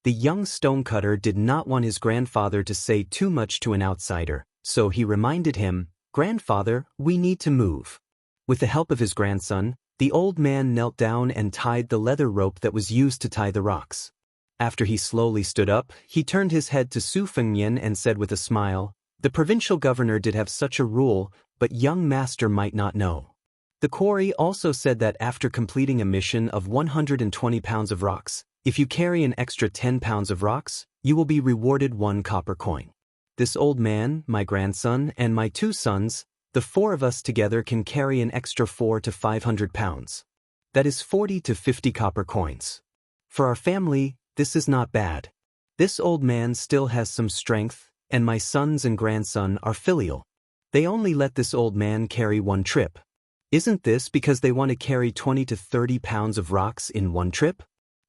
The young stonecutter did not want his grandfather to say too much to an outsider, so he reminded him, "Grandfather, we need to move." With the help of his grandson, the old man knelt down and tied the leather rope that was used to tie the rocks. After he slowly stood up, he turned his head to Su Fengnian and said with a smile, "The provincial governor did have such a rule, but young master might not know." The quarry also said that after completing a mission of 120 pounds of rocks, if you carry an extra 10 pounds of rocks, you will be rewarded 1 copper coin. This old man, my grandson, and my 2 sons, the 4 of us together can carry an extra 400 to 500 pounds. That is 40 to 50 copper coins. For our family, this is not bad. This old man still has some strength, and my sons and grandson are filial. They only let this old man carry 1 trip. Isn't this because they want to carry 20 to 30 pounds of rocks in one trip?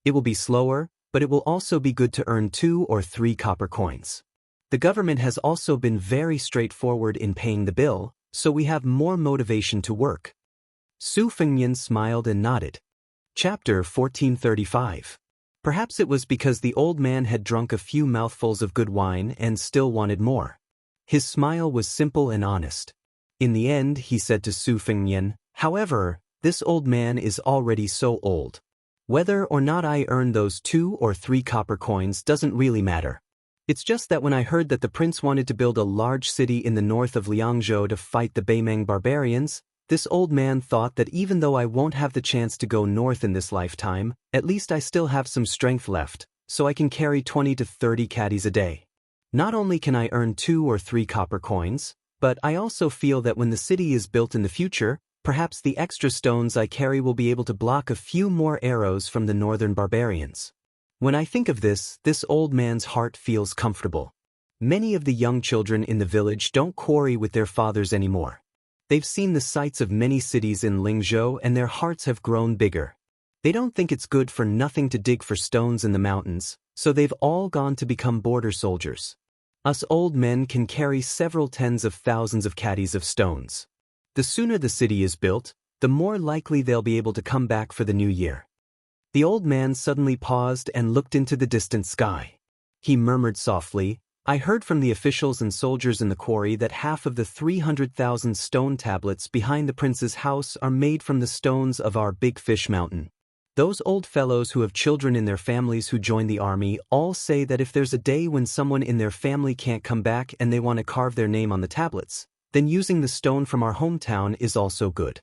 It will be slower, but it will also be good to earn 2 or 3 copper coins. The government has also been very straightforward in paying the bill, so we have more motivation to work. Su Fengnian smiled and nodded. Chapter 1435. Perhaps it was because the old man had drunk a few mouthfuls of good wine and still wanted more. His smile was simple and honest. In the end, he said to Su Fengnian, "However, this old man is already so old. Whether or not I earn those 2 or 3 copper coins doesn't really matter. It's just that when I heard that the prince wanted to build a large city in the north of Liangzhou to fight the Beimeng barbarians, this old man thought that even though I won't have the chance to go north in this lifetime, at least I still have some strength left, so I can carry 20 to 30 caddies a day. Not only can I earn 2 or 3 copper coins, but I also feel that when the city is built in the future, perhaps the extra stones I carry will be able to block a few more arrows from the northern barbarians." When I think of this old man's heart feels comfortable. Many of the young children in the village don't quarry with their fathers anymore. They've seen the sights of many cities in Lingzhou and their hearts have grown bigger. They don't think it's good for nothing to dig for stones in the mountains, so they've all gone to become border soldiers. Us old men can carry several tens of thousands of caddies of stones. The sooner the city is built, the more likely they'll be able to come back for the new year. The old man suddenly paused and looked into the distant sky. He murmured softly, "I heard from the officials and soldiers in the quarry that half of the 300,000 stone tablets behind the prince's house are made from the stones of our Big Fish Mountain. Those old fellows who have children in their families who join the army all say that if there's a day when someone in their family can't come back and they want to carve their name on the tablets, then using the stone from our hometown is also good."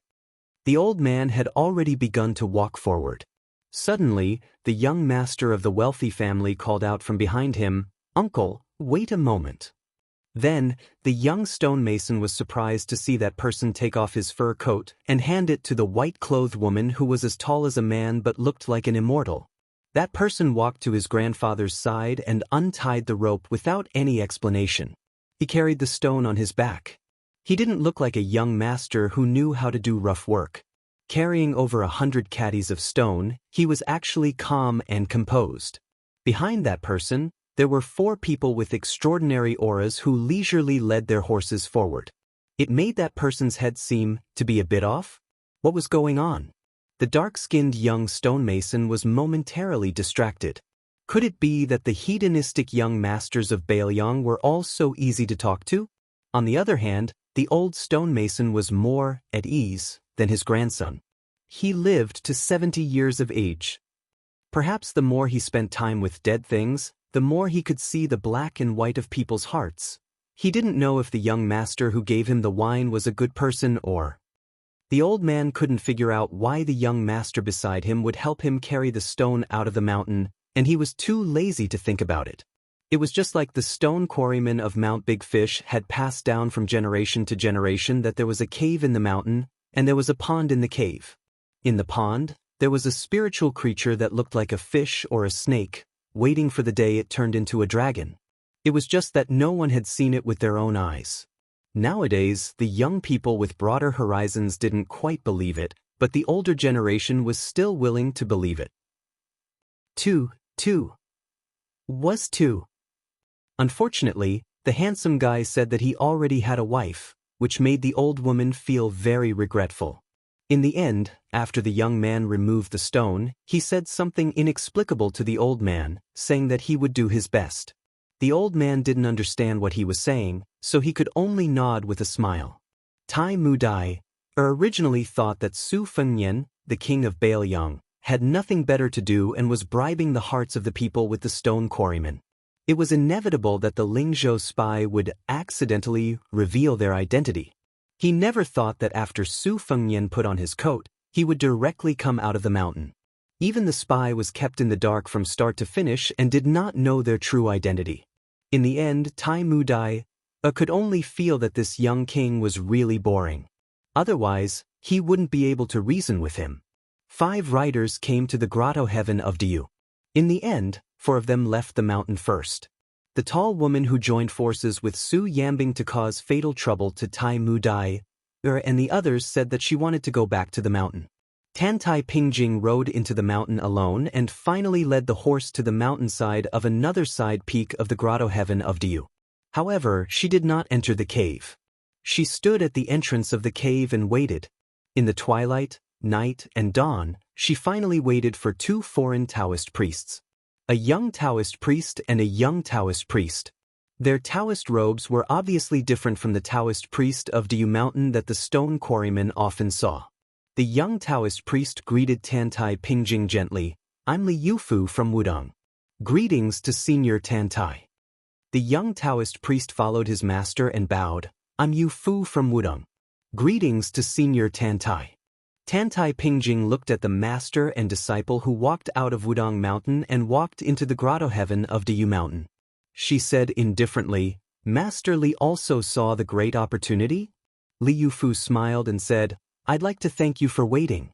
The old man had already begun to walk forward. Suddenly, the young master of the wealthy family called out from behind him, "Uncle, wait a moment." Then, the young stonemason was surprised to see that person take off his fur coat and hand it to the white-clothed woman who was as tall as a man but looked like an immortal. That person walked to his grandfather's side and untied the rope without any explanation. He carried the stone on his back. He didn't look like a young master who knew how to do rough work. Carrying over 100 caddies of stone, he was actually calm and composed. Behind that person, there were 4 people with extraordinary auras who leisurely led their horses forward. It made that person's head seem to be a bit off. What was going on? The dark-skinned young stonemason was momentarily distracted. Could it be that the hedonistic young masters of Bailiang were all so easy to talk to? On the other hand, the old stonemason was more at ease than his grandson. He lived to 70 years of age. Perhaps the more he spent time with dead things, the more he could see the black and white of people's hearts. He didn't know if the young master who gave him the wine was a good person or... The old man couldn't figure out why the young master beside him would help him carry the stone out of the mountain, and he was too lazy to think about it. It was just like the stone quarrymen of Mount Big Fish had passed down from generation to generation that there was a cave in the mountain, and there was a pond in the cave. In the pond, there was a spiritual creature that looked like a fish or a snake, waiting for the day it turned into a dragon. It was just that no one had seen it with their own eyes. Nowadays, the young people with broader horizons didn't quite believe it, but the older generation was still willing to believe it. 2 was 2. Unfortunately, the handsome guy said that he already had a wife, which made the old woman feel very regretful. In the end, after the young man removed the stone, he said something inexplicable to the old man, saying that he would do his best. The old man didn't understand what he was saying, so he could only nod with a smile. Tai Mu Dai originally thought that Su Fengnian, the king of Bailiang, had nothing better to do and was bribing the hearts of the people with the stone quarrymen. It was inevitable that the Lingzhou spy would accidentally reveal their identity. He never thought that after Su Fengnian put on his coat, he would directly come out of the mountain. Even the spy was kept in the dark from start to finish and did not know their true identity. In the end, Tai Mu Dai could only feel that this young king was really boring. Otherwise, he wouldn't be able to reason with him. 5 riders came to the grotto heaven of Diu. In the end, 4 of them left the mountain first. The tall woman who joined forces with Su Yambing to cause fatal trouble to Tai Mu Dai and the others said that she wanted to go back to the mountain. Tantai Pingjing rode into the mountain alone and finally led the horse to the mountainside of another side peak of the grotto heaven of Diu. However, she did not enter the cave. She stood at the entrance of the cave and waited. In the twilight, night, and dawn, she finally waited for two foreign Taoist priests. A young Taoist priest and a young Taoist priest. Their Taoist robes were obviously different from the Taoist priest of Diu Mountain that the stone quarrymen often saw. The young Taoist priest greeted Tantai Pingjing gently. "I'm Li Yufu from Wudong. Greetings to Senior Tantai." The young Taoist priest followed his master and bowed. "I'm Yu Fu from Wudong. Greetings to Senior Tantai." Tantai Pingjing looked at the master and disciple who walked out of Wudong Mountain and walked into the grotto heaven of Diu Mountain. She said indifferently, "Master Li also saw the great opportunity?" Li Yufu smiled and said, "I'd like to thank you for waiting."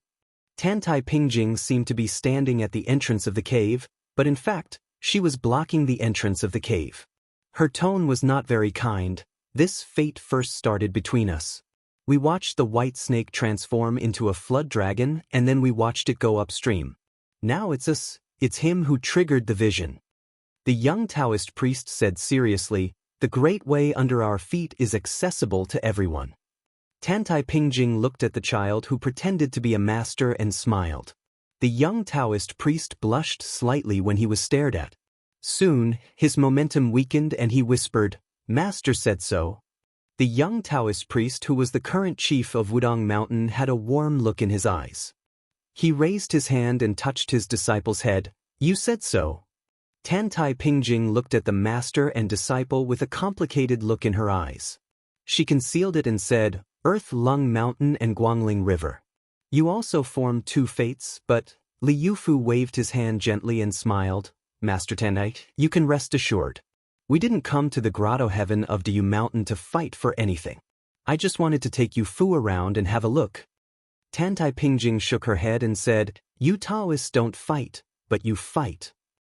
Tantai Pingjing seemed to be standing at the entrance of the cave, but in fact, she was blocking the entrance of the cave. Her tone was not very kind. "This fate first started between us. We watched the white snake transform into a flood dragon, and then we watched it go upstream. Now it's us, it's him who triggered the vision." The young Taoist priest said seriously, "The great way under our feet is accessible to everyone." Tantai Pingjing looked at the child who pretended to be a master and smiled. The young Taoist priest blushed slightly when he was stared at. Soon, his momentum weakened and he whispered, "Master said so." The young Taoist priest who was the current chief of Wudong Mountain had a warm look in his eyes. He raised his hand and touched his disciple's head. "You said so." Tantai Pingjing looked at the master and disciple with a complicated look in her eyes. She concealed it and said, "Earth Lung Mountain and Guangling River. You also formed two fates, but..." Li Yufu waved his hand gently and smiled. "Master Tantai, you can rest assured. We didn't come to the grotto heaven of Diu Mountain to fight for anything. I just wanted to take Yu Fu around and have a look." Tantai Pingjing shook her head and said, "You Taoists don't fight, but you fight."